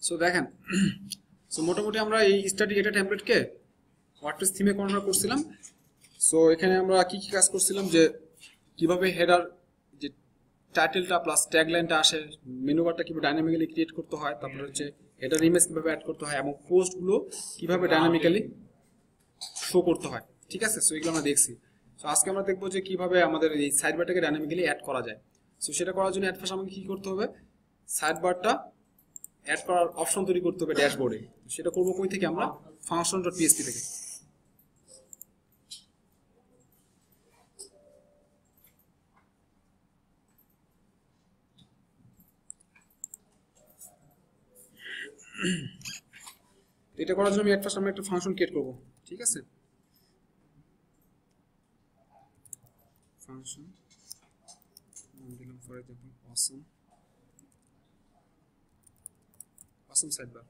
So দেখেন, so মোটামুটি আমরা এই স্ট্যাটিক ডেটা টেমপ্লেটকে ওয়ার্ডপ্রেস থিমে কনভার্ট করছিলাম। সো এখানে আমরা কি কি কাজ করছিলাম, যে কিভাবে হেডার যে টাইটেলটা প্লাস ট্যাগলাইনটা আসে, মেনু বারটা কিভাবে ডাইনামিক্যালি ক্রিয়েট করতে হয়, তারপর হচ্ছে হেডার ইমেজ কিভাবে অ্যাড করতে হয়, এবং পোস্টগুলো কিভাবে ডাইনামিক্যালি শো করতে হয়। ঠিক আছে, সো এগুলো আমরা দেখছি। সো আজকে আমরা দেখবো যে কিভাবে আমাদের এই সাইড বারটাকে ডাইনামিক্যালি অ্যাড করা যায়। সো সেটা করার জন্য অ্যাট ফার্স্ট আমাকে কি করতে হবে, সাইড বারটা অ্যাড করার অপশন তৈরি করতে হবে ড্যাশবোর্ডে। সেটা করবো কই থেকে, আমরা function.php থেকে। এটা করার জন্য আমি অ্যাট ফার্স্ট আমরা একটা ফাংশন ক্রিয়েট করব। ঠিক আছে, ফাংশন নাম দিলাম ফর এক্সাম্পল অসম সাইডবার।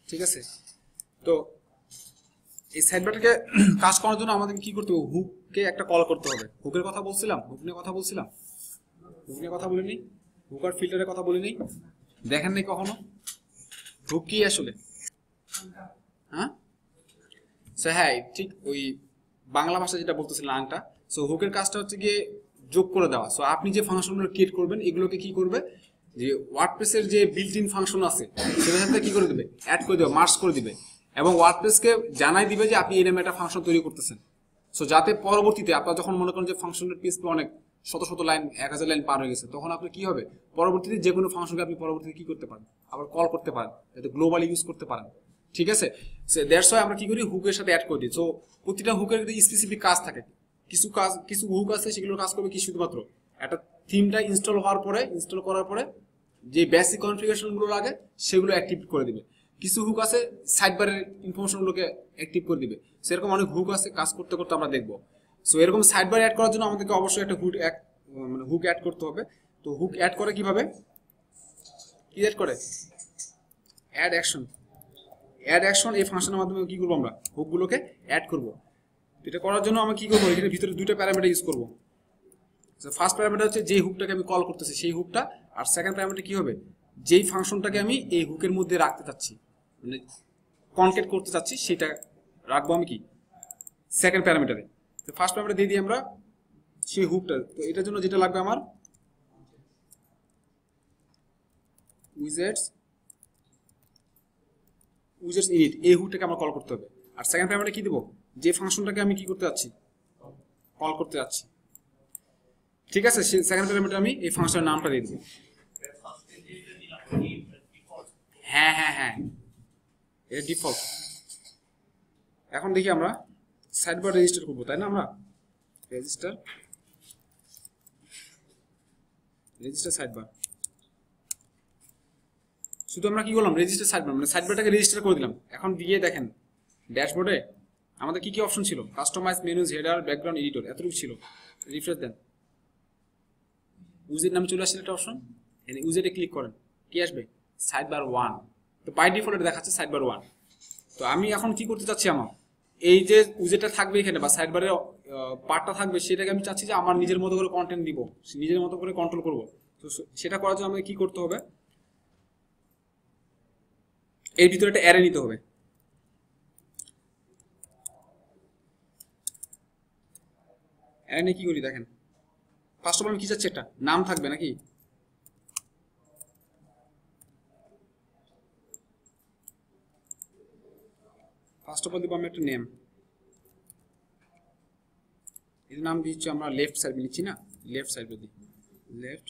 ঠিক আছে, তো এই সাইডবারটাকে কাজ করার জন্য আমাদের কি করতে হবে, হুককে একটা কল করতে হবে। হুকের কথা বলছিলাম, হুক নিয়ে কথা বলছিলাম, হুক নিয়ে কথা বলিনি, হুক আর ফিল্টারের কথা বলিনি, দেখেন নাই কখনো? হুক কি আসলে? হ্যাঁ, সো হ্যাঁ, ঠিক ওই বাংলা ভাষা যেটা বলতেছিলেন আংটা। সো হুকের কাজটা হচ্ছে গিয়ে যোগ করে দেওয়া। সো আপনি যে ফাংশনগুলো ক্রিয়েট করবেন, এগুলোকে কি করবে, যে ওয়ার্ডপ্রেসের যে বিল্ট ইন ফাংশন আছে সেটার সাথে কি করে দিবে, অ্যাড করে দিবে, মার্জ করে দিবে, এবং ওয়ার্ডপ্রেসকে জানাই দিবে যে আপনি এই নামে একটা ফাংশন তৈরি করতেছেন। সো যাতে পরবর্তীতে আপনারা যখন মনে করেন যে ফাংশনের পিএসপি অনেক শত শত লাইন, 1000 লাইন পার হয়ে গেছে, তখন আপনি কি হবে, পরবর্তীতে যে কোনো ফাংশনকে আপনি পরবর্তীতে কি করতে পারেন, আবার কল করতে পারেন, যাতে গ্লোবালি ইউজ করতে পারেন। ঠিক আছে, দ্যাটস ওয়াই আমরা কি করি, হুকের সাথে অ্যাড করে দিই। সো প্রতিটা হুকের কিন্তু স্পেসিফিক কাজ থাকে। কিছু হুক আছে, সেগুলোর কাজ করবে কি, শুধুমাত্র একটা থিমটা ইনস্টল হওয়ার পরে, ইনস্টল করার পরে যে বেসিক কনফিগারেশনগুলো লাগে সেগুলো অ্যাক্টিভ করে দিবে। কিছু হুক আছে সাইডবারের ইনফরমেশনগুলোকে অ্যাক্টিভ করে দিবে। সেরকম অনেক হুক আছে, কাজ করতে করতে আমরা দেখবো। সো এরকম সাইডবার অ্যাড করার জন্য আমাদেরকে অবশ্যই একটা হুক অ্যাড করতে হবে। তো হুক অ্যাড করে কিভাবে, কি অ্যাড করে, অ্যাড অ্যাকশন। অ্যাড অ্যাকশন এই ফাংশনের মাধ্যমে কি করবো, আমরা হুকগুলোকে অ্যাড করবো। এটা করার জন্য আমরা কি করবো, এখানে ভিতরে দুইটা প্যারামিটার ইউজ করবো। ফার্স্ট প্যারামিটার হচ্ছে যেই হুকটাকে আমি কল করতেছি সেই হুকটা, আর সেকেন্ড প্যারামিটার কি হবে, যেই ফাংশনটাকে আমি এই হুকের মধ্যে রাখতে চাচ্ছি, মানে কনকেট করতে চাচ্ছি, সেটা রাখবো আমি কি সেকেন্ড প্যারামিটারে। তো ফার্স্ট প্যারামিটার দিয়ে দিই আমরা সেই হুকটা। তো এটার জন্য যেটা লাগবে আমার উইজেটস ইনিট, এই হুকটাকে আমার কল করতে হবে। আর সেকেন্ড প্যারামিটারে কি দেবো, যে ফাংশনটাকে আমি কি করতে যাচ্ছি, কল করতে যাচ্ছি। ঠিক আছে, সেকেন্ড প্যারামিটার আমি এই ফাংশনের নামটা দিয়ে দেবো। হ্যাঁ হ্যাঁ হ্যাঁ, এটা ডিফল্ট। এখন দেখি আমরা সাইডবার রেজিস্টার করবো, তাই না? আমরা রেজিস্টার সাইডবার, শুধু আমরা কি করলাম, রেজিস্টার সাইডবার, মানে সাইডবারটাকে রেজিস্টার করে দিলাম। এখন দিয়ে দেখেন ড্যাশবোর্ডে আমাদের কি কি অপশন ছিল, customise menus, header, background, editor, এতটুকু ছিল। রিফ্রেশ দেন, ইউজের নামে চলে আসছে একটা অপশন, ইউজেটে ক্লিক করেন, কি আসবে, সাইডবার 1। তো বাই ডিফল্ট দেখাচ্ছে সাইডবার 1। তো আমি এখন কি করতে চাচ্ছি, আমার এই যে উজেটটা থাকবে এখানে বা সাইডবারের পার্টটা থাকবে, সেটাকে আমি চাচ্ছি যে আমার নিজের মতো করে কন্টেন্ট দিব, নিজের মতো করে কন্ট্রোল করব। তো সেটা করার জন্য আমাকে কি করতে হবে, এর ভিতরে একটা অ্যারে নিতে হবে। অ্যারে নিয়ে কি করি দেখেন, ফার্স্ট অফ অল আমি কি চাচ্ছি, একটা নাম থাকবে নাকি, ফার্স্ট অফ অল দিব আমি একটা নেম। এর নাম দিচ্ছি আমরা লেফট সাইড নিচ্ছি না, লেফট সাইড দিই, লেফট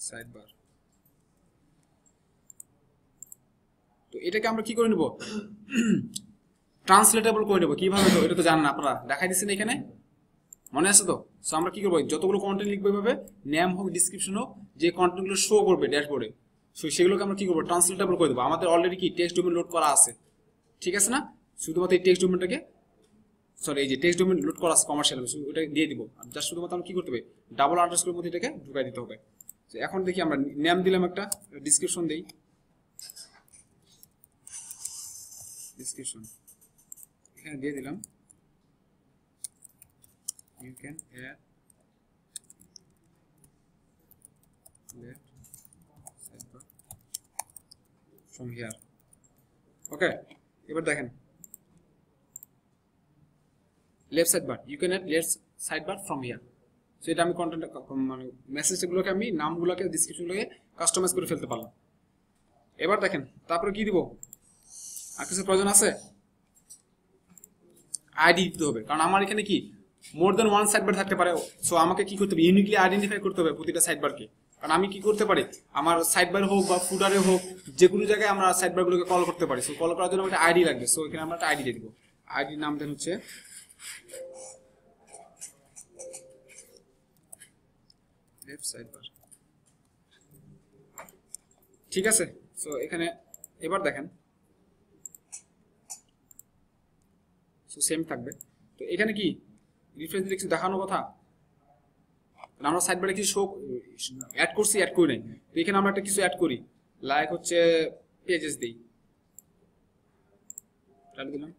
সাইড বার। তো এটাকে আমরা কি করে নেব, ট্রান্সলেটেবল করে নেব। কিভাবে, তো এটা তো জানেন আপনারা, দেখাই দিচ্ছেন এখানে, মনে আছে তো? সো আমরা কি করবো, যতগুলো কন্টেন্ট লিখবো এভাবে, নেম হোক ডিসক্রিপশন হোক, যে কন্টেন্টগুলো শো করবে ড্যাশবোর্ডে, সো সেগুলোকে আমরা কি করবো, ট্রান্সলেটেবল করে দেবো। আমাদের অলরেডি কি টেক্সট ডোমেন লোড করা আছে, ঠিক আছে না? শুধুমাত্র এই টেক্সট ডোমেনটাকে, সরি এই যে টেক্সট ডোমেন লোড করা আছে কমার্শিয়াল, ওটা দিয়ে দিব। আর জাস্ট শুধুমাত্র আমরা কি করতে হবে, ডাবল আন্ডারস্কোরের মধ্যে এটাকে ঢুকাই দিতে হবে। এখন দেখি আমরা নেম দিলাম, একটা ডিসক্রিপশন দেই, ডিসক্রিপশন এখানে দিয়ে দিলাম, you can add left from here. Okay, এবার দেখেন left sidebar you can add left sidebar from here. So এটা আমি কন্টেন্ট মানে মেসেজগুলোকে আমি নামগুলোকে ডিসক্রিপশনগুলোকে কাস্টমাইজ করে ফেলতে পারলাম। এবার দেখেন তারপরে কি দিব, আর কিছু প্রয়োজন আছে, আইডি দিতে হবে, কারণ আমার এখানে কি মোর দেন ওয়ান সাইডবার থাকতে পারে। সো আমাকে কি করতে হবে, ইউনিকলি আইডেন্টিফাই করতে হবে প্রতিটা সাইডবারকে। কারণ আমি কি করতে পারি, আমার সাইডবার হোক বা ফুটারে হোক যে কোনো জায়গায় আমরা সাইডবারগুলোকে কল করতে পারি। সো কল করার জন্য একটা আইডি লাগবে। সো এখানে আমরা একটা আইডি দিয়ে দিব। আইডির নাম দেন হচ্ছে লেফট সাইডবার, ঠিক আছে। সো এখানে এবার দেখেন সো সেম থাকবে। তো এখানে কি রিফারেন্স দিলে কিছু দেখানোর কথা, আমরা সাইডবারে কিছু শো অ্যাড করছি, অ্যাড করি নাই। তো এখানে আমরা একটা কিছু অ্যাড করি, লাইক হচ্ছে পেজেস দিই, দিলাম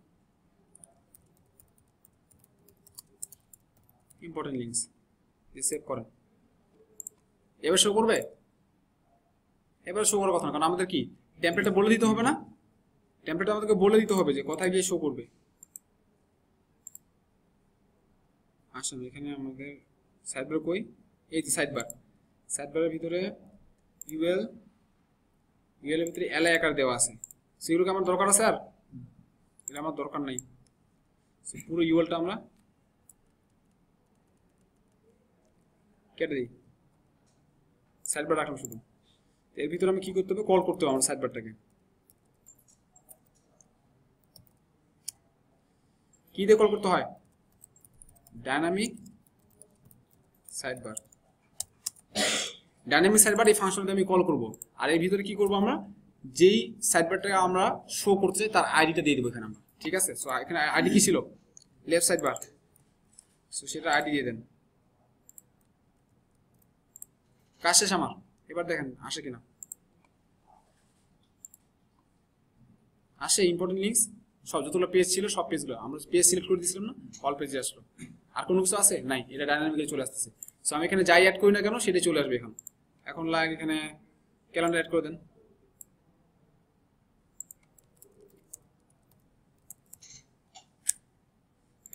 ইম্পর্টেন্ট লিঙ্কস, সেভ করেন। এবার শো করবে, এবার শো করার কথা না, কারণ আমাদের কি টেমপ্লেটটা বলে দিতে হবে না, টেমপ্লেটটা আমাদেরকে বলে দিতে হবে যে কোথায় গিয়ে শো করবে। আসলে এখানে আমাদের সাইডবার কই, এই যে সাইডবার, সাইডবারের ভিতরে ইউএল এর ভিতরে এলআই আকার দেওয়া আছে। সেগুলোকে আমার দরকার আছে, আর এটা আমার দরকার নাই। পুরো ইউএলটা আমরা কেটে দিই, সাইডবার রাখলাম শুধু। এর ভিতরে আমি কি করতে হবে, কল করতে হবে আমার সাইডবারটাকে। কি দিয়ে কল করতে হয়, ডাইনামিক সাইডবার। ডাইনামিক সাইডবার এই ফাংশনটা আমি কল করব, আর এর ভিতরে কি করব, আমরা যেই সাইডবারটা আমরা শো করছে তার আইডিটা দিয়ে দেবো এখানে আমরা, ঠিক আছে। সো এখানে আইডি কি ছিল, লেফট সাইডবার, সো সেটা আইডি দিয়ে দেন। কাজ শেষ আমার। এবার দেখেন আসে কিনা, আসে ইম্পর্টেন্ট লিঙ্কস সব, যতগুলো পেজ ছিল সব পেজগুলো আমরা পেজ সিলেক্ট করে দিয়েছিলাম না, অল পেজে আসলো। আর কোনো কিছু আছে নাই, এটা ডাইনামিক্যালি চলে আসতেছে। সো আমি এখানে যাই অ্যাড করি না কেন সেটাই চলে আসবে এখন। এখন লাইক এখানে ক্যালেন্ডার অ্যাড করে দেন,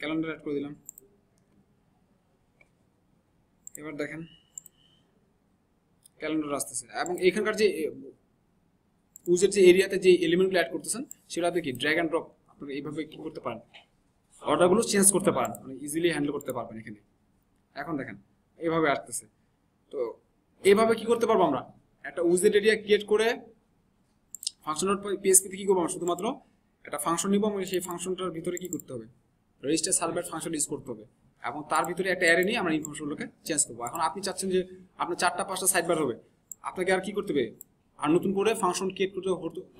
ক্যালেন্ডার অ্যাড করে দিলাম। এবার দেখেন ক্যালেন্ডার আসতেছে, এবং এখানকার যে ইউজের যে এরিয়াতে যে এলিমেন্টগুলো অ্যাড করতেছেন সেটা কি ড্র্যাগ অ্যান্ড ড্রপ আপনারা এইভাবে কি করতে পারেন, অর্ডারগুলো চেঞ্জ করতে পারেন, মানে ইজিলি হ্যান্ডেল করতে পারবেন এখানে। এখন দেখেন এইভাবে আসতেছে। তো এইভাবে কি করতে পারবো, আমরা একটা ইউজের এরিয়া ক্রিয়েট করে ফাংশনাল পিএসপিতে কি করবো, আমরা শুধুমাত্র একটা ফাংশন নিব এবং সেই ফাংশনটার ভিতরে কি করতে হবে, রেজিস্টার সার্ভার ফাংশন ইউজ করতে হবে, এবং তার ভিতরে একটা অ্যারে নিয়ে আমরা ইনফরমেশনগুলোকে চেঞ্জ করবো। এখন আপনি চাচ্ছেন যে আপনার 4টা 5টা সাইডবার হবে, আপনাকে আর কি করতে হবে, আর নতুন করে ফাংশন ক্রিয়েট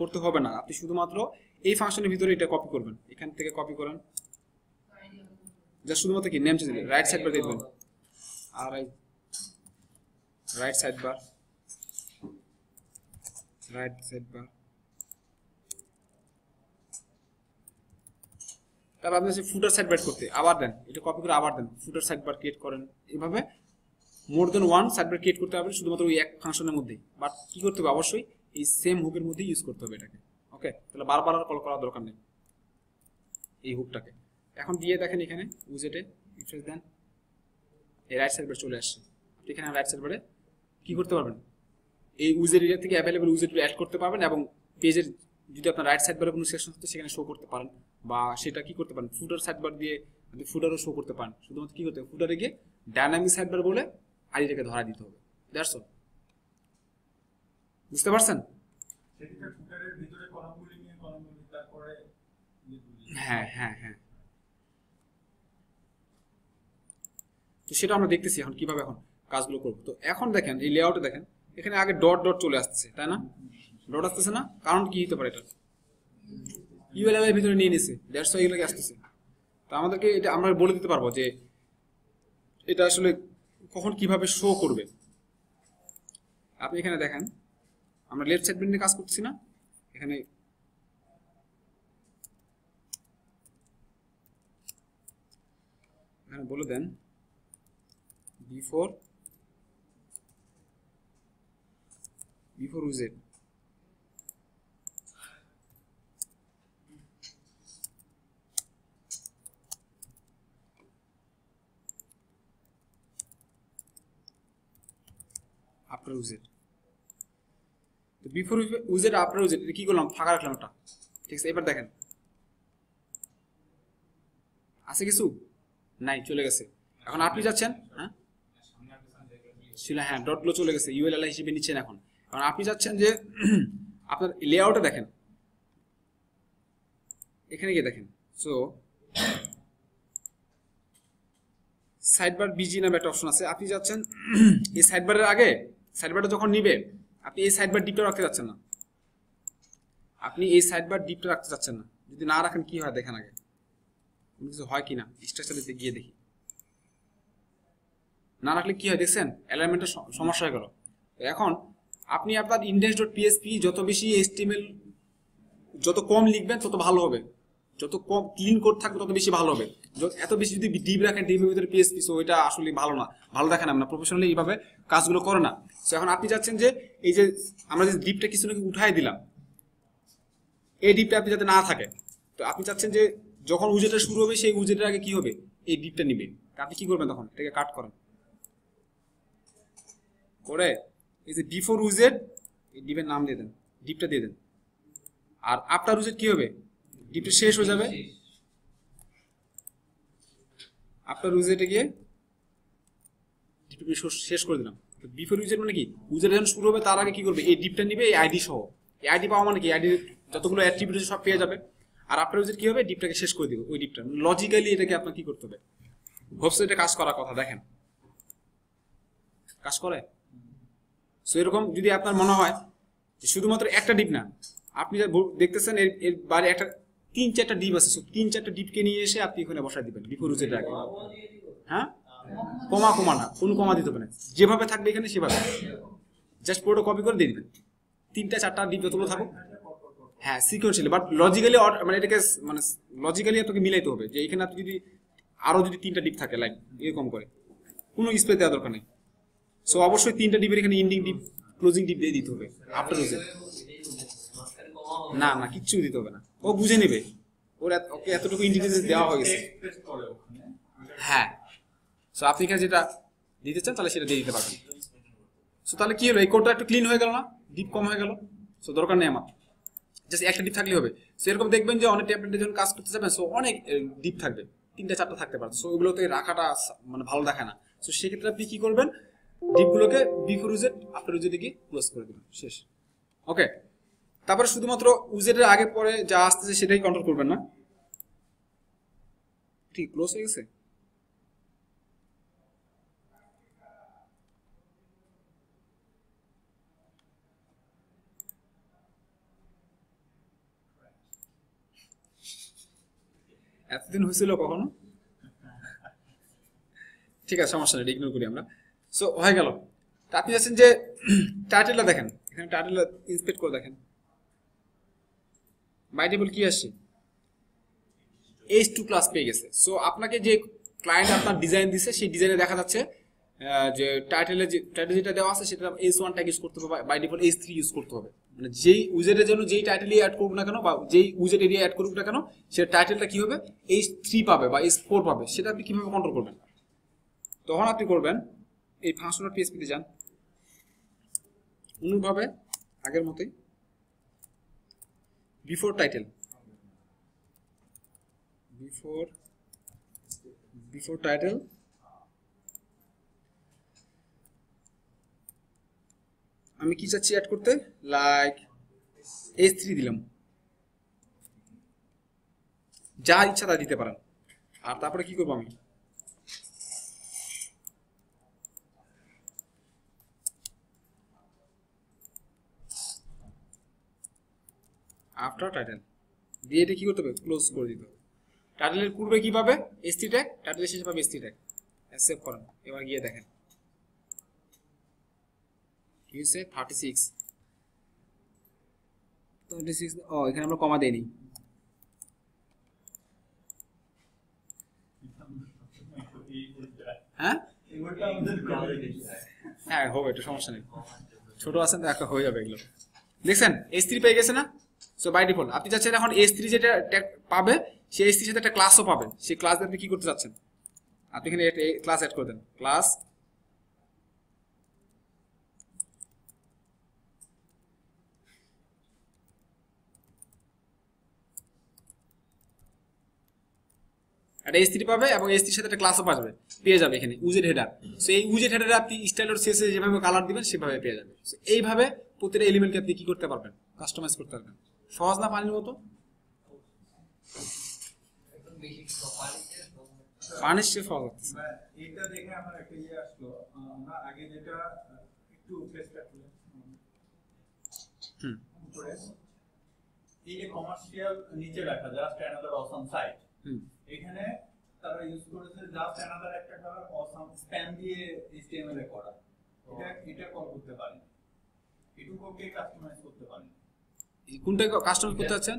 করতে হবে না। আপনি শুধুমাত্র এই ফাংশনের ভিতরে এটা কপি করবেন, এখান থেকে কপি করেন, যা শুধুমাত্র কি নেম চেঞ্জ রাইট সাইডবার দেখবেন, আর রাইট সাইডবার, রাইট সাইডবার। তারপর আপনি ফুটার সাইডবার করতে আবার দেন, এটা কপি করে আবার দেন, ফুটার সাইডবার ক্রিয়েট করেন। এইভাবে মোর দেন ওয়ান সাইডবার ক্রিয়েট করতে পারবেন শুধুমাত্র ওই এক ফাংশনের মধ্যেই। বাট কি করতে হবে, অবশ্যই এই সেম হুকের মধ্যেই ইউজ করতে হবে এটাকে। ওকে, তাহলে বারবার আর কল করার দরকার নেই এই হুকটাকে। এখন দিয়ে দেখেন এখানে উজেটে রিফ্রেশ দেন, এই রাইট সাইডবার চলে আসছে। আপনি এখানে রাইট সাইডবারে কি করতে পারবেন, এই উজের এরিয়া থেকে অ্যাভেলেবল উজেটগুলো অ্যাড করতে পারবেন, এবং পেজের যদি আপনার রাইট সাইডবারে কোনো সেকশন হচ্ছে সেখানে শো করতে পারেন, বা সেটা কি করতে পারেন ফুটার সাইডবার দিয়ে আপনি ফুটারও শো করতে পারেন। শুধুমাত্র কি করতে হবে, ফুটারে গিয়ে ডাইনামিক সাইডবার বলে আইডিটাকে ধরা দিতে হবে। That's all. বুঝতে পারছেন? হ্যাঁ হ্যাঁ হ্যাঁ, তো সেটা আমরা দেখতেছি এখন কিভাবে এখন কাজগুলো করবো। তো এখন দেখেন এই লেআউটে দেখেন এখানে আগে ডট ডট চলে আসতেছে, তাই না? ডট আসতেছে না, কারণ কি হতে পারে, এটা ইউএলএল এর ভিতরে নিয়ে নিছে, দ্যাটস ওয়াই এগুলোকে আসতেছে। তো আমাদেরকে এটা আমরা বলে দিতে পারবো যে এটা আসলে কখন কিভাবে শো করবে। আপনি এখানে দেখেন আমরা লেফট সাইড নিয়ে কাজ করতেছি না, এখানে এখানে বলে দেন বিফোর উজেট, আফটার উজেট। তো বিফোর উজেট আফটার উজেট এটা কি করলাম, ফাঁকা রাখলাম এটা, ঠিক আছে। এবার দেখেন আছে কিছু নাই, চলে গেছে। এখন আপনি যাচ্ছেন, হ্যাঁ ছিল, হ্যাঁ ডটগুলো চলে গেছে, ইউএলএল হিসেবে নিচ্ছেন। এখন কারণ আপনি যাচ্ছেন যে আপনার লেআউটে দেখেন, এখানে গিয়ে দেখেন। সো সাইডবার বিজি নামে একটা অপশন আছে, আপনি যাচ্ছেন এই সাইডবারের আগে, সাইডবারটা যখন নিবে আপনি এই সাইডবার ডিপটা রাখতে যাচ্ছেন না, আপনি এই সাইডবার ডিপটা রাখতে যাচ্ছেন না। যদি না রাখেন কি হয় দেখেন, আগে কোনো কিছু হয় কিনা স্ট্রাকচারে গিয়ে দেখি। না রাখলে কি হয় দেখছেন, অ্যালাইনমেন্টের সমস্যা হয়ে গেল। এখন আপনি আপনার index.php যত বেশি HTML যত কম লিখবেন তত ভালো হবে, যত কম ক্লিন কোড থাকবে তত বেশি ভালো হবে। এত বেশি যদি ডিপ রাখেন, ডিপের ভিতরে PHP, সো এটা আসলে ভালো না, ভালো দেখেন না, প্রফেশনালি এইভাবে কাজগুলো করে না। সো এখন আপনি চাচ্ছেন যে এই যে আমরা যে ডিপটা কিছু নাকি উঠাই দিলাম, এই ডিপটা আপনি যাতে না থাকে, তো আপনি চাচ্ছেন যে যখন উজেটটা শুরু হবে সেই উজেটের আগে কি হবে, এই ডিপটা নিবে। আপনি কি করবেন তখন, এটাকে কাট করেন করে এই যে বিফোর উজেট, এই ডিপের নাম দিয়ে দেন, ডিপটা দিয়ে দেন। আর আফটার উজেট কি হবে, ডিপটা শেষ হয়ে যাবে, আফটার উজেটে গিয়ে ডিপটা শেষ করে দিলাম। বিফোর উজেট মানে কি, উজেট যখন শুরু হবে তার আগে কি করবে, এই ডিপটা নিবে, এই আইডি সহ। এই আইডি পাওয়া মানে কি, আইডি যতগুলো অ্যাট্রিবিউট সব পেয়ে যাবে। আর আফটার উজেট কি হবে, ডিপটাকে শেষ করে দিবে, ওই ডিপটা লজিক্যালি এটাকে আপনার কি করতে হবে, হোপস এটা কাজ করার কথা, দেখেন কাজ করে। সো এরকম যদি আপনার মনে হয় যে শুধুমাত্র একটা ডিপ না, আপনি যা দেখতেছেন এর বাইরে একটা 3-4টা ডিপ আছে, সো 3-4টা ডিপকে নিয়ে এসে আপনি এখানে বসায় দিবেন বিফোর উজেটের আগে। হ্যাঁ, কমা না, কোন কমা দিতে হবে না, যেভাবে থাকবে এখানে সেভাবে জাস্ট পুরোটা কপি করে দিয়ে দিবেন। 3-4টা ডিপ যতগুলো থাকুক, হ্যাঁ সিকোয়েন্সিয়ালি, বাট লজিক্যালি, মানে এটাকে মানে লজিক্যালি আপনাকে মিলাইতে হবে যে এখানে আপনি যদি আরো যদি 3টা ডিপ থাকে লাইক এরকম করে, কোনো স্পেস দেওয়া দরকার নেই। সো অবশ্যই 3টা ডিপের এখানে এন্ডিং ডিপ, ক্লোজিং ডিপ দিয়ে দিতে হবে আফটার উজেট। না না, কিচ্ছু দিতে হবে না, ও বুঝে নেবে, ওকে এতটুকু ইন্টেলিজেন্স দেওয়া হয়ে গেছে। হ্যাঁ, সো আপনি এখানে যেটা দিতে চান তাহলে সেটা দিয়ে দিতে পারবেন। সো তাহলে কি হলো, এই কোডটা একটু ক্লিন হয়ে গেল না, ডিপ কম হয়ে গেল। সো দরকার নেই আমার, জাস্ট একটা ডিপ থাকলে হবে। সো এরকম দেখবেন যে অনেক ট্যাবলেটে যখন কাজ করতে যাবেন, সো অনেক ডিপ থাকবে, 3টা-4টা থাকতে পারে, সো ওগুলোতে রাখাটা মানে ভালো দেখে না। সো সেক্ষেত্রে আপনি কি করবেন, ডিপগুলোকে বিফোর উজেট আফটার উজেটে গিয়ে ক্লোজ করে দিবেন, শেষ। ওকে, তারপরে শুধুমাত্র উজেটের আগে পরে যা আসতেছে সেটাই কন্ট্রোল করবেন না। ঠিক ক্লোজ হয়ে গেছে। এতদিন হয়েছিল কখনো, ঠিক আছে সমস্যা নেই, ইগনোর করি আমরা। সো হয়ে গেল। তা আপনি যাচ্ছেন যে টাইটেলটা দেখেন, এখানে টাইটেলটা ইন্সপেক্ট করে দেখেন, বাই ডিফল্ট কি আসছে, H2 ক্লাস পেয়ে গেছে। সো আপনাকে যে ক্লায়েন্ট আপনার ডিজাইন দিছে সেই ডিজাইনে দেখা যাচ্ছে যে টাইটেল যেটা দেওয়া আছে সেটা H1 ট্যাগ ইউজ করতে হবে, বাই ডিফল্ট H3 ইউজ করতে হবে। মানে যেই উজেটের জন্য যেই টাইটেলই অ্যাড করুক না কেন, বা যেই উজেট এরিয়া অ্যাড করুক না কেন, সেটা টাইটেলটা কি হবে, H3 পাবে বা H4 পাবে। সেটা আপনি কিভাবে কন্ট্রোল করবেন, তখন আপনি করবেন এই ফাংশন.php তে যান, অনুভাবে আগের মতোই বিফোর টাইটেল, বিফোর টাইটেল আমি কি চাচ্ছি অ্যাড করতে, লাইক H3 দিলাম, যা ইচ্ছা তা দিতে পারেন। আর তারপরে কি করবো আমি, আফটার টাইটেল দিয়ে এটা কি করতে হবে, ক্লোজ করে দিতে হবে। টাইটেলের পূর্বে কি পাবে, H3 ট্যাগ, টাইটেলের শেষে পাবে H3 ট্যাগ, সেভ করেন। এবার গিয়ে দেখেন কি হয়েছে, 36, ও এখানে আমরা কমা দেইনি, হ্যাঁ হ্যাঁ হবে, এটা সমস্যা নেই, ছোট আছেন তো একটা হয়ে যাবে এগুলো। দেখছেন H3 পেয়ে গেছে না। সো বাই ডিফল্ট আপনি চাচ্ছেন এখন H3 যেটা ট্যাগ পাবে সেই H3 সাথে একটা ক্লাসও পাবে, সেই ক্লাস আপনি কি করতে চাচ্ছেন, আপনি এখানে ক্লাস অ্যাড করে দেন, ক্লাস একটা S3 পাবে এবং S3 এর সাথে একটা ক্লাসও পাবে, পেয়ে যাবে এখানে উজেড হেডার। সো এই উজেড হেডারে আপনি স্টাইল ডট সিএসএস যেভাবে কালার দিবেন সেভাবে পেয়ে যাবেন। সো এইভাবে প্রতিটা এলিমেন্টকে আপনি কি করতে পারবেন, কাস্টমাইজ করতে পারবেন। সহজ না পানির মতো? পানির চেয়ে সহজ লাগতেছে। এটা দেখে আমার একটা ইয়ে আসলো, আমরা আগে যেটা একটু পেস্টটা খুলে উপরে এই যে কমার্শিয়াল নিচে লেখা জাস্ট অ্যানাদার অসাম সাইট, এখানে তারা ইউজ করেছে জাস্ট অ্যানাদার একটা কালার অসাম স্প্যান দিয়ে HTML এ করা। এটা কল করতে পারেন, এটুকুকে কাস্টমাইজ করতে পারেন। কোনটা কাস্টমাইজ করতে আছেন?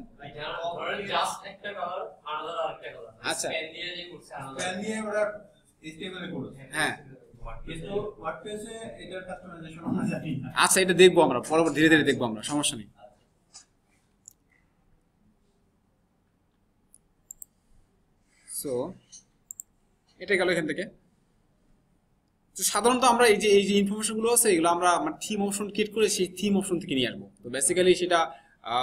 ধরেন জাস্ট একটা কালার আলাদা আরেকটা কালার, আচ্ছা স্প্যান দিয়ে যে করছে আলাদা, স্প্যান দিয়ে ওরা HTML এ করেছে। হ্যাঁ, কিন্তু ওয়ার্ডপ্রেসে এটার কাস্টমাইজেশন আমরা জানি না। আচ্ছা এটা দেখবো আমরা পরবর্তী, ধীরে ধীরে দেখবো আমরা, সমস্যা নেই। সো এটা গেল এখান থেকে। তো সাধারণত আমরা এই যে ইনফরমেশন গুলো আছে এগুলো আমরা মানে থিম অপশন ক্রিয়েট করে সেই থিম অপশন থেকে নিয়ে আসবো। তো বেসিক্যালি সেটা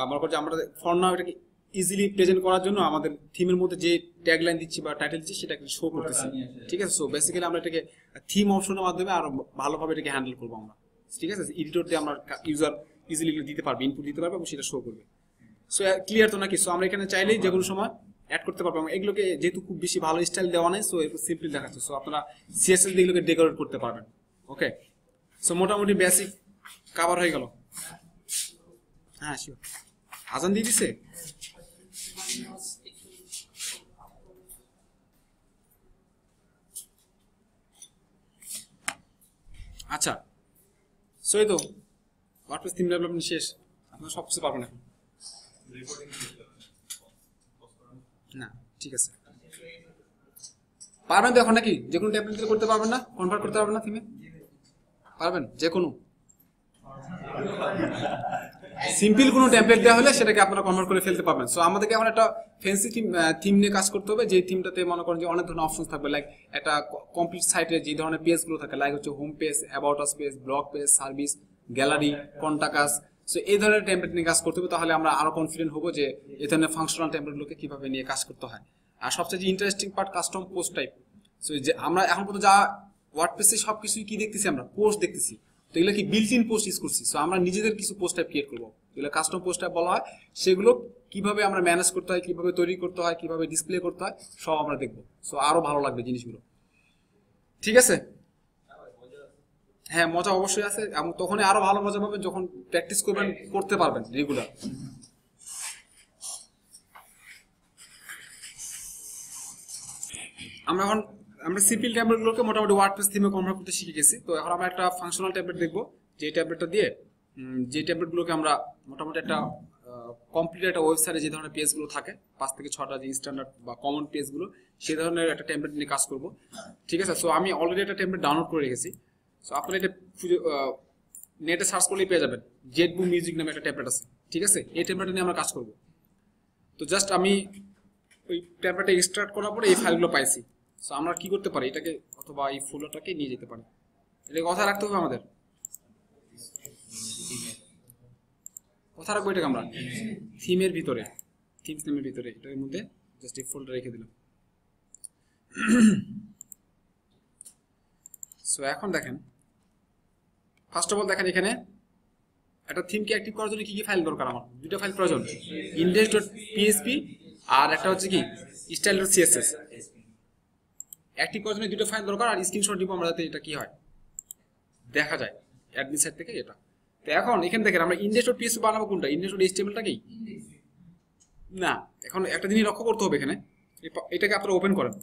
মনে করছি আমরা ফর নাও এটাকে ইজিলি প্রেজেন্ট করার জন্য আমাদের থিমের মধ্যে যে ট্যাগলাইন দিচ্ছি বা টাইটেল দিচ্ছি সেটাকে শো করতেছি, ঠিক আছে। সো বেসিক্যালি আমরা এটাকে থিম অপশনের মাধ্যমে আরো ভালোভাবে এটাকে হ্যান্ডেল করবো আমরা, ঠিক আছে। এডিটর দিয়ে আমরা ইউজার ইজিলি দিতে পারবে, ইনপুট দিতে পারবে এবং সেটা শো করবে। সো ক্লিয়ার তো নাকি? সো আমরা এখানে চাইলেই যে কোনো সময় অ্যাড করতে পারবো। এগুলোকে যেহেতু খুব বেশি ভালো স্টাইল দেওয়া নেই, সো এরকম সিম্পলি দেখাচ্ছে। সো আপনারা সিএসএস দিয়ে এগুলোকে ডেকোরেট করতে পারবেন। ওকে, সো মোটামুটি বেসিক কভার হয়ে গেল। হ্যাঁ শিওর, আজান দিয়ে দিছে। আচ্ছা, সো এই তো ওয়ার্ডপ্রেস থিম ডেভেলপমেন্ট শেষ। আপনারা সব কিছু পারবেন এখন। না ঠিক আছে, পারবেন তো এখন নাকি? যে কোনো টেমপ্লেট করতে পারবেন না? কনভার্ট করতে পারবেন না থিমে? পারবেন যে কোনো সিম্পল কোনো টেমপ্লেট দেওয়া হলে সেটাকে আপনারা কনভার্ট করে ফেলতে পারবেন। সো আমাদেরকে এমন একটা ফ্যান্সি থিম নিয়ে কাজ করতে হবে যে থিমটাতে মনে করেন যে অনেক ধরনের অপশন থাকবে, লাইক একটা কমপ্লিট সাইটে যে ধরনের পেজগুলো থাকে, লাইক হচ্ছে home page, about us page, blog page, service, gallery, contact us. So এই ধরনের টেমপ্লেট নিয়ে কাজ করতে হবে, তাহলে আমরা আরো কনফিডেন্ট হবো যে এই ধরনের ফাংশনাল টেমপ্লেটগুলোকে কিভাবে নিয়ে কাজ করতে হয়। আর সবচেয়ে interesting part custom post type. So যে আমরা এখন পর্যন্ত যা ওয়ার্ডপ্রেসে সবকিছুই কি দেখতেছি, আমরা পোস্ট দেখতেছি। তো এগুলো কি বিল্ট ইন পোস্ট ইউজ করছি। সো আমরা নিজেদের কিছু পোস্ট টাইপ ক্রিয়েট করবো, যেগুলো কাস্টম পোস্ট টাইপ বলা হয়। সেগুলো কিভাবে আমরা ম্যানেজ করতে হয়, কিভাবে তৈরি করতে হয়, কিভাবে ডিসপ্লে করতে হয়, সব আমরা দেখবো। সো আরো ভালো লাগবে জিনিসগুলো, ঠিক আছে। হ্যাঁ মজা অবশ্যই আছে, এবং তখনই আরো ভালো মজা পাবেন যখন প্র্যাকটিস করবেন, করতে পারবেন রেগুলার। আমরা সিম্পল ট্যাবলেটগুলোকে মোটামুটি ওয়ার্ডপ্রেস থিমে কনভার্ট করতে শিখে গেছি। তো এখন আমরা একটা ফাংশনাল ট্যাবলেট দেখবো, যে ট্যাবলেটটা দিয়ে যে ট্যাবলেটগুলোকে আমরা মোটামুটি একটা কমপ্লিট একটা ওয়েবসাইটে যে ধরনের পেজগুলো থাকে 5 থেকে 6টা যে স্ট্যান্ডার্ড বা কমন পেজগুলো, সেই ধরনের একটা ট্যাবলেট নিয়ে কাজ করব, ঠিক আছে। সো আমি অলরেডি একটা ট্যাবলেট ডাউনলোড করে রেখেছি। সো আপনারা এটা নেটে সার্চ করলেই পেয়ে যাবেন, জেটবু মিউজিক নামে একটা ট্যাবলেট আছে, ঠিক আছে। এই ট্যাবলেটটা নিয়ে আমরা কাজ করব। তো জাস্ট আমি ওই ট্যাবলেটটা এক্সট্রাক্ট করার পরে এই ফাইলগুলো পাইছি। সো আমরা কি করতে পারি, এটাকে অথবা এই ফোল্ডারটাকে নিয়ে যেতে পারি। এটা কথা রাখতে হবে আমাদের, কথা রাখবো এটাকে আমরা থিমের ভিতরে, থিমের ভিতরে এটার মধ্যে জাস্ট এই ফোল্ডার রেখে দিলাম। সো এখন দেখেন, ফার্স্ট অফ অল দেখেন এখানে একটা থিমকে অ্যাক্টিভ করার জন্য কি কি ফাইল দরকার। আমার দুটো ফাইল প্রয়োজন, index.php আর একটা হচ্ছে কি style.css। অ্যাক্টিভ করার জন্য দুটো ফাইল দরকার, আর স্ক্রিনশট দিব আমরা যাতে এটা কি হয় দেখা যায় অ্যাডমিন সাইড থেকে এটা। তো এখন এখানে দেখেন আমরা index.php বানাবো কোনটা, index.html কি না। এখন একটা জিনিস লক্ষ্য করতে হবে, এখানে এটাকে আপনারা ওপেন করেন।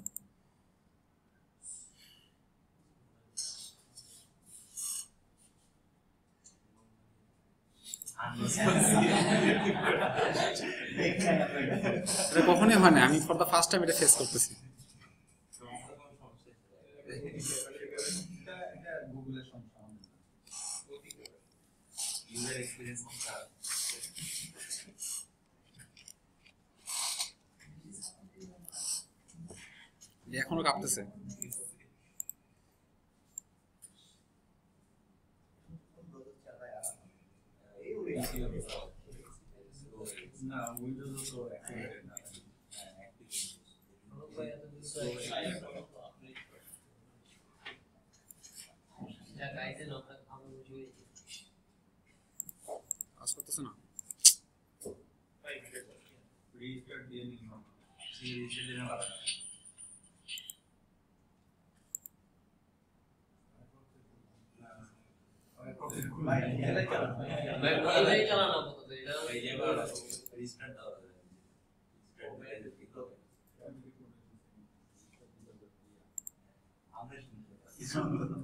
এটা কখনোই হয় না, আমি ফর দ্য ফার্স্ট টাইম এটা ফেস করতেছি। গুগলের সমস্যা, ইউজার এক্সপেরিয়েন্স সমস্যা। এখনো কাঁপতেছে। না উইন্ডোজ তো অ্যাক্টিভেটেড না। দিয়ে নিলাম সেদিনে বাড়া এটাই চালানো আপাতত, এটা এই যে রিস্টার্ট দাও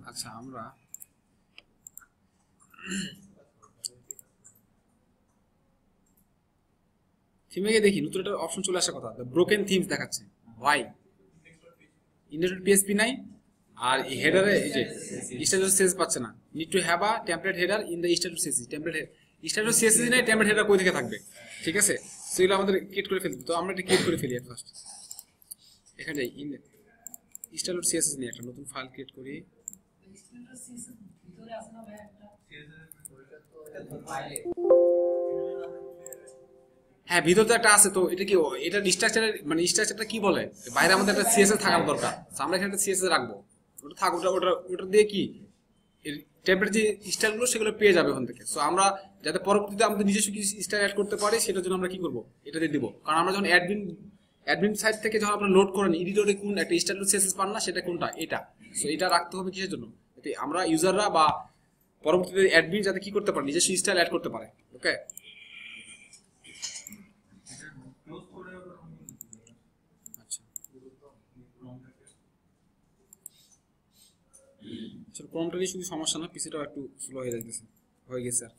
আচ্ছা আমরা থিমে গিয়ে দেখি নতুন একটা অপশন চলে আসার কথা, ব্রোকেন থিমস দেখাচ্ছে। ওয়াই? ইন্ডেক্সড পিএসপি নাই, আর হেডারে এই যে স্ট্যাটাস সেস পাচ্ছে না। Need to have a template header in the status CSS. Template status CSS নাই, টেমপ্লেট হেডার কই থেকে থাকবে? ঠিক আছে, সেগুলো আমাদের ক্রিয়েট করে ফেলতে। তো আমরা এটা ক্রিয়েট করে ফেলি ফার্স্ট। এখানে যাই, ইন স্ট্যাটাস সিএসএস নিয়ে একটা নতুন ফাইল ক্রিয়েট করি। ভিতরে আছে না ভাই একটা হ্যাঁ, ভিতরে তো একটা আছে। তো এটা কি, এটা স্ট্রাকচার মানে স্ট্রাকচারটা কি বলে, বাইরে আমাদের একটা সিএসএস থাকার দরকার। তো আমরা এখানে একটা সিএসএস রাখবো, ওটা থাক। ওটা দিয়ে কি টেমপ্লেট যে স্টাইলগুলো সেগুলো পেয়ে যাবে ওখান থেকে। সো আমরা যাতে পরবর্তীতে আমাদের নিজস্ব কিছু স্টাইল অ্যাড করতে পারি, সেটার জন্য আমরা কি করবো, এটা দিয়ে দিব। কারণ আমরা যখন অ্যাডমিন সাইট থেকে যখন আপনারা লোড করেন, এডিটরে কোন একটা স্টাইল সিএসএস পান না, সেটা কোনটা, এটা। সো এটা রাখতে হবে কিসের জন্য, এতে আমরা ইউজাররা বা পরবর্তীতে অ্যাডমিন যাতে কি করতে পারে, নিজস্ব স্টাইল অ্যাড করতে পারে। ওকে, ক্রমটা নিয়ে শুধু সমস্যা না, পিসিটাও একটু স্লো হয়ে যাইতেছে, হয়ে গেছে আর।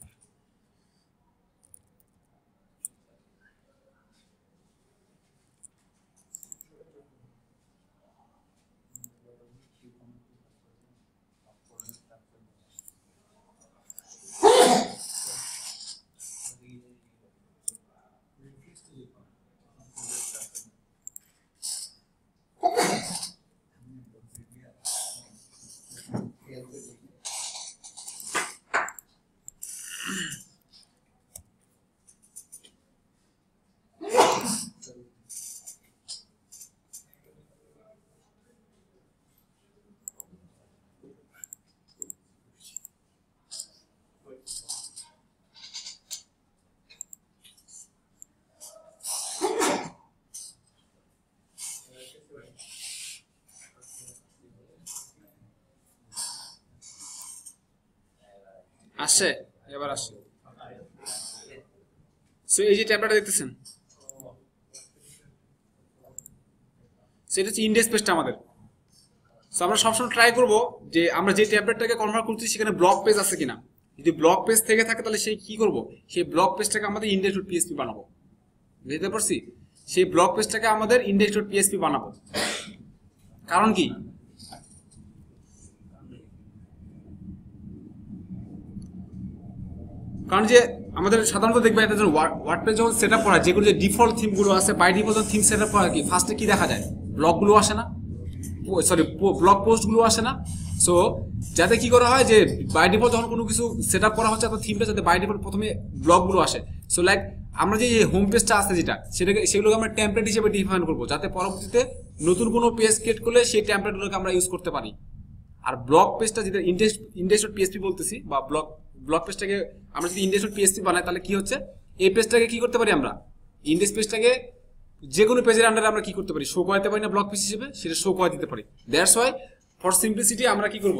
আসছে, এবার আসছে। সো এই যে ট্যাবলেটটা দেখতেছেন, সেটা হচ্ছে ইন্ডেক্স পেজটা আমাদের। সো আমরা সবসময় ট্রাই করবো যে আমরা যে ট্যাবলেটটাকে কনভার্ট করছি সেখানে ব্লক পেজ আছে কিনা। যদি ব্লক পেজ থেকে থাকে তাহলে সেই কি করবো, সেই ব্লক পেজটাকে আমাদের index.php বানাবো। বুঝতে পারছি? সেই ব্লক পেজটাকে আমাদের index.php বানাবো। কারণ কি, কারণ যে আমাদের সাধারণত দেখবেন একটা ওয়ার্ডপ্রেস যখন সেটআপ করা, যেগুলো যে ডিফল্ট থিমগুলো আছে, বাই ডিফল্ট থিম সেটআপ করা, কি ফার্স্টে কি দেখা যায়, ব্লকগুলো আসে না, সরি ব্লগ পোস্টগুলো আসে না। সো যাতে কি করা হয় যে বাই ডিফল্ট যখন কোনো কিছু সেটআপ করা হচ্ছে আপনার থিমটা, যাতে বাই ডিফল্ট প্রথমে ব্লকগুলো আসে। সো লাইক আমরা যে হোম পেজটা আছে যেটা, সেগুলোকে আমরা টেমপ্লেট হিসেবে ডিফাইন করবো, যাতে পরবর্তীতে নতুন কোনো পেজ ক্রিয়েট করলে সেই টেমপ্লেটগুলোকে আমরা ইউজ করতে পারি। আর ব্লক পেজটা যেটা index.php বলতেছি, বা ব্লক পেজটাকে আমরা যদি index.php বানাই, তাহলে কি হচ্ছে, এই পেজটাকে কি করতে পারি আমরা, ইন্ডেক্স পেজটাকে যে কোনো পেজের আন্ডারে আমরা কি করতে পারি, শো করাতে পারি না ব্লক পেজ হিসেবে, সেটা শো করে দিতে পারি। দ্যাটস ওয়াই ফর সিম্পলিসিটি আমরা কি করব,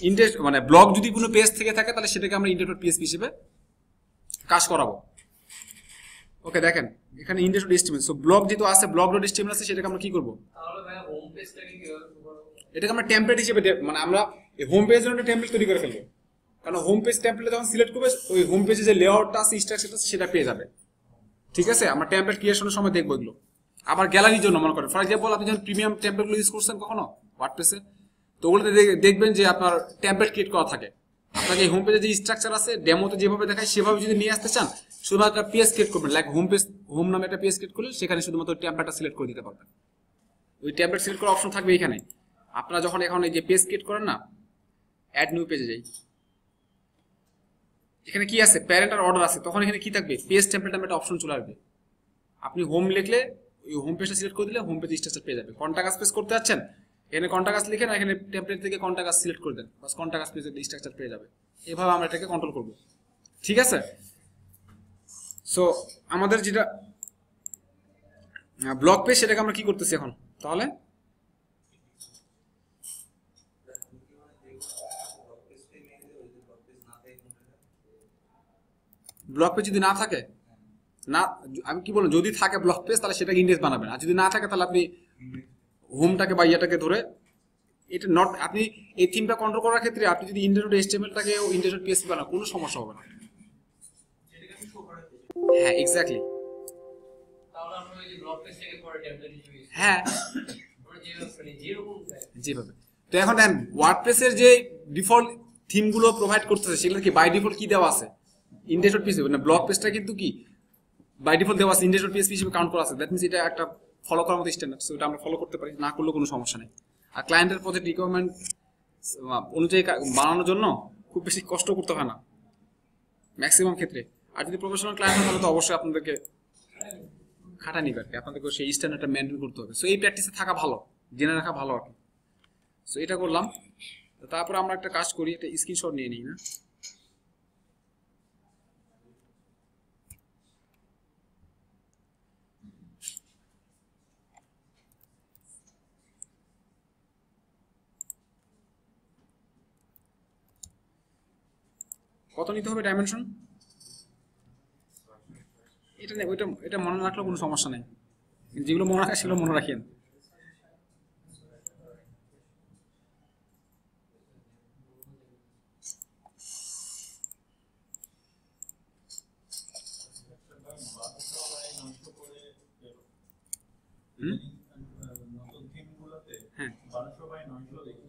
ইন্ডেক্স মানে ব্লক যদি কোনো পেজ থেকে থাকে তাহলে সেটাকে আমরা index.php হিসেবে কাজ করাবো। ওকে, দেখেন এখানে index.html। সো ব্লক যেহেতু আছে, blog.html আছে, সেটাকে আমরা কি করব, তাহলে ভাই হোম পেজটাকে কিভাবে শুরু করব? এটাকে আমরা টেমপ্লেট হিসেবে মানে আমরা এই হোম পেজের একটা টেমপ্লেট তৈরি করে ফেলবো। কারণ হোম পেজ টেমপ্লেট যখন সিলেক্ট করবে, ওই হোম পেজে যে লেআউটটা আছে, স্ট্রাকচারটা আছে, সেটা পেয়ে যাবে। ঠিক আছে, আমরা টেমপ্লেট ক্রিয়েশনের সময় দেখবো এগুলো। আবার গ্যালারির জন্য মনে করেন, ফর এক্সাম্পল আপনি যখন প্রিমিয়াম টেমপ্লেটগুলো ইউজ করছেন কখনো ওয়ার্ডপ্রেসে, তো ওগুলোতে দেখবেন যে আপনার টেমপ্লেট ক্রিয়েট করা থাকে। আপনাকে এই হোম পেজে যে স্ট্রাকচার আছে, ডেমোতে যেভাবে দেখায় সেভাবে যদি নিয়ে আসতে চান, শুধুমাত্র একটা পেজ ক্রিয়েট করবেন, লাইক হোম নামে একটা পেজ ক্রিয়েট করলে সেখানে শুধুমাত্র টেমপ্লেটটা সিলেক্ট করে দিতে পারবেন। ওই টেমপ্লেট সিলেক্ট করার অপশন থাকবে এখানে। আপনারা যখন এখন এই যে পেজ ক্রিয়েট করেন না, অ্যাড নিউ পেজে যাই, এখানে কি আছে, প্যারেন্ট আর অর্ডার আছে, তখন এখানে কি থাকবে, পেজ টেমপ্লেট নামে একটা অপশন চলে আসবে। আপনি হোম লিখলে ওই হোম পেজটা সিলেক্ট করে দিলে হোম পেজ স্ট্রাকচার পেয়ে যাবে। কন্টাক্ট পেজ করতে যাচ্ছেন, এখানে কন্টাক্ট লিখেন, এখানে টেমপ্লেট থেকে কন্টাক্ট সিলেক্ট করে দেন, বাস কন্টাক্ট পেজের স্ট্রাকচার পেয়ে যাবে। এভাবে আমরা এটাকে কন্ট্রোল করব। ঠিক আছে, সো আমাদের যেটা ব্লক পেজ সেটাকে আমরা কি করতেছি এখন তাহলে? ব্লক পেজ যদি না থাকে, না আমি কি বলবো, যদি থাকে ব্লক পেজ তাহলে সেটাকে ইন্ডেক্স বানাবেন, আর যদি না থাকে তাহলে আপনি হোমটাকে বা ইয়েটাকে ধরে এটা নট, আপনি এই থিমটা কন্ট্রোল করার ক্ষেত্রে আপনি যদি index.html-টাকে index.php বানান কোনো সমস্যা হবে না। হ্যাঁ এক্স্যাক্টলি। তাহলে আমরা ওই যে ব্লক পেজ থেকে পরে টেমপ্লেট হিসেবে ইউজ হ্যাঁ আমরা যেরকম যেভাবে। তো এখন দেন ওয়ার্ডপ্রেসের যে ডিফল্ট থিমগুলো প্রোভাইড করতেছে সেগুলো কি বাই ডিফল্ট কি দেওয়া আছে? index.php, মানে ব্লক পেজটা কিন্তু কি বাই ডিফল্ট দেওয়া আছে index.php হিসেবে কাউন্ট করা আছে। দ্যাট মিনস এটা একটা ফলো করার মতো স্ট্যান্ডার্ড, সো এটা আমরা ফলো করতে পারি, না করলেও কোনো সমস্যা নেই। আর ক্লায়েন্টের প্রজেক্ট রিকোয়ারমেন্ট অনুযায়ী বানানোর জন্য খুব বেশি কষ্ট করতে হয় না ম্যাক্সিমাম ক্ষেত্রে। আর যদি প্রফেশনাল ক্লায়েন্ট হয় তাহলে তো অবশ্যই আপনাদেরকে খাটা নিবে আর কি, আপনাদেরকে সেই স্ট্যান্ডার্ডটা মেনটেন করতে হবে। সো এই প্র্যাকটিসে থাকা ভালো, জেনে রাখা ভালো আর কি। সো এটা করলাম। তারপর আমরা একটা কাজ করি, একটা স্ক্রিনশট নিয়ে নিই না? কত নিতে হবে ডাইমেনশন? এটা নেই, এটা মনে রাখলেও কোনো সমস্যা নেই, যেগুলো মনে রাখা সেগুলো মনে রাখেন। নতুন থিমগুলোতে হ্যাঁ 1200x900 দেখি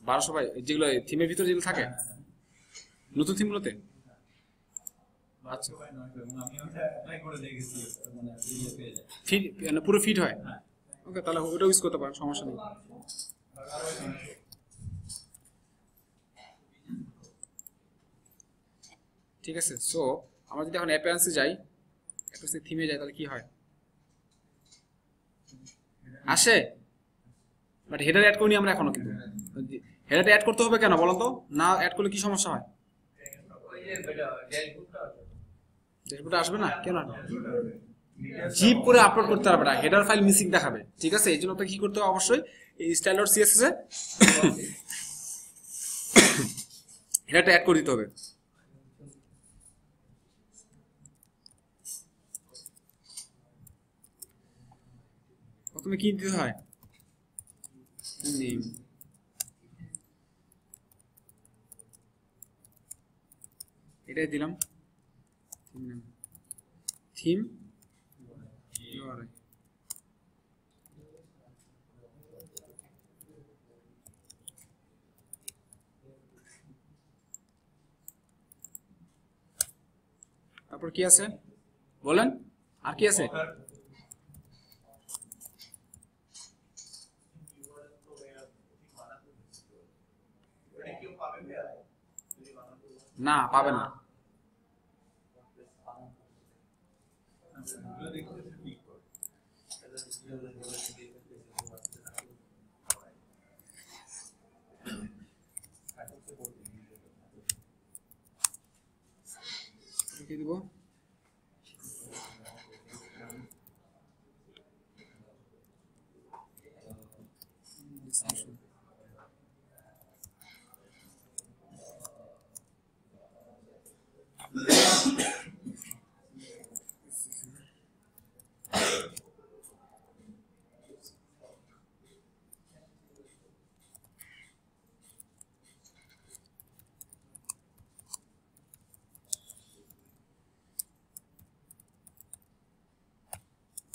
1200 বাই যেগুলো থিমের ভিতরে যেগুলো থাকে নতুন থিমগুলোতে। আচ্ছা 1200x900 এবং আমি ওটা অ্যাপ্লাই করে দেখেছি, মানে ভিডিও পেয়ে যায়। ফিট মানে পুরো ফিট হয়? হ্যাঁ ওকে, তাহলে ওটা ইউজ করতে পারেন, সমস্যা নেই। ঠিক আছে। সো আমরা যদি এখন অ্যাপিয়ারেন্সে যাই, অ্যাপিয়ারেন্সে থিমে যাই, তাহলে কি হয়? আসে, বাট হেডার অ্যাড করিনি আমরা এখনো। কিন্তু হেডারটা অ্যাড করতে হবে কেন বলুন তো? না অ্যাড করলে কি সমস্যা হয়? ওই যে ড্যাশবোর্ডটা আছে, ড্যাশবোর্ডে আসবে না কেন? জিপ করে আপলোড করতে হবে না, হেডার ফাইল মিসিং দেখাবে। ঠিক আছে, এই জন্য আপনাকে কি করতে হবে? অবশ্যই এই style.css এ হেডারটা অ্যাড করে দিতে হবে। প্রথমে কি দিতে হয়? নেম। এটাই দিলাম থিম URI। তারপর কি আছে বলেন? আর কি আছে? না পাবে না। কি দিব?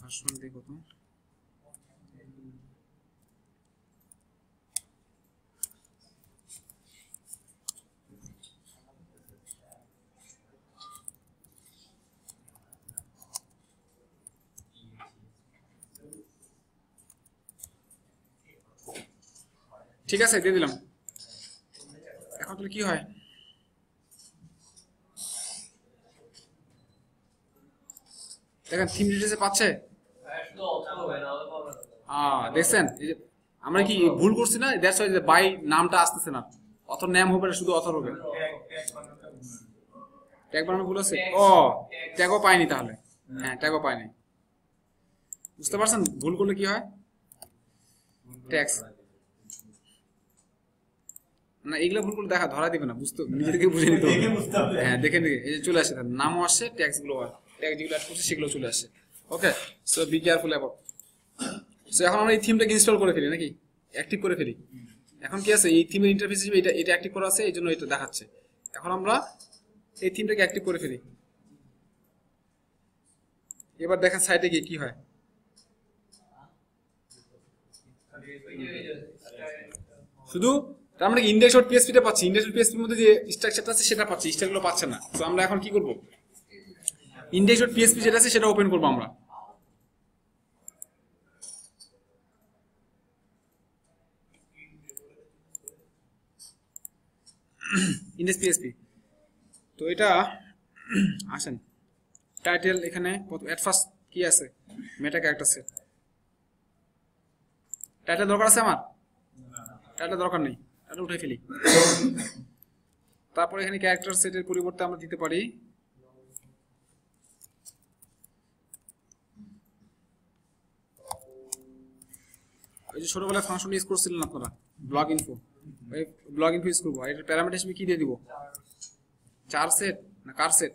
ভার্সন দেখো তো। ঠিক আছে, দিয়ে দিলাম। এখন তাহলে কি হয়? দেখেন থিম ডিটেইলসে পাচ্ছে। শুধু অথর হবে না, হলে পাবে না। দেখছেন এই যে আমরা কি ভুল করছি না? দ্যাটস ওয়াই যে বাই নামটা আসতেছে না, অথর নেম হবে না, শুধু অথর হবে। ট্যাগ বানানো ভুল আছে। ও ট্যাগও পাইনি তাহলে। হ্যাঁ ট্যাগও পাইনি। বুঝতে পারছেন ভুল করলে কি হয়? ট্যাক্স না, এগুলো ভুল করলে দেখা ধরা দিবে না, বুঝতে নিজে থেকে বুঝে নিতে হবে। দেখে বুঝতে হবে। হ্যাঁ দেখে নিয়ে এই যে চলে আসে, তার নামও আসছে, ট্যাক্স গুলো হয়, ট্যাক্স যেগুলো অ্যাড করছে সেগুলো চলে আসে। Okay, so be careful about. So এখন আমরা এই থিমটাকে ইনস্টল করে ফেলি নাকি, অ্যাক্টিভ করে ফেলি। এখন কি আছে, এই থিমের ইন্টারফেস হিসেবে এটা অ্যাক্টিভ করা আছে, এই জন্য এটা দেখাচ্ছে। এখন আমরা এই থিমটাকে অ্যাক্টিভ করে ফেলি। এবার দেখেন সাইটে গিয়ে কি হয়। শুধু তার মানে ইন্ডেক্স ডট পিএসপি টা পাচ্ছি, ইন্ডেক্স ডট পিএসপি এর মধ্যে যে স্ট্রাকচারটা আছে সেটা পাচ্ছি, স্ট্রাকচারগুলো পাচ্ছে না। তো আমরা এখন কি করব, ইন্ডেক্স ডট পিএসপি যেটা আছে সেটা ওপেন করব আমরা। ইন্ডেক্স পিএসপি, তো এটা আসেন টাইটেল, এখানে এট ফার্স্ট কি আছে, মেটা ক্যারেক্টার সেট। টাইটেল দরকার আছে আমার? টাইটেল দরকার নেই, টাইটেল উঠে ফেলি। তারপর এখানে ক্যারেক্টার সেটের পরিবর্তে আমরা দিতে পারি ওই যে ছোটবেলায় ফাংশন ইউজ করছিলেন আপনারা, ব্লগ ইনফো, ওই ব্লগ ইনফো ইউজ করবো। এটার প্যারামিটার হিসেবে কি দিয়ে দিব, চার সেট না কার সেট?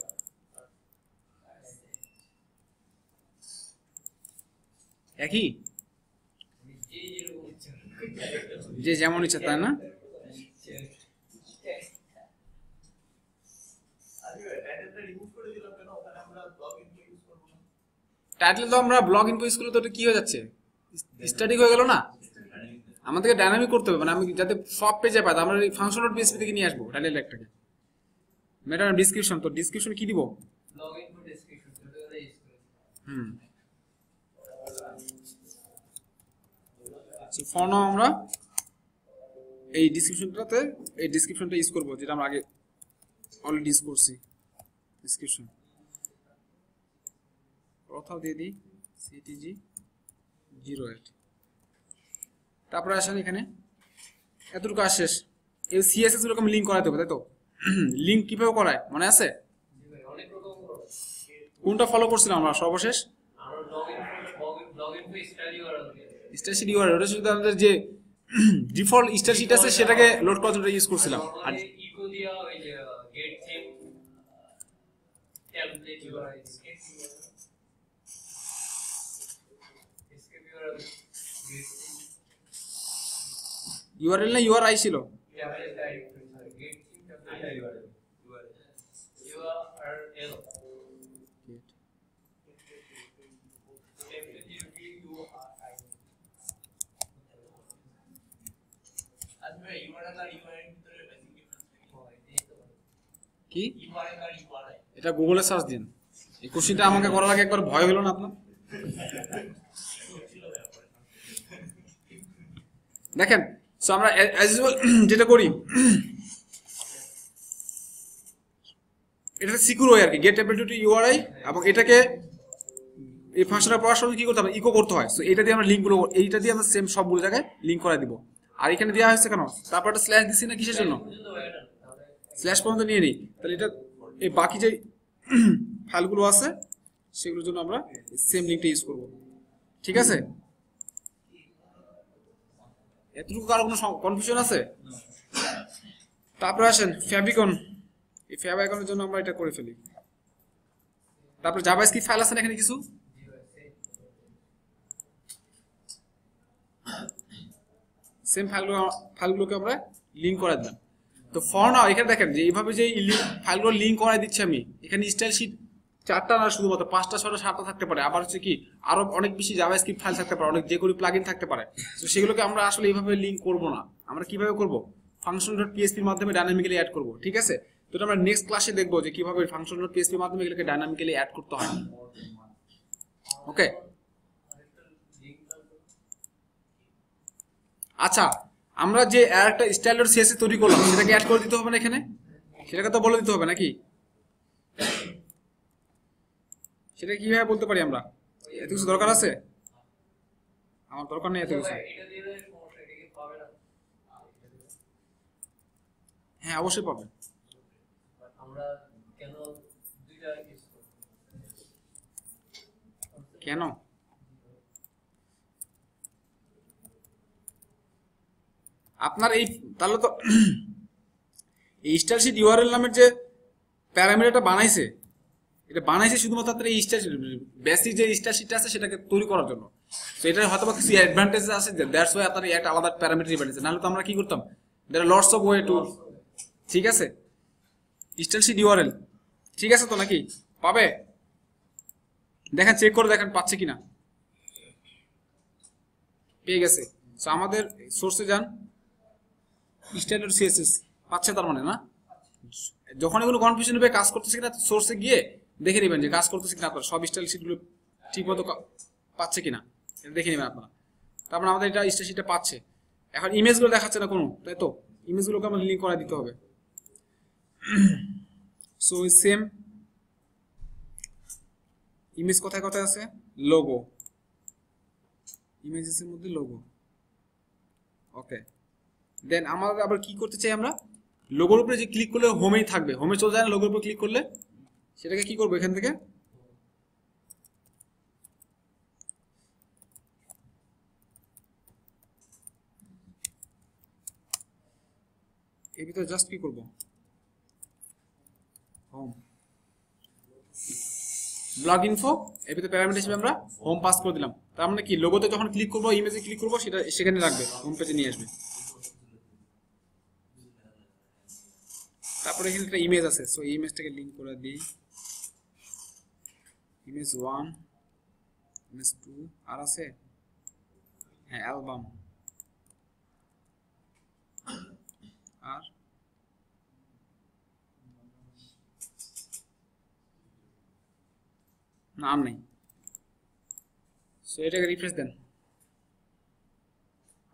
একই, যে যেমন ইচ্ছা তাই না? টাইটেল তো আমরা ব্লগ ইনফো ইউজ করলে তো এটা কি হয়ে যাচ্ছে, স্ট্যাটিক হয়ে গেল না? আমাদেরকে ডাইনামিক করতে হবে, মানে আমি যাতে সব পেজে পাই, আমরা এই ফাংশন ডট পিএসপি থেকে নিয়ে আসবো টাইটেল একটাকে। ম্যাডাম ডেসক্রিপশন, তো ডেসক্রিপশন কি দিব? লগইন টু ডেসক্রিপশন ছোটবেলায় ইউজ করেছি। সো ফর নাও আমরা এই ডেসক্রিপশনটাতে এই ডেসক্রিপশনটা ইউজ করব, যেটা আমরা আগে অলরেডি ইউজ করছি। ডেসক্রিপশন কোথাও দিয়ে দিই সিটিজি 08। তারপরে আসেন এখানে এতটুকু কাজ শেষ। এই সিএসএস গুলোকে আমি লিংক করাতে হবে, তাই তো? লিংক কিভাবে করায় মনে আছে? জি ভাই, অনেক রকম করো। কোনটা ফলো করছিলাম আমরা সর্বশেষ? আমরা লগইন টু স্টাইল ইউআরএল দিয়ে। স্টাইল ইউআরএল, ওটা শুধু আমাদের যে ডিফল্ট স্টাইল শিট আছে সেটাকে লোড করার জন্য ইউজ করছিলাম। আর ইকো দিয়া ওই যে get theme template URL escape URL get URL না ইউআরআই ছিল? Template directory get theme template URL কি এটা গুগলে সার্চ দিন। এই কোশ্চেনটা আমাকে করার আগে একবার ভয় হলো না আপনার? দেখেন, সো আমরা অ্যাজ ইউজুয়াল যেটা করি, এটা সিকিউর হয় আর কি, গেট টেম্পলেট টু ইউআরআই, এবং এটাকে এই ফাংশনটা পড়ার সময় কি করতে হবে, ইকো করতে হয়। সো এটা দিয়ে আমরা লিঙ্কগুলো, এইটা দিয়ে আমরা সেম সবগুলো জায়গায় লিঙ্ক করে দিব। আর এখানে দেওয়া হয়েছে কেন, তারপর একটা স্ল্যাশ দিছি না কিসের জন্য? স্ল্যাশ পর্যন্ত নিয়ে নিই, তাহলে এটা এই বাকি যে ফাইলগুলো আছে সেগুলোর জন্য আমরা সেম লিঙ্কটা ইউজ করব। ঠিক আছে? এতটুকু কারো কোনো কনফিউশন আছে? তারপরে আসেন ফ্যাবিকন, এই ফ্যাব আইকনের জন্য আমরা এটা করে ফেলি। তারপরে জাভাস্ক্রিপ্ট ফাইল আছে না এখানে কিছু, সেম ফাইলগুলোকে আমরা লিঙ্ক করে দিলাম। তো ফর নাও এখানে দেখেন যে এইভাবে যে ফাইলগুলো লিঙ্ক করাই দিচ্ছি আমি, এখানে স্টাইল শিট 4টা না শুধুমাত্র 5টা 6টা 7টা থাকতে পারে, আবার হচ্ছে কি আরো অনেক বেশি জাভাস্ক্রিপ্ট ফাইল থাকতে পারে, অনেক যে কোনো প্লাগইন থাকতে পারে। তো সেগুলোকে আমরা আসলে এইভাবে লিঙ্ক করব না, আমরা কিভাবে করব, ফাংশন ডট পিএসপি এর মাধ্যমে ডাইনামিক্যালি অ্যাড করব। ঠিক আছে? তো এটা আমরা নেক্সট ক্লাসে দেখব যে কিভাবে ফাংশন ডট পিএসপি এর মাধ্যমে এগুলোকে ডাইনামিক্যালি অ্যাড করতে হয়। ওকে, আচ্ছা আমরা যে একটা স্টাইল ডট সিএসএস তৈরি করলাম সেটাকে অ্যাড করে দিতে হবে না এখানে, সেটাকে তো বলে দিতে হবে নাকি? সেটা কিভাবে বলতে পারি আমরা? এত কিছু দরকার আছে? আমার দরকার নেই এত কিছু। হ্যাঁ অবশ্যই পাবেন। কেন? আপনার এই তাহলে তো এই স্টাইল শিট ইউআরএল নামের যে প্যারামিটারটা বানাইছে, এটা বানাইছে শুধুমাত্র আপনার এই স্টাইল বেসিক যে স্টাইল শিটটা আছে সেটাকে তৈরি করার জন্য। তো এটা হয়তো বা কিছু অ্যাডভান্টেজ আছে, দ্যাটস ওয়াই আপনার একটা আলাদা প্যারামিটার বানিয়েছে, নাহলে তো আমরা কি করতাম, there are lots of way to, ঠিক আছে। স্টাইল শিট ইউআরএল ঠিক আছে তো নাকি পাবে, দেখেন চেক করে দেখেন পাচ্ছে কিনা, পেয়ে গেছে। সো আমাদের সোর্সে যান, স্ট্যান্ডার্ড সিএসএস পাচ্ছে তার মানে না, যখন এগুলো কনফিউশন হবে কাজ করতেছে কিনা সোর্সে গিয়ে দেখে নেবেন যে কাজ করতেছে কিনা, আপনার সব স্টাইল শিটগুলো ঠিক মতো পাচ্ছে কিনা এটা দেখে নেবেন আপনারা। তারপরে আমাদের এটা স্টাইল শিটটা পাচ্ছে। এখন ইমেজগুলো দেখাচ্ছে না কোনো, তাই তো ইমেজগুলোকে আমরা লিঙ্ক করা দিতে হবে। সো সেম ইমেজ কোথায় কোথায় আছে, লোগো, ইমেজেসের মধ্যে লোগো, ওকে। দেন আমাদের আবার কি করতে চাই, আমরা লোগোর উপরে যে ক্লিক করলে হোমেই থাকবে, হোমে চলে যায় না, লোগোর উপরে ক্লিক করলে সেটাকে কি করবো এখান থেকে এর ভিতরে জাস্ট কি করবো, হোম ব্লগ ইনফো, এর ভিতরে প্যারামিটার হিসেবে আমরা হোম পাস করে দিলাম। তার মানে কি লোগোতে যখন ক্লিক করবো, ইমেজে ক্লিক করবো, সেটা সেখানে রাখবে, হোম পেজে নিয়ে আসবে। তারপরে এখানে একটা ইমেজ আছে, সো এই ইমেজটাকে লিংক করে দিই, ইমেজ 1 ইমেজ 2 আর আছে, হ্যাঁ অ্যালবাম, আর নাম নেই। সো এটাকে রিফ্রেশ দেন,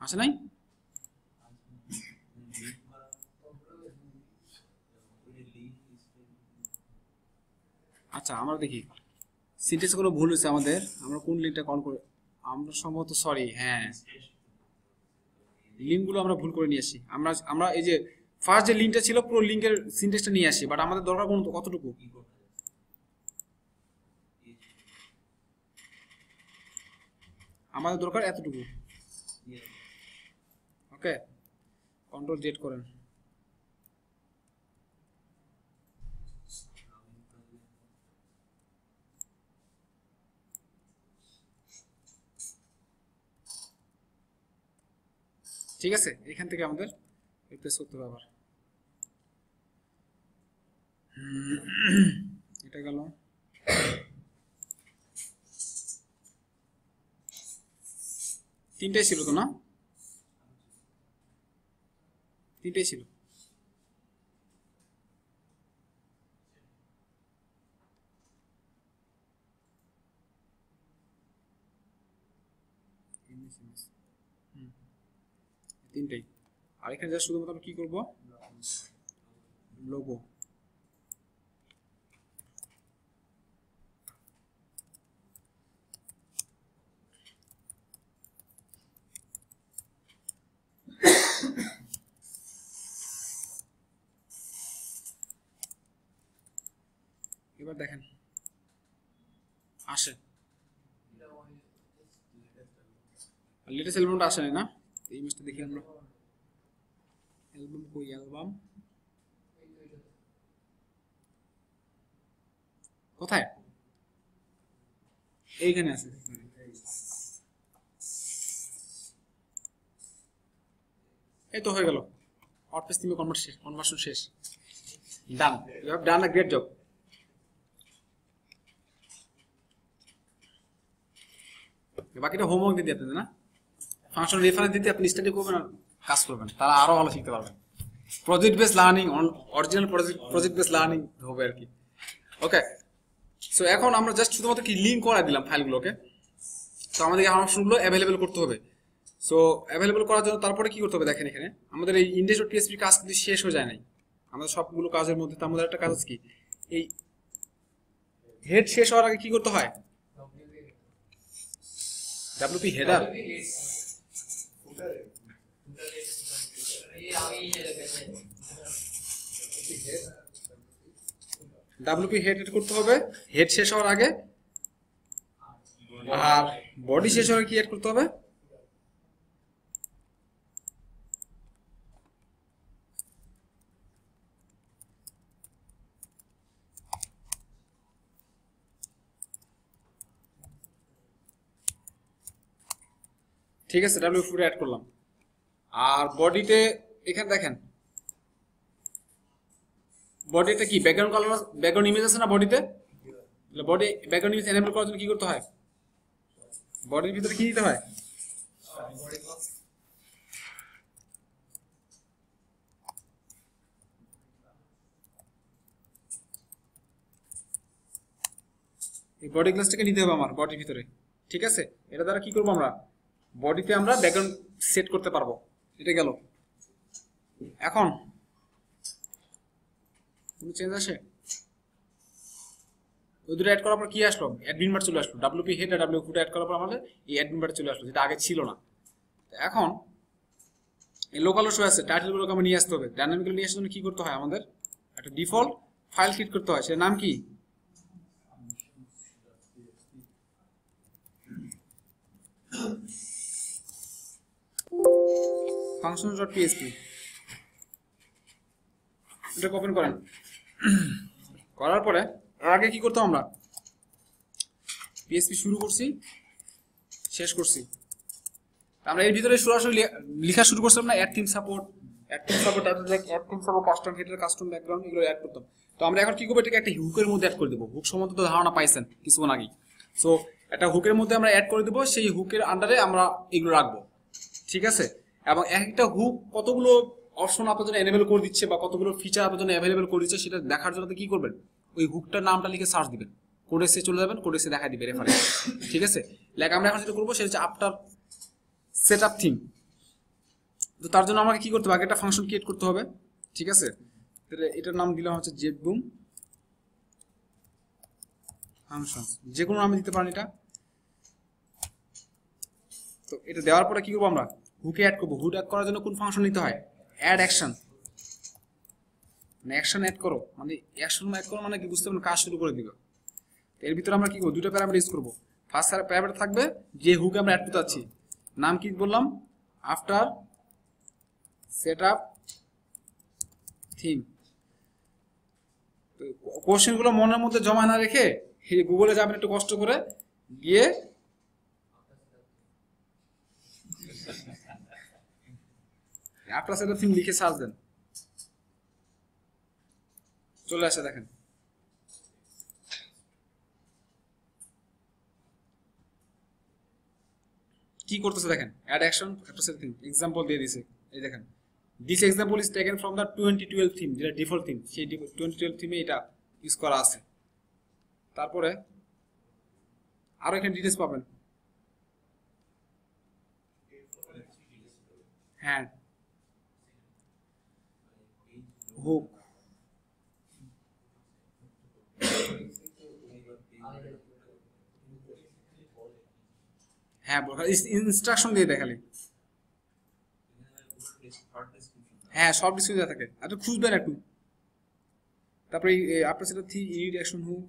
আসে নাই, আচ্ছা আমরা দেখি সিনট্যাক্সে কোনো ভুল হয়েছে আমাদের, আমরা কোন লিঙ্কটা কল করে, আমরা সম্ভবত সরি, হ্যাঁ লিঙ্কগুলো আমরা ভুল করে নিয়ে আসি। আমরা এই যে ফার্স্ট যে লিঙ্কটা ছিল পুরো লিঙ্কের সিনট্যাক্সটা নিয়ে আসি, বাট আমাদের দরকার কোন কতটুকু, আমাদের দরকার এতটুকু, ওকে। কন্ট্রোল জেড করেন, ঠিক আছে। এখান থেকে আমাদের রিপ্লেস করতে হবে আবার, এটা গেল, তিনটাই ছিল তো না, তিনটাই ছিল, তিনটাই। আর এখানে যা শুধুমাত্র কি করব, লোগো, এবার দেখেন আসে, লেটেস্ট অ্যালবামটা আসে না, এই ইমেজটা দেখি আমরা, অ্যালবাম কই, অ্যালবাম কোথায়, এইখানে আছে, এই তো হয়ে গেল, ওয়ার্ডপ্রেস থিমে কনভার্সন শেষ, done, you have done a great job. বাকিটা হোমওয়ার্ক দিতে আপনাদের না, ফাংশন রেফারেন্স দিতে আপনি স্টাডি করবেন আর কাজ করবেন, তারা আরো ভালো শিখতে পারবেন। Project base learning, original project base learning হবে আর কি, ওকে। সো এখন আমরা জাস্ট শুধুমাত্র কি লিঙ্ক করা দিলাম ফাইলগুলোকে, তো আমাদের এই অপশনগুলো অ্যাভেলেবেল করতে হবে। সো অ্যাভেলেবেল করার জন্য তারপরে কি করতে হবে দেখেন, এখানে আমাদের এই index.php কাজ কিন্তু শেষ হয়ে যায় নাই, আমাদের সবগুলো কাজের মধ্যে তার মধ্যে একটা কাজ আছে কি, এই হেড শেষ হওয়ার আগে কি করতে হয়, WP হেডার, WP হেড করতে হবে হেড শেষ হওয়ার আগে, আর বডি শেষ হওয়ার কি এড করতে হবে, ঠিক আছে, ডাব্লিউ ফুটে অ্যাড করলাম। আর বডিতে এখানে দেখেন বডিতে কি ব্যাকগ্রাউন্ড কালার, ব্যাকগ্রাউন্ড ইমেজ আছে না বডিতে? বডি ব্যাকগ্রাউন্ড ইমেজ এনেবল করার জন্য কি করতে হয়? বডির ভিতরে কি দিতে হয়? এই বডি ক্লাসটাকে নিতে হবে আমার বডির ভিতরে। ঠিক আছে, এটা দ্বারা কি করবো আমরা বডিতে আমরা ব্যাকগ্রাউন্ড সেট করতে পারবো। এটা গেল। এখন কোনো চেঞ্জ আসে? ওই দুটো অ্যাড করার পর কি আসলো? অ্যাডমিন বার চলে আসলো। ডাব্লিউপি হেড আর ডাব্লিউ ফুট অ্যাড করার পর আমাদের এই অ্যাডমিন বার চলে আসলো, যেটা আগে ছিল না। এখন এই লোকাল শো আছে, টাইটেলগুলোকে আমরা নিয়ে আসতে হবে। ডাইনামিক্যালি নিয়ে আসার জন্য কি করতে হয়? আমাদের একটা ডিফল্ট ফাইল ক্রিয়েট করতে হয়। সেটার নাম কি? functions.php। এটা ওপেন করেন। করার পরে আগে কি করতাম আমরা? পিএসপি শুরু করছি, শেষ করছি। আমরা এর ভিতরে সরাসরি লেখা শুরু করছিলাম না, add theme support, add theme support, add theme support, custom header, custom background, এগুলো অ্যাড করতাম। তো আমরা এখন কি করবো? এটাকে একটা হুকের মধ্যে অ্যাড করে দেবো। হুক সম্বন্ধে তো ধারণা পাইছেন কিছুক্ষণ আগেই। সো একটা হুকের মধ্যে আমরা অ্যাড করে দেবো, সেই হুকের আন্ডারে আমরা এগুলো রাখবো। ঠিক আছে, এবং একটা হুক কতগুলো অপশন আপনার জন্য এনেবল করে দিচ্ছে বা কতগুলো ফিচার আপনার জন্য অ্যাভেলেবল করে দিচ্ছে, সেটা দেখার জন্য কি করবেন? ওই হুকটার নামটা লিখে সার্চ দিবেন, কোডেক্সে চলে যাবেন, কোডেক্সে দেখা দিবে রেফারেন্স। ঠিক আছে, লাইক আমরা এখন যেটা করবো সেটা হচ্ছে আফটার সেটআপ থিম। তো তার জন্য আমাকে কি করতে হবে? আগে একটা ফাংশন ক্রিয়েট করতে হবে। ঠিক আছে, এটার নাম দিলাম হচ্ছে জেটবুম ফাংশন, যে কোনো নামে দিতে পারেন এটা। তো এটা দেওয়ার পরে কি করবো? আমরা হুকে অ্যাড করবো। হুক অ্যাড করার জন্য কোন ফাংশন নিতে হয়? Add action. মানে অ্যাকশন অ্যাড করো, মানে অ্যাকশন অ্যাড করো মানে কি বুঝতে পারবেন? কাজ শুরু করে দিবে। এর ভিতরে আমরা কি করবো? দুটো প্যারামিটার ইউজ করবো। ফার্স্ট প্যারামিটার থাকবে যে হুকে আমরা অ্যাড করতে যাচ্ছি, নাম কি বললাম? After setup theme. কোশ্চেনগুলো মনের মধ্যে জমা না রেখে গুগলে যাবেন একটু কষ্ট করে, গিয়ে আফটার সেটআপ থিম লিখে সার্চ দেন, চলে আসে। দেখেন কি করতেছে, দেখেন add action after setup theme example দিয়ে দিয়েছে। এই দেখেন, this example is taken from the 2012 theme, যেটা ডিফল্ট থিম, সেই 2012 থিমে এটা ইউজ করা আছে। তারপরে আরো এখানে ডিটেলস পাবেন। হ্যাঁ, হুক, হ্যাঁ ইনস্ট্রাকশন দিয়ে দেখালে, হ্যাঁ সব ডিসপ্লে দেওয়া থাকে। একটু খুঁজবেন একটু। তারপরে আপনার সেটা থি ইউনিট অ্যাকশন হুক,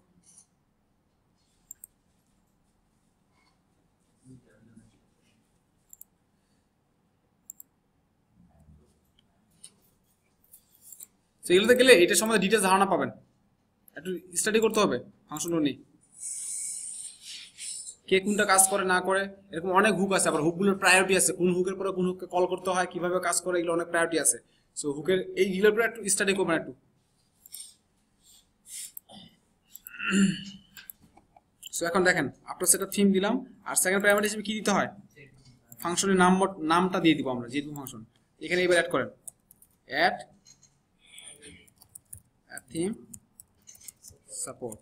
সেগুলোতে গেলে এটা সম্বন্ধে ডিটেলস ধারণা পাবেন। একটু স্টাডি করতে হবে ফাংশনগুলো নিয়ে, কে কোনটা কাজ করে না করে। এরকম অনেক হুক আছে, আবার হুকগুলোর প্রায়োরিটি আছে, কোন হুকের পরে কোন হুককে কল করতে হয়, কিভাবে কাজ করে, এগুলো অনেক প্রায়োরিটি আছে। সো হুকের এইগুলোর উপরে একটু স্টাডি করবেন একটু। সো এখন দেখেন আফটার সেটআপ থিম দিলাম, আর সেকেন্ড প্যারামিটার হিসেবে কি দিতে হয়? ফাংশনের নামটা দিয়ে দিব আমরা, যেহেতু ফাংশন। এখানে এবার অ্যাড করেন add theme support.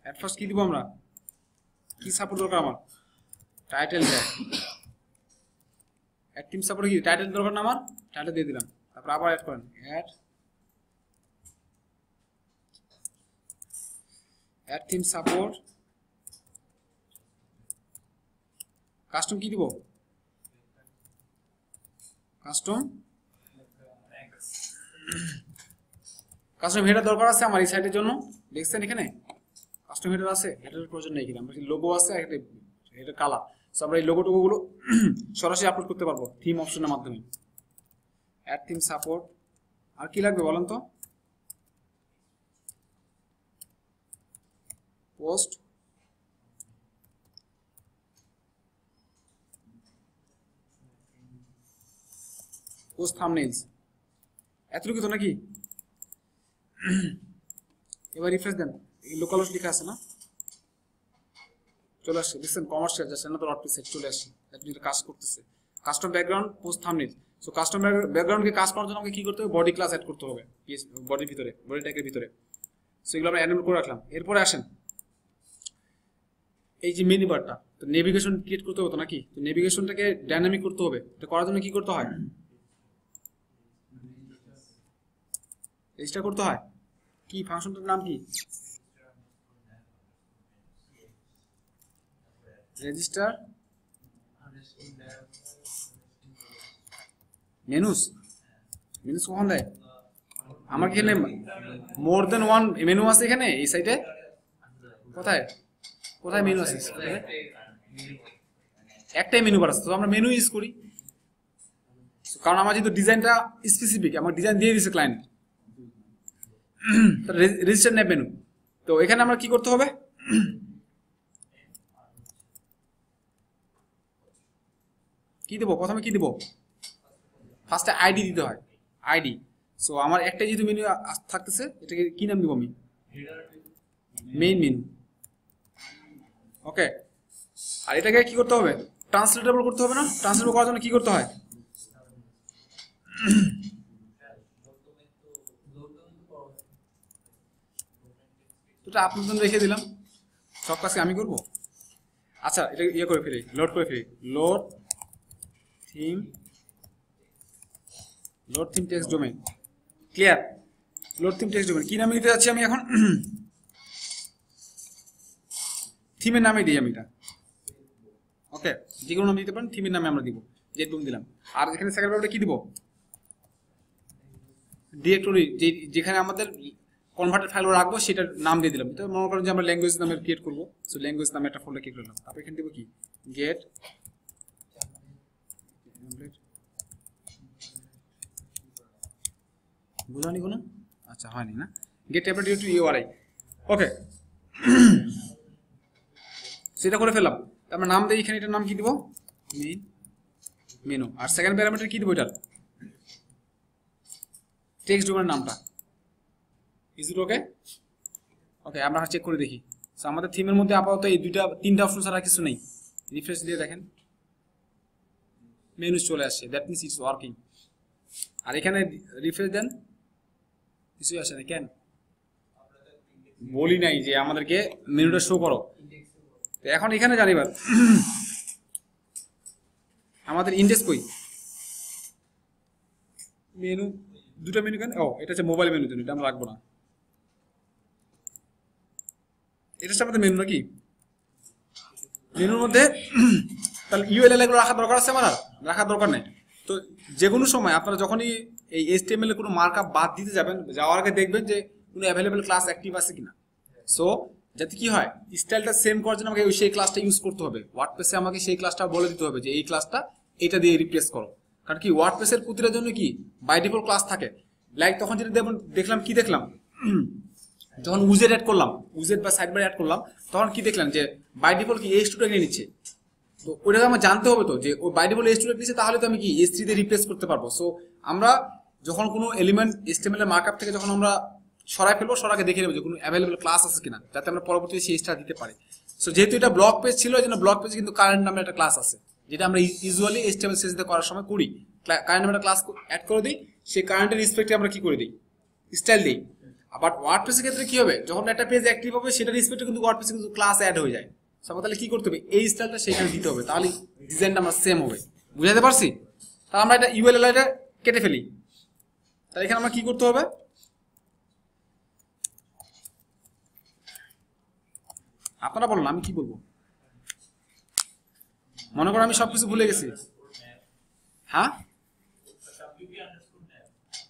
At first কি দিব আমরা? কি সাপোর্ট দরকার আমার? Title tag. অ্যাড থিম সাপোর্টে কি টাইটেল দরকার না আমার? টাইটেল দিয়ে দিলাম। তারপর আবার অ্যাড করেন অ্যাড থিম সাপোর্ট। কাস্টম কি দিব? কাস্টম হেডার দরকার আছে আমার এই সাইটের জন্য। দেখছেন এখানে কাস্টম হেডার আছে, হেডারের প্রয়োজন নেই এখানে। আমরা লোগো আছে, একটা এটা কালার। সো আমরা এই লোগো টোগোগুলো সরাসরি আপলোড করতে পারবো থিম অপশনের মাধ্যমে। Add theme support. আর কি লাগবে বলেন তো? পোস্ট পোস্ট থাম্বনেইলস, এতটুকু তো নাকি? এবার রিফ্রেশ দেন, লোকাল হোস্ট লেখা আছে না, চলে আসছে। দেখছেন commercial just another WordPress site চলে আসছে, আপনি এটা কাজ করতেছে। Custom background post thumbnail. So custom ব্যাকগ্রাউন্ডকে কাজ করার জন্য আমাকে কি করতে হবে? বডি ক্লাস অ্যাড করতে হবে বডির ভিতরে, বডি ট্যাগের ভিতরে। সো এগুলো আমরা অ্যাড করে রাখলাম। এরপরে আসেন এই যে মেনু বারটা, তো নেভিগেশন ক্রিয়েট করতে হবে তো নাকি? তো নেভিগেশনটাকে ডাইনামিক করতে হবে। এটা করার জন্য কি করতে হয়? রেজিস্টার করতে হয়। কি ফাংশনটার নাম কি? Register menus. মেনুস কখন দেয়? আমার এখানে মোর দেন ওয়ান মেনু আছে এখানে এই সাইটে। কোথায় কোথায় মেনু আছে? একটাই মেনু বার আছে, তো আমরা মেনু ইউজ করি, কারণ আমার যেহেতু ডিজাইনটা স্পেসিফিক, আমার ডিজাইন দিয়ে দিচ্ছে ক্লায়েন্ট, রেজিস্টার নেব মেনু। তো এখানে আমরা কি করতে হবে? কি দেবো প্রথমে? কি দেবো? ফার্স্টে আইডি দিতে হয়, আইডি। সো আমার একটাই যেহেতু মেনু থাকতেছে, এটাকে কি নাম দিব আমি? Main menu. ওকে, আর এটাকে কি করতে হবে? ট্রান্সলেটেবল করতে হবে না? ট্রান্সলেট করার জন্য কি করতে হয়? এটা আপনার জন্য রেখে দিলাম, সব কাজকে আমি করব। আচ্ছা, এটা ইয়ে করে ফেলি, লোড করে ফেলি। Load theme text domain. Clear? Load theme text domain কি নামে দিতে যাচ্ছি আমি এখন? থিমের নামে দিই আমি এটা। ওকে, যে কোনো নাম দিতে পারেন, থিমের নামে আমরা দিব, যেরকম দিলাম। আর এখানে সেকেন্ড ব্যাপারটা কি দিব? ডিরেক্টরি, যেখানে আমাদের কনভার্টেড ফাইল রাখবো সেটার নাম দিয়ে দিলাম। তো মনে করেন যে আমরা ল্যাঙ্গুয়েজ নামে ক্রিয়েট করবো, সো ল্যাঙ্গুয়েজ নামে একটা ফোল্ডার ক্রিয়েট করলাম। তারপর এখানে দিব কি? গেট বুঝানি কোনো? আচ্ছা, হয়নি না? Get tablet to URI. Okay, সেটা করে ফেললাম। তারপর নাম দিই, এখানে এটার নাম কি দিব? Main menu. আর সেকেন্ড প্যারামিটার কি দিব? এটার টেক্সট ডোমেইনের নামটা। ইজ ইট ওকে? ওকে, আমরা চেক করে দেখি। সো আমাদের থিমের মধ্যে আপাতত এই তিনটা অপশন ছাড়া কিছু নেই। রিফ্রেশ দিয়ে দেখেন, মেনু চলে আসছে, দ্যাট মিনস ইটস ওয়ার্কিং। আর এখানে রিফ্রেশ দেন, কিছুই আসে না। কেন? বলি নাই যে আমাদেরকে মেনুটা শো করো। তো এখন এখানে জানিবার আমাদের ইন্ডেক্স কই? মেনু, দুটো মেনু কেন? ও, এটা হচ্ছে মোবাইল মেনু, এটা আমরা রাখবো না। এটা হচ্ছে আমাদের মেনু নাকি? মেনুর মধ্যে তাহলে ইউএলএল এগুলো রাখার দরকার আছে আমার? আর রাখার দরকার নেই। তো যে কোনো সময় আপনারা যখনই এই এইচটিএমএল এর কোনো মার্কআপ বাদ দিতে যাবেন, যাওয়ার আগে দেখবেন যে কোনো অ্যাভেলেবল ক্লাস অ্যাক্টিভ আছে কিনা। সো যাতে কি হয়, স্টাইলটা সেম করার জন্য আমাকে সেই ক্লাসটা ইউজ করতে হবে। ওয়ার্ডপ্রেসে আমাকে সেই ক্লাসটা বলে দিতে হবে যে এই ক্লাসটা এটা দিয়ে রিপ্লেস করো। কারণ কি, ওয়ার্ডপ্রেসের প্রতিটার জন্য কি বাই ডিফল্ট ক্লাস থাকে। লাইক তখন যেটা দেখলাম কি দেখলাম, যখন উজেড অ্যাড করলাম, উজেড বা সাইডবার অ্যাড করলাম, তখন কি দেখলাম যে বাই ডিফল্ট কি H2 নিয়ে নিচ্ছে। তো ওটাকে আমার জানতে হবে তো যে ও বাই ডিফল্ট H2 নিচ্ছে, তাহলে তো আমি কি H3 তে রিপ্লেস করতে পারবো। সো আমরা যখন কোনো এলিমেন্ট HTML এর মার্কআপ থেকে যখন আমরা সরাই ফেলবো, সরাকে দেখে নেবো যে কোনো অ্যাভেলেবল ক্লাস আছে কিনা, যাতে আমরা পরবর্তীতে সেই স্টার দিতে পারি। সো যেহেতু এটা ব্লক পেজ ছিল, এই জন্য ব্লক পেজে কিন্তু কারেন্ট নামে একটা ক্লাস আছে, যেটা আমরা ইউজুয়ালি HTML সিএসএস করার সময় করি। কারেন্ট নামে একটা ক্লাস অ্যাড করে দিই, সেই কারেন্টের রেসপেক্টে আমরা কি করে দিই? স্টাইল দিই। আবার ওয়ার্ডপ্রেসের ক্ষেত্রে কি হবে, যখন একটা পেজ অ্যাক্টিভ হবে সেটার রেসপেক্টে কিন্তু ওয়ার্ডপ্রেসে কিন্তু ক্লাস অ্যাড হয়ে যায়। সব তাহলে কি করতে হবে? এই স্টাইলটা সেখানে দিতে হবে, তাহলে ডিজাইনটা আমরা সেম হবে। বুঝাতে পারছি? তাহলে আমরা এটা ইউএলএল এটা কেটে ফেলি। তাহলে এখানে আমরা কি করতে হবে? আপনারা বলুন, আমি কি বলবো? মনে করো আমি সবকিছু ভুলে গেছি। হ্যাঁ,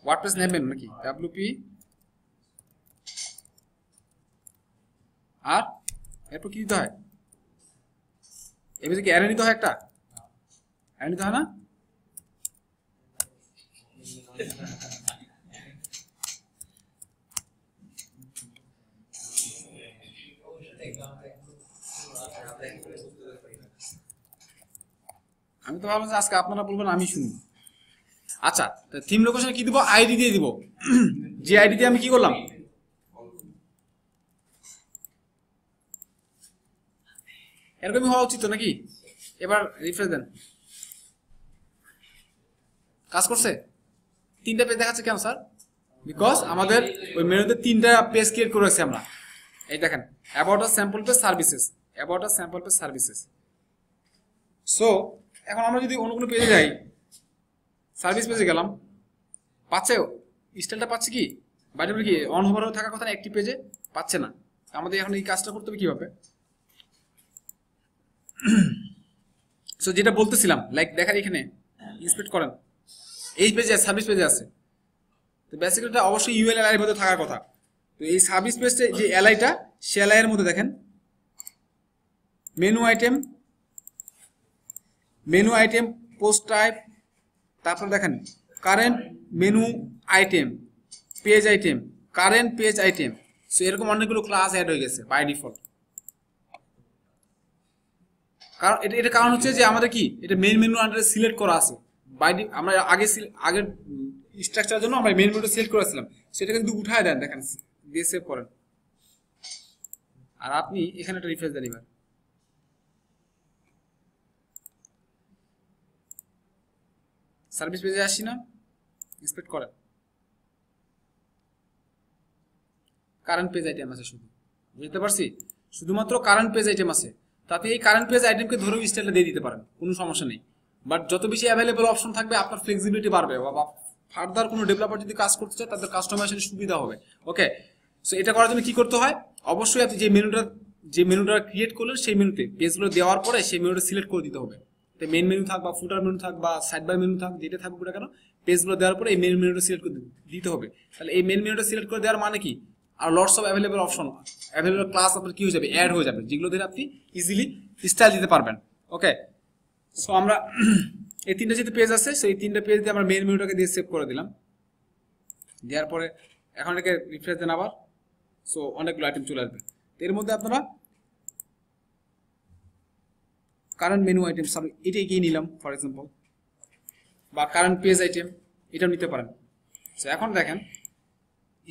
ওয়ার্ডপ্রেস নেবেন নাকি? WP আর এরপর কি দিতে হয়? এবার কি অ্যারে নিতে হয়? একটা অ্যারে নিতে হয় না? আমি তো ভাবলাম যে আজকে আপনারা বলবেন আমি শুনি। আচ্ছা, থিম লোকেশনে কি দিব? আইডি দিয়ে দিব। যে আইডি দিয়ে আমি কি করলাম, এরকমই হওয়া উচিত তো নাকি? এবার রিফ্রেশ দেন, কাজ করছে? 3টা পেজ দেখাচ্ছে কেন স্যার? বিকজ আমাদের ওই মেনুতে 3টা পেজ ক্রিয়েট করেছি আমরা। এই দেখেন, about a sample page services, about a sample page services. So এখন আমরা যদি অন্য কোনো পেজে যাই, সার্ভিস পেজে গেলাম, পাচ্ছে স্টাইলটা পাচ্ছে কি? বাইরে কি অন হোভার থাকার কথা না, একটি পেজে পাচ্ছে না। আমাদের এখন এই কাজটা করতে হবে কিভাবে? সো যেটা বলতেছিলাম, লাইক দেখেন এখানে ইন্সপেক্ট করেন, এই পেজে সার্ভিস পেজে আছে, তো বেসিক্যালি এটা অবশ্যই ইউএল এর মধ্যে থাকার কথা। তো এই সার্ভিস পেজে যে এলআইটা, সে এলআই এর মধ্যে দেখেন মেনু আইটেম পোস্ট টাইপ, তারপর দেখেন current menu item, page item, current page item. So এরকম অনেকগুলো ক্লাস অ্যাড হয়ে গেছে বাই ডিফল্ট। কারণ এটা কারণ হচ্ছে যে আমাদের কি এটা মেইন মেনু আন্ডারে সিলেক্ট করা আছে। আমরা আগের স্ট্রাকচারের জন্য আমরা মেইন মেনুটা সিলেক্ট করেছিলাম, সেটাকে কিন্তু উঠায় দেন, দেখেন দিয়ে সেভ করেন। আর আপনি এখানে একটা রিফ্রেশ দেন, এবার সার্ভিস পেজে আসি না, ইন্সপেক্ট করেন, কারেন্ট পেজ আইটেম আছে শুধু, বুঝতে পারছি? শুধুমাত্র কারেন্ট পেজ আইটেম আছে। তাতে এই কারেন্ট পেজ আইটেমকে ধরেও স্টাইলটা দিয়ে দিতে পারেন, কোনো সমস্যা নেই। বাট যত বেশি অ্যাভেলেবল অপশন থাকবে আপনার ফ্লেক্সিবিলিটি বাড়বে, বা ফার্দার কোনো ডেভেলপার যদি কাজ করতে চায় তাদের কাস্টমাইজেশনের সুবিধা হবে। ওকে, সো এটা করার জন্য কি করতে হয়? অবশ্যই আপনি যে মেনুটা ক্রিয়েট করলেন সেই মেনুতে পেজগুলো দেওয়ার পরে সেই মেনুটা সিলেক্ট করে দিতে হবে। মেইন মেনু থাক বা ফুটার মেনু থাক বা সাইড বাই মেনু থাক, যেটা থাকুক না কেন, পেজগুলো দেওয়ার পরে এই মেন মেনুটা সিলেক্ট করে দিতে হবে। তাহলে এই মেন মেনুটা সিলেক্ট করে দেওয়ার মানে কি, আর lots of available option, available class আপনার কি হয়ে যাবে, অ্যাড হয়ে যাবে, যেগুলো ধরে আপনি ইজিলি স্টাইল দিতে পারবেন। ওকে, সো আমরা এই 3টা যেহেতু পেজ আছে, সেই 3টা পেজ দিয়ে আমরা মেন মেনুটাকে দিয়ে সেভ করে দিলাম। দেওয়ার পরে এখন এটাকে রিফ্রেশ দেন আবার, সো অনেকগুলো আইটেম চলে আসবে। এর মধ্যে আপনারা কারেন্ট মেনু আইটেম এটা এগিয়ে নিলাম ফর এক্সাম্পল, বা কারেন্ট পেজ আইটেম এটাও নিতে পারেন। সো এখন দেখেন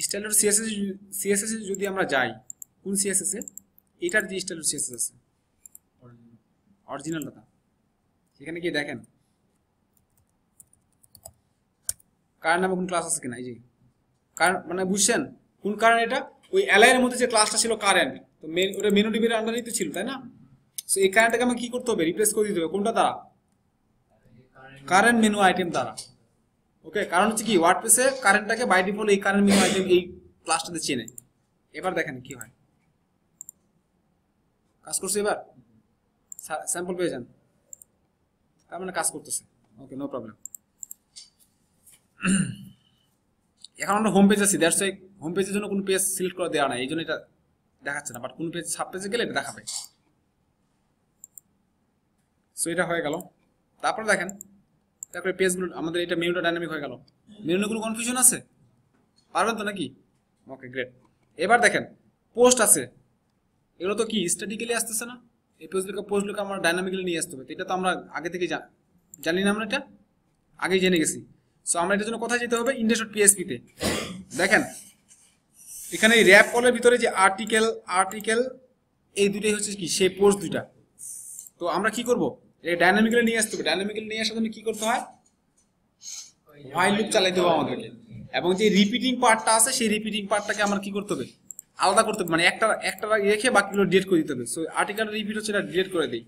স্টাইলার সিএসএস যদি আমরা যাই, কোন সিএসএস এ, এটার যে স্টাইলার সিএসএস আছে অরিজিনালটা, এখানে গিয়ে দেখেন কারেন্ট নামে কোন ক্লাস আছে কিনা। এই যে কারেন্ট মানে বুঝছেন কোন কারেন্ট, এটা ওই এলআই এর মধ্যে যে ক্লাসটা ছিল কারেন্ট, তো ওটা মেনু ডিবির আন্ডারেই তো ছিল, তাই না? সো এই কারেন্টটাকে আমাকে কি করতে হবে, রিপ্লেস করে দিতে হবে কোনটা দ্বারা, কারেন্ট মেনু আইটেম দ্বারা। ওকে, কারণ হচ্ছে কি ওয়ার্ডপ্রেসে কারেন্টটাকে বাই ডিফল্ট এই কারেন্ট মেনু আইটেম এই ক্লাসটাতে চেনে। এবার দেখেন কি হয়, কাজ করছে, এবার স্যাম্পল পেয়ে যান, তার মানে কাজ করতেছে। ওকে, নো প্রবলেম। এখন আমরা হোম পেজ আছি, দ্যাটস ওয়াই হোম পেজের জন্য কোনো পেজ সিলেক্ট করে দেওয়া নাই, এই জন্য এটা দেখাচ্ছে না, বাট কোন পেজ সাব পেজে গেলে এটা দেখাবে। সো এটা হয়ে গেল। তারপরে দেখেন, তারপরে পেজগুলো আমাদের এটা মেনুটা ডাইনামিক হয়ে গেল। মেনুতে কোনো কনফিউশন আছে? পারবেন তো নাকি? ওকে, গ্রেট। এবার দেখেন পোস্ট আছে, এগুলো তো কি স্ট্যাটিক্যালি আসতেছে না, এই পোস্টগুলোকে আমরা ডাইনামিক্যালি নিয়ে আসতে হবে। এটা তো আমরা আগে থেকে জানি না, আমরা এটা আগেই জেনে গেছি। সো আমরা এটার জন্য কোথায় যেতে হবে, index.php তে। দেখেন এখানে এই র্যাপ কলের ভিতরে যে আর্টিকেল এই দুটোই হচ্ছে কি সেই পোস্ট দুইটা। তো আমরা কি করব, এটা ডাইনামিক্যালি নিয়ে আসতে হবে। ডাইনামিক্যালি নিয়ে আসার জন্য কি করতে হয়, হোয়াইল লুপ চালাইতে হবে আমাদেরকে, এবং যে রিপিটিং পার্টটা আছে সেই রিপিটিং পার্টটাকে আমরা কি করতে হবে, আলাদা করতে হবে, মানে একটা রেখে বাকিগুলো ডিলিট করে দিতে হবে। সো আর্টিকেল রিপিট হচ্ছে, এটা ডিলিট করে দিই,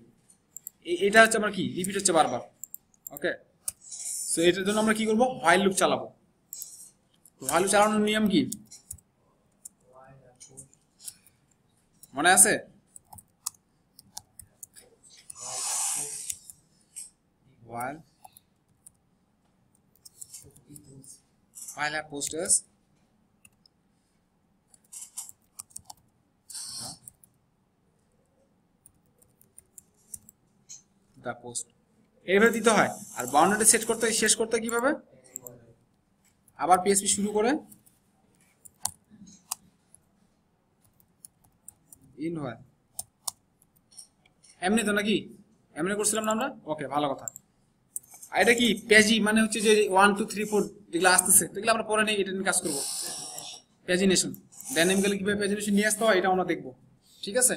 এটা হচ্ছে আমার কি রিপিট হচ্ছে বারবার। ওকে, সো এটার জন্য আমরা কি করব, হোয়াইল লুপ চালাবো। হোয়াইল লুপ চালানোর নিয়ম কি মনে আছে? while a posters the post এইভাবে দিতে হয়। আর বাউন্ডারি সেট করতে শেষ করতে কিভাবে, আবার পিএসপি শুরু করে ইন হয়, এমনি তো নাকি, এমনি করছিলাম না আমরা? ওকে, ভালো কথা। আর এটা কি পেজি, মানে হচ্ছে যে 1 2 3 4 যেগুলো আসতেছে এগুলো আমরা পরে নেই, এটা নিয়ে কাজ করব। পেজিনেশন ডাইনামিক্যালি কিভাবে পেজিনেশন নিয়ে আসতে হয় এটা আমরা দেখব, ঠিক আছে?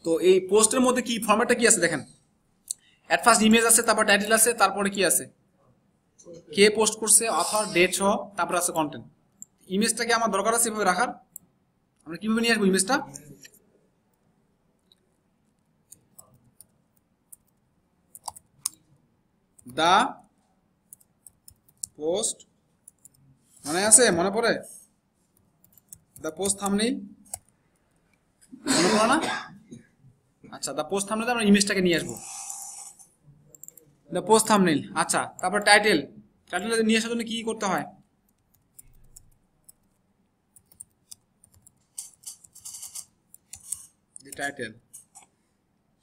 তো এই পোস্টের মধ্যে কি ফরম্যাটটা কি আছে দেখেন, এট ফার্স্ট ইমেজ আছে, তারপর টাইটেল আছে, তারপরে কি আছে, কে পোস্ট করছে, অথর, ডেট সহ, তারপর আছে কন্টেন্ট। ইমেজটাকে আমার দরকার আছে এভাবে রাখার, আমরা কিভাবে নিয়ে আসবো ইমেজটা? দা পোস্ট, মনে আছে, মনে পড়ে? দা পোস্ট থাম্বনেইল, মনে পড়ে না? আচ্ছা, দা পোস্ট থাম্বনেইল আমরা ইমেজটাকে নিয়ে আসবো, দা পোস্ট থাম্বনেইল। আচ্ছা, তারপর টাইটেল, টাইটেলটা নিয়ে আসার জন্য কি করতে হয়? টাইটেল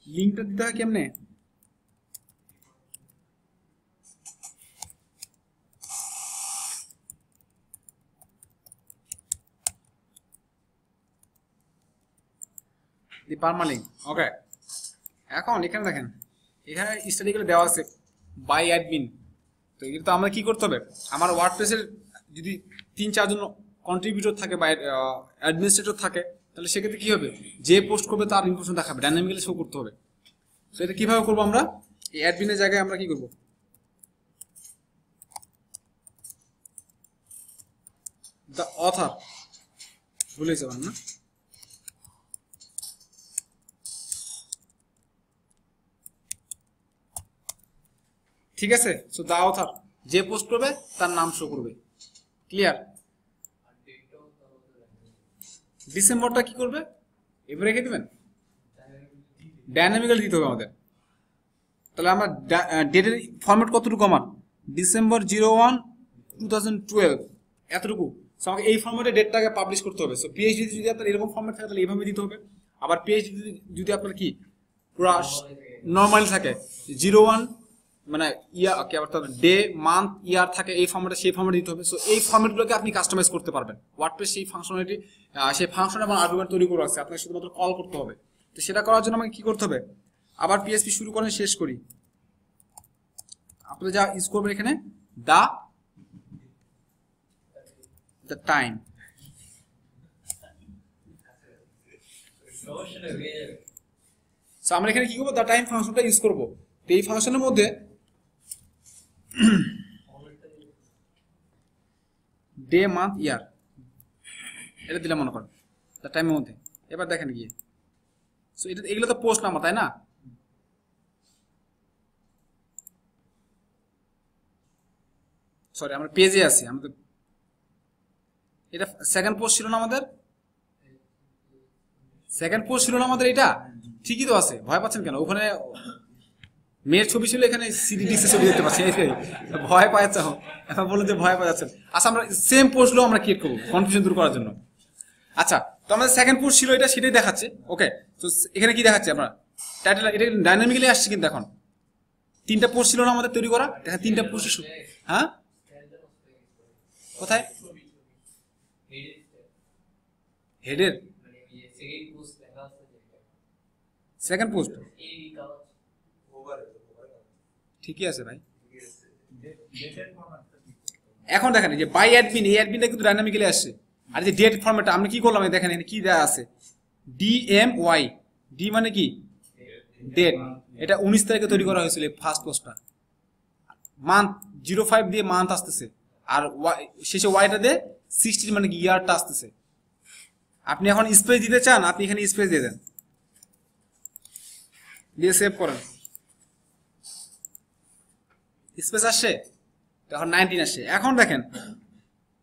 লিঙ্কটা দিতে হয় কেমনে? দি পারমালিঙ্ক, ওকে। এখন এখানে দেখেন, এখানে স্টাডিগুলো দেওয়া আছে বাই অ্যাডমিন। তো এগুলো তো আমরা কি করতে হবে, আমার ওয়ার্ডপ্রেসের যদি 3-4 জন কন্ট্রিবিউটর থাকে বা অ্যাডমিনিস্ট্রেটর থাকে, তাহলে সেক্ষেত্রে কি হবে, যে পোস্ট করবে তার ইনফরমেশন দেখাবে, ডাইনামিক্যালি শো করতে হবে। তো এটা কিভাবে করবো আমরা? এই অ্যাডমিনের জায়গায় আমরা কি করব, দ্য অথর, ভুলে যাবেন না, ঠিক আছে? সো দ্য অথর, যে পোস্ট করবে তার নাম শো করবে, ক্লিয়ার? ডিসেম্বরটা কি করবে, এবার রেখে দেবেন, ডাইনামিক্যালি দিতে হবে আমাদের। তাহলে আমরা ডেটের ফরম্যাট কতটুকু, আমার ডিসেম্বর 01 2012 এতটুকু। সো আমাকে এই ফরম্যাটে ডেটটাকে পাবলিশ করতে হবে। সো পিএইচডি যদি আপনার এরকম ফরম্যাট থাকে তাহলে এইভাবে দিতে হবে। আবার পিএইচডি যদি আপনার কি পুরো নর্মালি থাকে 01 মানে ইয়ার কি আবার ডে মান্থ ইয়ার থাকে, এই ফরম্যাটে সেই ফরম্যাটে দিতে হবে। সো এই ফরম্যাটগুলোকে আপনি কাস্টমাইজ করতে পারবেন। ওয়ার্ডপ্রেস সেই ফাংশনালিটি, সেই ফাংশন এবং আর্গুমেন্ট তৈরি করে রাখছে, আপনাকে শুধুমাত্র কল করতে হবে। তো সেটা করার জন্য আমাকে কি করতে হবে, আবার পিএইচপি শুরু করেন, শেষ করি। আপনি যা ইউজ করবেন এখানে দ্য টাইম, আমরা এখানে কি করবো, দ্য টাইম ফাংশনটা ইউজ করবো। তো এই ফাংশনের মধ্যে ডে মান্থ ইয়ার এটা দিলাম মনে করেন দ্য টাইমের মধ্যে। এবার দেখেন গিয়ে, সো এটা এগুলো তো পোস্ট নাম্বার, তাই না? সরি, আমরা পেজে আছি, আমাদের এটা সেকেন্ড পোস্ট ছিল না, আমাদের সেকেন্ড পোস্ট ছিল না আমাদের, এটা ঠিকই তো আছে, ভয় পাচ্ছেন কেন? ওখানে মেয়ের ছবি ছিল, এখানে সিডিডিসি ছবি দেখতে পাচ্ছি, ভয় পাচ্ছে এখন, বলুন যে ভয় পাচ্ছেন। আচ্ছা, আমরা সেম পোস্টগুলো আমরা ক্রিয়েট করবো কনফিউশন দূর করার জন্য। আচ্ছা, তো আমাদের সেকেন্ড পোস্ট ছিল এটা, সেটাই দেখাচ্ছে, ওকে। তো এখানে কি দেখাচ্ছে, আমরা টাইটেল এটা ডাইনামিক্যালি আসছে, কিন্তু এখন 3টা পোস্ট ছিল না আমাদের তৈরি করা, দেখেন 3টা পোস্ট। হ্যাঁ, কোথায় হেডের সেকেন্ড পোস্ট? ঠিকই আছে ভাই। এখন দেখেন যে বাই অ্যাডমিন, এই অ্যাডমিনটা কিন্তু ডাইনামিক্যালি আসছে। আর যে ডেট ফরম্যাটটা আমরা কি করলাম, দেখেন এখানে কি দেওয়া আছে, DMY, ডি মানে কি ডেট, এটা 19 তারিখে তৈরি করা হয়েছিল ফার্স্ট পোস্টটা। মান্থ 05 দিয়ে মান্থ আসতেছে, আর শেষে ওয়াইটা দিয়ে 16 মানে কি ইয়ারটা আসতেছে। আপনি এখন স্পেস দিতে চান, আপনি এখানে স্পেস দিয়ে দেন, দিয়ে সেভ করেন, স্পেস আসছে, তখন 19 আসছে। এখন দেখেন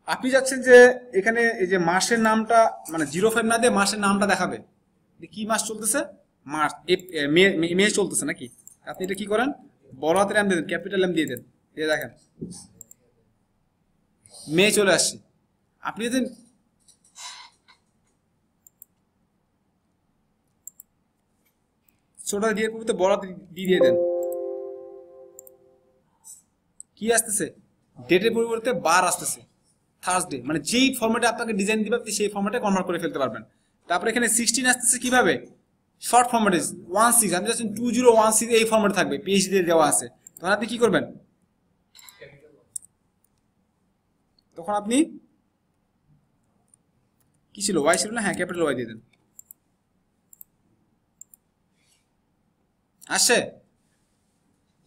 আপনি যাচ্ছেন যে এখানে এই যে মাসের নামটা মানে 05 না দিয়ে মাসের নামটা দেখাবে, কি মাস চলতেছে, মার্চ, মে চলতেছে নাকি। আপনি এটা কি করেন, বড় হাতের এম দিয়ে দেন, ক্যাপিটাল এম দিয়ে দেন, দিয়ে দেখেন মে চলে আসছে। আপনি যদি ছোট দিয়ে পরিবর্তে বড় হাতে দিয়ে দেন, কি আসতেছে, ডেটের পরিবর্তে বার আসতেছে, থার্সডে। মানে যেই ফরম্যাটে আপনাকে ডিজাইন দিবে আপনি সেই ফরম্যাটে কনভার্ট করে ফেলতে পারবেন। তারপরে এখানে 16 আসতেছে কিভাবে, শর্ট ফরম্যাট 16, আপনি যাচ্ছেন 2016 এই ফরম্যাটে থাকবে, পিএইচডি দিয়ে দেওয়া আছে। তখন আপনি কি করবেন, তখন আপনি কি ছিল, ওয়াই ছিল না, হ্যাঁ ক্যাপিটাল ওয়াই দিয়ে দেন। আসছে?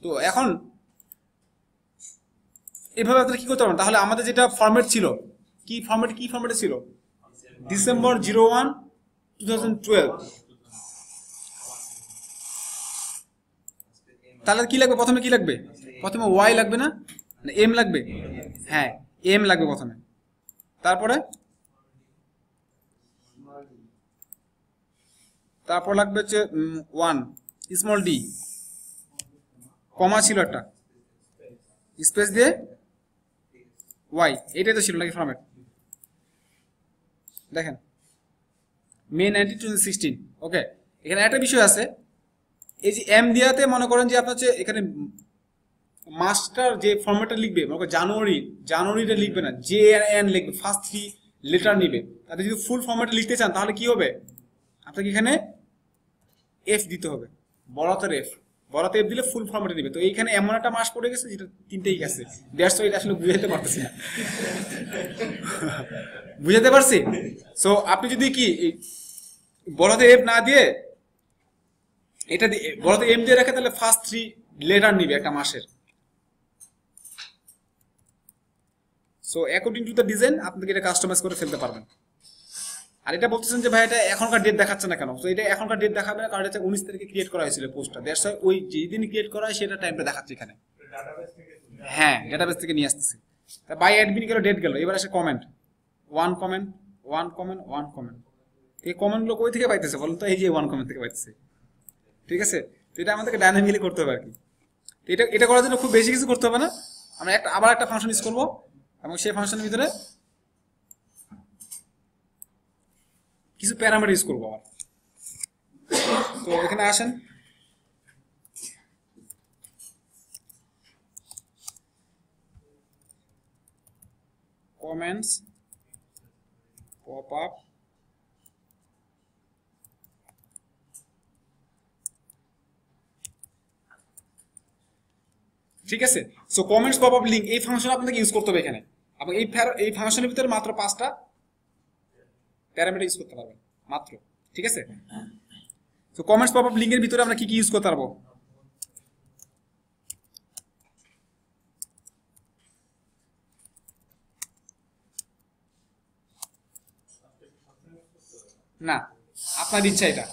তো এখন এভাবে আপনারা কি করতে পারবেন, তাহলে আমাদের যেটা ফরম্যাট ছিল, কি ফরম্যাটে ছিল, ডিসেম্বর 01, 2012। তাহলে কি লাগবে, প্রথমে কি লাগবে, প্রথমে ওয়াই লাগবে না এম লাগবে, হ্যাঁ এম লাগবে প্রথমে, তারপর লাগবে হচ্ছে 1 স্মল ডি, কমা ছিল একটা, স্পেস দিয়ে ওয়াই, এটাই তো ছিল নাকি ফরম্যাট। দেখেন মে 19, 2016। ওকে, এখানে একটা বিষয় আছে, এই যে এম দিয়াতে মনে করেন যে আপনার হচ্ছে এখানে মাস্টার যে ফরম্যাটটা লিখবে, মনে করেন জানুয়ারিটা লিখবে না, জে এন লিখবে, ফার্স্ট 3 লেটার নিবে। তাতে যদি ফুল ফরম্যাটে লিখতে চান তাহলে কি হবে, আপনাকে এখানে এফ দিতে হবে, বড়হাতের এফ দিলে ফুল ফরম্যাটে নিবে। তো এইখানে এমন একটা মাস পড়ে গেছে যেটা তিনটেই গেছে, দ্যাটস ওয়াই এটা আসলে বুঝাতে পারতেছি না। বুঝাতে পারছি? সো আপনি যদি কি বড়হাতের এফ না দিয়ে এটা বড়হাতের এম দিয়ে রাখে, তাহলে ফার্স্ট 3 লেটার নিবে একটা মাসের। So according to the design আপনাকে এটা কাস্টমাইজ করে ফেলতে পারবেন। আর এটা বলতেছেন যে ভাই এটা এখনকার ডেট দেখাচ্ছে না কেন, তো এটা এখনকার ডেট দেখাবে না, কারণ এটা 19 তারিখে ক্রিয়েট করা হয়েছিল পোস্টটা, দ্যাটস ওয়াই ওই যেদিন ক্রিয়েট করা হয় সেটা টাইমটা দেখাচ্ছে এখানে। হ্যাঁ, ডাটাবেস থেকে নিয়ে আসতেছি। তা বাই অ্যাডমিন গেল, ডেট গেল, এবার আসে কমেন্ট, ওয়ান কমেন্ট। এই কমেন্টগুলো কই থেকে পাইতেছে বলুন তো, এই যে 1 কমেন্ট থেকে পাইতেছে। ঠিক আছে, তো এটা আমাদেরকে ডাইনামিক্যালি করতে হবে আর কি। তো এটা করার জন্য খুব বেশি কিছু করতে হবে না, আমরা আবার একটা ফাংশন ইউজ করবো, এবং সেই ফাংশনের ভিতরে কিছু প্যারামিটার ইউজ করবো আবার। তো এখানে আসেন, কমেন্টস পপ আপ, ঠিক আছে। So comments pop up link এই ফাংশন আপনাকে ইউজ করতে হবে এখানে, এবং এই ফাংশনের ভিতরে মাত্র 5টা প্যারামিটার ইউজ করতে পারবেন মাত্র, ঠিক আছে। তো কমেন্টস পপ আপ লিঙ্কের ভিতরে আমরা কি কি ইউজ করতে পারবো, না আপনার ইচ্ছা, এটা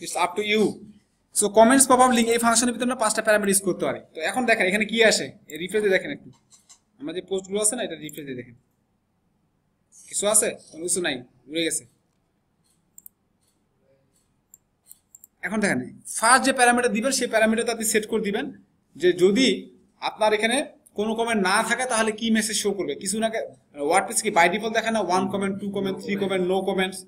it's up to you. So comments pop up link এই ফাংশনের ভিতরে আমরা 5টা প্যারামিটার ইউজ করতে পারি। তো এখন দেখেন এখানে কি আসে, রিফ্রেশ দিয়ে দেখেন একটু, আমরা যে পোস্টগুলো আছে না, এটা রিফ্রেশ দিয়ে দেখেন, কিছু আছে, কোনো কিছু নাই, উড়ে গেছে। এখন দেখেন ফার্স্ট যে প্যারামিটার দিবেন সেই প্যারামিটারটা আপনি সেট করে দিবেন, যে যদি আপনার এখানে কোনো কমেন্ট না থাকে তাহলে কি মেসেজ শো করবে। কিছু না, ওয়ার্ডপ্রেস কি বাই ডিফল্ট দেখায় না 1 comment, 2 comment, 3 comment, no comments,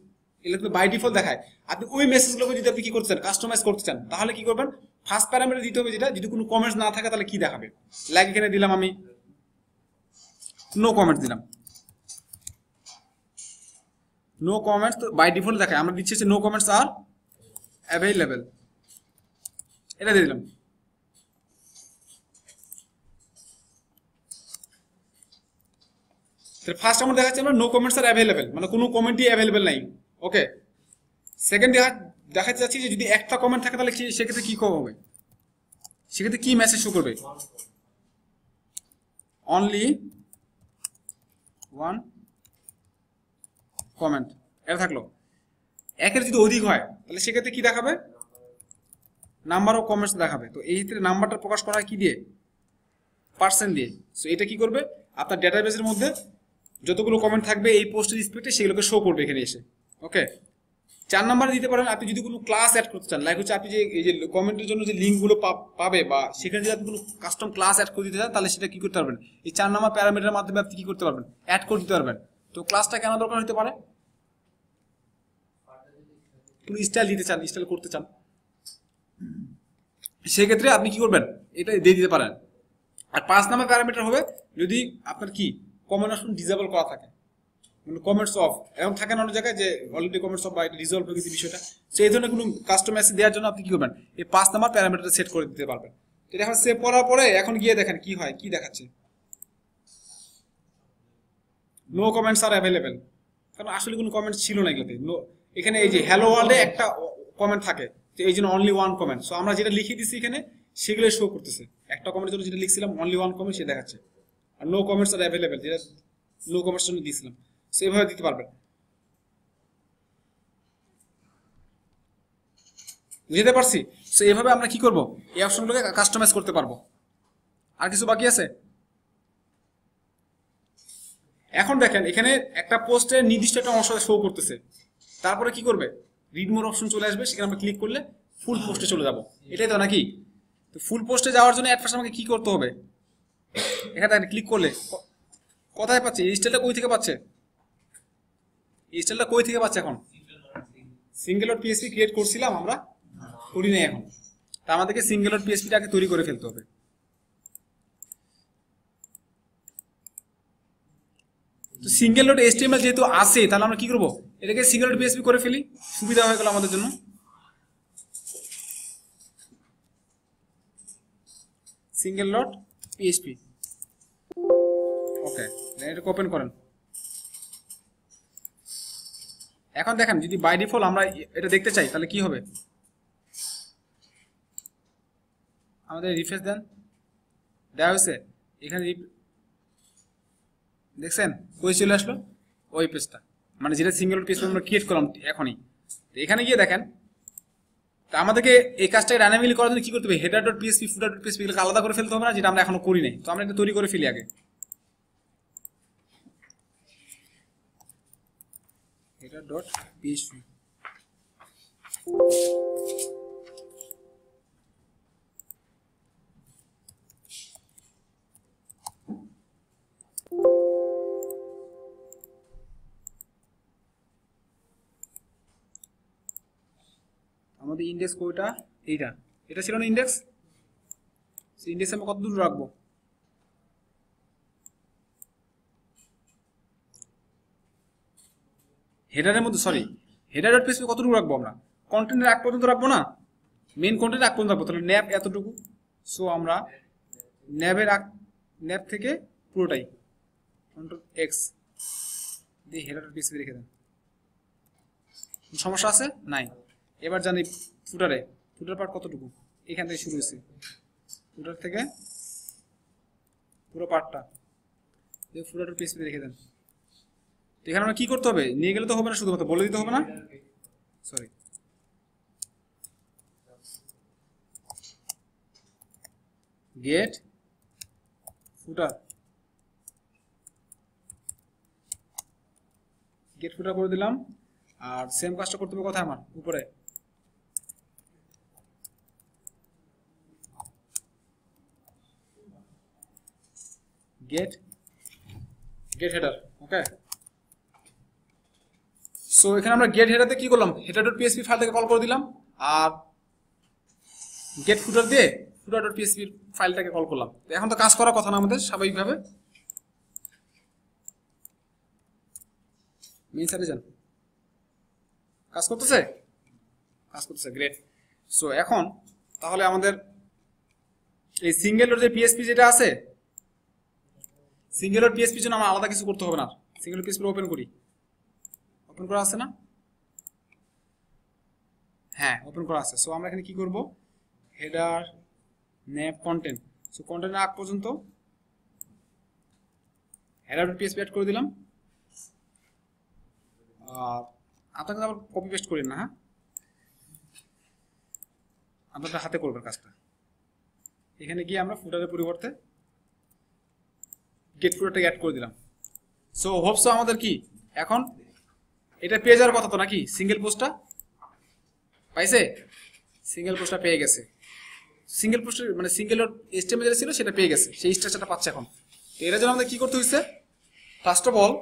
এগুলো কিন্তু বাই ডিফল্ট দেখায়। আপনি ওই মেসেজগুলোকে যদি আপনি কি করতে চান, কাস্টমাইজ করতে চান, তাহলে কি করবেন, ফার্স্ট প্যারামিটার দিতে হবে যেটা, যদি কোনো কমেন্টস না থাকে তাহলে কি দেখাবে। লাইক এখানে দিলাম আমি নো কমেন্টস দিলাম, নো কমেন্টস তো বাই ডিফল্ট দেখায়, আমরা দিচ্ছি নো কমেন্টস আর অ্যাভেইলেবল, এটা দিয়ে দিলাম। ফার্স্ট আমরা দেখাচ্ছি আমরা নো কমেন্টস আর অ্যাভেলেবেল, মানে কোনো কমেন্টই অ্যাভেলেবেল নাই। ওকে, সেকেন্ড দেখাতে যাচ্ছি যে যদি একটা কমেন্ট থাকে তাহলে সেক্ষেত্রে কি হবে, সেক্ষেত্রে কি মেসেজ শো করবে, অনলি 1 কমেন্ট, এটা থাকলো। একের যদি অধিক হয় তাহলে সেক্ষেত্রে কি দেখাবে, নাম্বার অফ কমেন্টস দেখাবে। তো এই ক্ষেত্রে নাম্বারটা প্রকাশ করা হয় কি দিয়ে, পার্সেন্ট দিয়ে। সো এটা কি করবে, আপনার ডেটাবেসের মধ্যে যতগুলো কমেন্ট থাকবে এই পোস্টের রিসপেক্টে সেগুলোকে শো করবে এখানে এসে। ওকে, 4 নাম্বারে দিতে পারেন আপনি যদি কোনো ক্লাস অ্যাড করতে চান, লাইক হচ্ছে আপনি যে এই যে কমেন্টের জন্য যে লিঙ্কগুলো পাবে, বা সেখানে যদি আপনি কোনো কাস্টম ক্লাস অ্যাড করে দিতে চান, তাহলে সেটা কি করতে পারবেন, এই 4 নাম্বার প্যারামিটারের মাধ্যমে আপনি কি করতে পারবেন, অ্যাড করে দিতে পারবেন। তো ক্লাসটা কেন দরকার হতে পারে, কোনো স্টাইল দিতে চান, স্টাইল করতে চান, সেক্ষেত্রে আপনি কি করবেন, এটা দিয়ে দিতে পারেন। আর 5 নাম্বার প্যারামিটার হবে যদি আপনার কি কমন অপশন ডিসেবল করা থাকে, কমেন্টস অফ এরকম থাকে না অনেক জায়গায় যে অলরেডি কমেন্টস অফ বা এটা রিজলভ হয়ে গেছে বিষয়টা। সো এই ধরনের কোনো কাস্টম মেসেজ দেওয়ার জন্য আপনি কি করবেন, এই 5 নাম্বার প্যারামিটারটা সেট করে দিতে পারবেন। তো এটা এখন সেভ করার পরে এখন গিয়ে দেখেন কি হয়, কি দেখাচ্ছে, নো কমেন্টস আর অ্যাভেলেবেল, কারণ আসলে কোনো কমেন্টস ছিল না এগুলোতে। এখানে এই যে হ্যালো ওয়ার্ল্ডে একটা কমেন্ট থাকে, তো এই জন্য অনলি ওয়ান কমেন্ট। সো আমরা যেটা লিখে দিচ্ছি এখানে সেগুলো শো করতেছে, একটা কমেন্টের জন্য যেটা লিখছিলাম অনলি ওয়ান কমেন্ট সে দেখাচ্ছে, আর নো কমেন্টস আর অ্যাভেলেবেল যেটা নো কমেন্টস জন্য দিয়েছিলাম। সো এইভাবে দিতে পারবেন। বুঝতে পারছি? সো এইভাবে আমরা কি করব, এই অপশনগুলোকে কাস্টমাইজ করতে পারবো। আর কিছু বাকি আছে? এখন দেখেন এখানে একটা পোস্টের নির্দিষ্ট একটা অংশ শো করতেছে, তারপরে কি করবে, রিড মোর অপশন চলে আসবে, সেখানে আমরা ক্লিক করলে ফুল পোস্টে চলে যাব। এটাই তো নাকি? তো ফুল পোস্টে যাওয়ার জন্য অ্যাট ফার্স্ট আমাকে কি করতে হবে, এখানে দেখেন ক্লিক করলে কোথায় পাচ্ছে, এই স্টাইলটা কই থেকে পাচ্ছে, এই স্টাইলটা কই থেকে পাচ্ছে এখন? সিঙ্গেল ডট পিএসপি ক্রিয়েট করছিলাম আমরা, করি নাই এখন। তা আমাদেরকে সিঙ্গেল ডট পিএসপিটাকে তৈরি করে ফেলতে হবে। তো সিঙ্গেল ডট এইচটিএমএল যেহেতু আছে, তাহলে আমরা কি করব, এটাকে সিঙ্গেল ডট পিএসপি করে ফেলি, সুবিধা হয়ে গেল আমাদের জন্য। সিঙ্গেল ডট পিএসপি, ওকে, এটাকে ওপেন করেন। এখন দেখেন যদি বাই ডিফল্ট আমরা এটা দেখতে চাই তাহলে কি হবে, আমাদের রিফ্রেশ দেন, দেওয়া হয়েছে এখানে, দেখছেন কই চলে আসলো, ওই পেজটা, মানে যেটা সিঙ্গেল পেজ আমরা ক্রিয়েট করলাম এখনই। তো এখানে গিয়ে দেখেন, তো আমাদেরকে এই কাজটাকে ডাইনামিকলি করার জন্য কি করতে হবে, হেডার ডট পিএসপি ফুটার ডট পিএসপি এগুলোকে আলাদা করে ফেলতে হবে না, যেটা আমরা এখনো করি নাই। তো আমরা এটা তৈরি করে ফেলি আগে। হেডার ডট পিএসপি, আমাদের ইন্ডেক্স কোটা এইটা, এটা ছিল না ইন্ডেক্স, সেই ইন্ডেক্স আমি কত দূর রাখবো, হেডারের মধ্যে, সরি হেডার ডট পিএসপি কতটুকু রাখবো আমরা, কন্টেন্টের আগ পর্যন্ত রাখবো না, মেন কন্টেন্টের আগ পর্যন্ত রাখবো, তাহলে ন্যাপ এতটুকু। সো আমরা ন্যাবের ন্যাপ থেকে পুরোটাই কন্ট্রোল এক্স দিয়ে হেডার ডট পিএসপি রেখে দেন। সমস্যা আছে? নাই। এবার জানি ফুটারে, ফুটার পার্ট কতটুকু, এখান থেকে শুরু হয়েছে, ফুটার থেকে পুরো পার্টটা ফুটার ডট পিএসপি রেখে দেন। এখানে আমরা কি করতে হবে, নিয়ে গেলে তো হবে না, শুধুমাত্র বলে দিতে হবে না, সরি গেট ফুটার, গেট ফুটার করে দিলাম। আর সেম কাজটা করতে হবে কোথায়, আমার উপরে, গেট গেট হেডার, ওকে। সো এখানে আমরা গেট হেডারতে কি করলাম, হেডার ডট পিএসপি ফাইল থেকে কল করে দিলাম, আর গেট ফুটার দিয়ে ফুটার ডট পিএসপি ফাইলটাকে কল করলাম। এখন তো কাজ করার কথা না আমাদের, স্বাভাবিকভাবে মেইন সাইডে যান, কাজ করতেছে, কাজ করতেছে, গ্রেট। সো এখন তাহলে আমাদের এই সিঙ্গেল ডট যে পিএসপি যেটা আছে, সিঙ্গেল ডট পিএসপির জন্য আমার আলাদা কিছু করতে হবে না। সিঙ্গেল পিএসপি ওপেন করি, ওপেন করা আছে না, হ্যাঁ ওপেন করা আছে। সো আমরা এখানে কি করব, হেডার ন্যাপ কন্টেন্ট, সো কন্টেন্টের আগ পর্যন্ত হেডার ডট পিএসপি অ্যাড করে দিলাম। আর আপনাকে আবার কপি পেস্ট করেন না, হ্যাঁ আপনারা হাতে করবেন কাজটা। এখানে গিয়ে আমরা ফুটারের পরিবর্তে গেট ফুটারটাকে অ্যাড করে দিলাম। সো হোপসো আমাদের কি এখন এটা পেয়ে যাওয়ার কথা তো নাকি, সিঙ্গেল পোস্টটা পাইছে, সিঙ্গেল পোস্টটা পেয়ে গেছে, সিঙ্গেল পোস্টের মানে সিঙ্গেল ডট এইচটিএমএল যেটা ছিল সেটা পেয়ে গেছে, সেই স্ট্রাকচারটা পাচ্ছে এখন। তো এর জন্য আমাদের কি করতে হয়েছে, ফার্স্ট অফ অল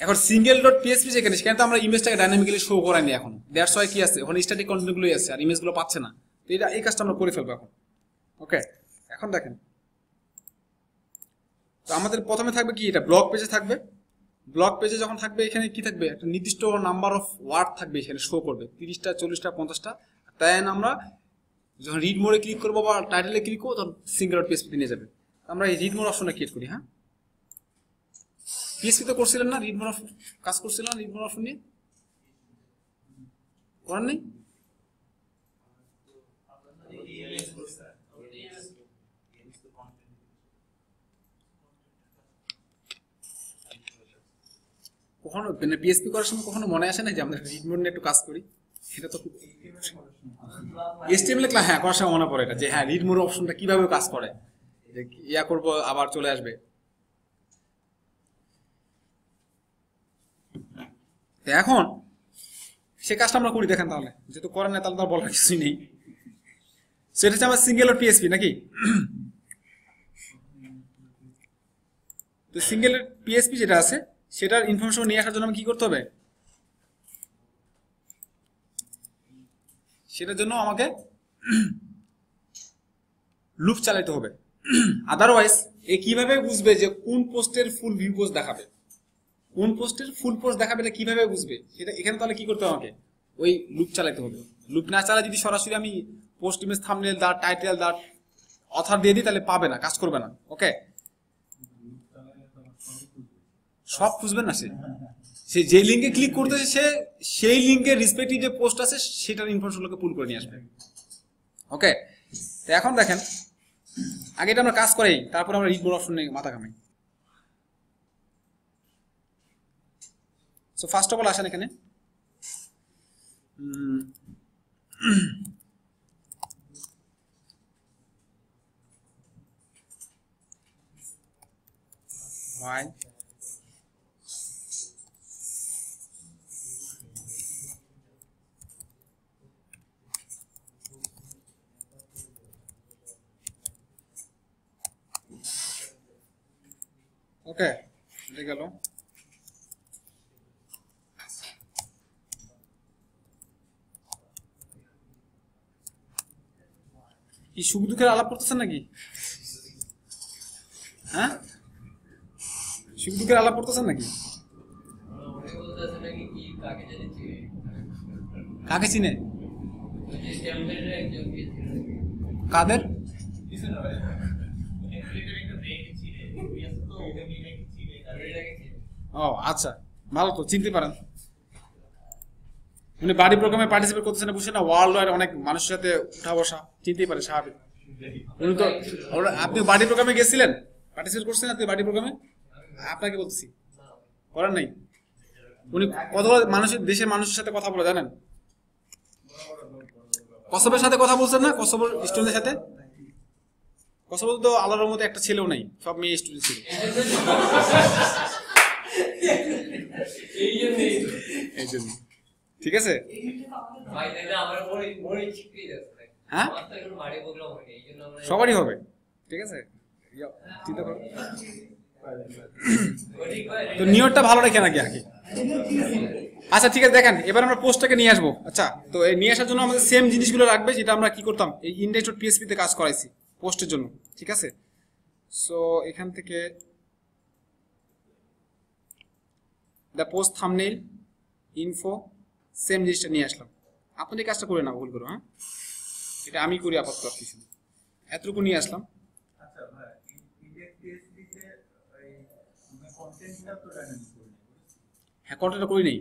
এখন সিঙ্গেল ডট পিএসপি যেখানে, সেখানে তো আমরা ইমেজটাকে ডাইনামিক্যালি শো করাইনি এখন, দ্যাটস ওয়াই কি আছে ওখানে স্ট্যাটিক কন্টেন্টগুলোই আছে, আর ইমেজগুলো পাচ্ছে না। তো এটা এই কাজটা আমরা করে ফেলবো এখন, ওকে। এখন দেখেন, তো আমাদের প্রথমে থাকবে কি, এটা ব্লগ পেজে থাকবে, ব্লগ পেজে যখন থাকবে এখানে কি থাকবে, একটা নির্দিষ্ট নাম্বার অফ ওয়ার্ড থাকবে, এখানে শো করবে 30টা 40টা 50টা। তাই আমরা যখন রিড মোডে ক্লিক করবো বা টাইটেলে ক্লিক করবো তখন সিঙ্গুলার পিএসপিতে নিয়ে যাবে। আমরা এই রিড মোড অপশনটা ক্রিয়েট করি। হ্যাঁ, পিএসপি তো করছিলেন না, রিড মোড অপশন কাজ করছিলেন না, রিড মোড অপশন নিয়ে করার নেই। কখনো মানে পিএসপি করার সময় কখনো মনে আসে না যে আমরা রিড মোড নিয়ে একটু কাজ করি? এটা তো খুব HTML হ্যাঁ করার সময় মনে পড়ে এটা যে হ্যাঁ রিড মোড অপশনটা কিভাবে কাজ করে, যে ইয়া করব আবার চলে আসবে। এখন সে কাজটা আমরা করি, দেখেন তাহলে যেহেতু করেন না তাহলে তো বলার কিছুই নেই। সেটা হচ্ছে আমার সিঙ্গেল পিএসপি নাকি? তো সিঙ্গেল পিএসপি যেটা আছে সেটার ইনফরমেশন নিয়ে আসার জন্য আমি কি করতে হবে, সেটার জন্য আমাকে লুপ চালাতে হবে। আদারওয়াইজ এ কিভাবে বুঝবে যে কোন পোস্টের ফুল ভিউ পোস্ট দেখাবে, কোন পোস্টের ফুল পোস্ট দেখাবে, এটা কিভাবে বুঝবে? সেটা এখানে তাহলে কি করতে হবে, আমাকে ওই লুপ চালাতে হবে। লুপ না চালা যদি সরাসরি আমি পোস্ট ইমেজ থাম্বনেল দাঁড় টাইটেল দাঁড় অথর দিয়ে দিই তাহলে পাবে না, কাজ করবে না। ওকে, সব খুঁজবেন না, সে যে লিঙ্কে ক্লিক করতেছে সে সেই লিঙ্কের রেসপেক্টিভ যে পোস্ট আছে সেটার ইনফরমেশনগুলোকে পুল করে নিয়ে আসবে। ওকে, তো এখন দেখেন আগে এটা আমরা কাজ করি, তারপর আমরা রিড মোড অপশন নিয়ে মাথা ঘামাই। সো ফার্স্ট অফ অল আসেন এখানে why ওকে এটা গেল। কি সুখ দুঃখের আলাপ করতেছেন নাকি? হ্যাঁ, সুখ দুঃখের আলাপ করতেছেন নাকি? কাকে চিনে? কাদের? ও আচ্ছা, ভালো তো, চিনতে পারেন। উনি বাড়ি প্রোগ্রামে পার্টিসিপেট করতেছেন, বুঝছেন না, ওয়ার্ল্ড ওয়াইড অনেক মানুষের সাথে উঠা বসা, চিনতেই পারে, স্বাভাবিক। উনি তো আপনি বাড়ি প্রোগ্রামে গেছিলেন, পার্টিসিপেট করছেন আপনি বাড়ি প্রোগ্রামে? আপনাকে বলতেছি করেন নাই। উনি কতগুলো মানুষের দেশের মানুষের সাথে কথা বলে জানেন? কসবের সাথে কথা বলছেন না, কসবের স্টুডেন্টের সাথে। কসবের তো আল্লাহর রহমতে একটা ছেলেও নাই, সব মেয়ে স্টুডেন্ট ছিল। এই জন্য ঠিক আছে। হ্যাঁ, সবারই হবে, ঠিক আছে, চিন্তা করো। তো নিয়তটা ভালো রেখে নাকি আগে। আচ্ছা ঠিক আছে, দেখেন এবার আমরা পোস্টটাকে নিয়ে আসবো। আচ্ছা, তো এই নিয়ে আসার জন্য আমাদের সেম জিনিসগুলো রাখবে যেটা আমরা কি করতাম এই index.php তে কাজ করাইছি পোস্টের জন্য, ঠিক আছে। সো এখান থেকে the post thumbnail info same জিনিসটা নিয়ে আসলাম। আপনি এই কাজটা করে না ভুল করো। হ্যাঁ, এটা আমি করি আপাতত, আর কিছু এতটুকু নিয়ে আসলাম। আচ্ছা ভাই, index.php তে এই কন্টেন্টটা তো ডাইনামিক করি। হ্যাঁ, কন্টেন্টটা করি নেই,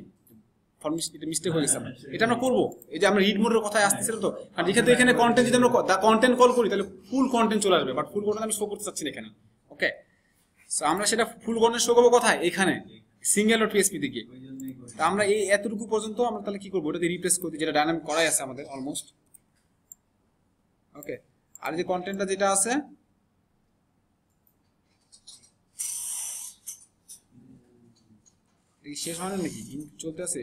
এটা মিস্টেক হয়ে গেছে। এটা আমরা করবো, এই যে আমরা রিড মোডের কথায় আসতেছিলাম তো, কারণ যেহেতু এখানে কন্টেন্ট যদি আমরা কন্টেন্ট কল করি তাহলে ফুল কন্টেন্ট চলে আসবে, বাট ফুল কন্টেন্ট আমি শো করতে চাচ্ছি না এখানে। ওকে, সো আমরা সেটা ফুল কন্টেন্ট শো করবো কোথায়, এখানে single.php তে গিয়ে। তা আমরা এই এতটুকু পর্যন্ত আমরা তাহলে কি করবো, ওটাতে রিপ্লেস করতে, যেটা ডাইনামিক করাই আছে আমাদের অলমোস্ট। ওকে, আর যে কন্টেন্টটা যেটা আছে শেষ হয় না নাকি, চলতে আছে?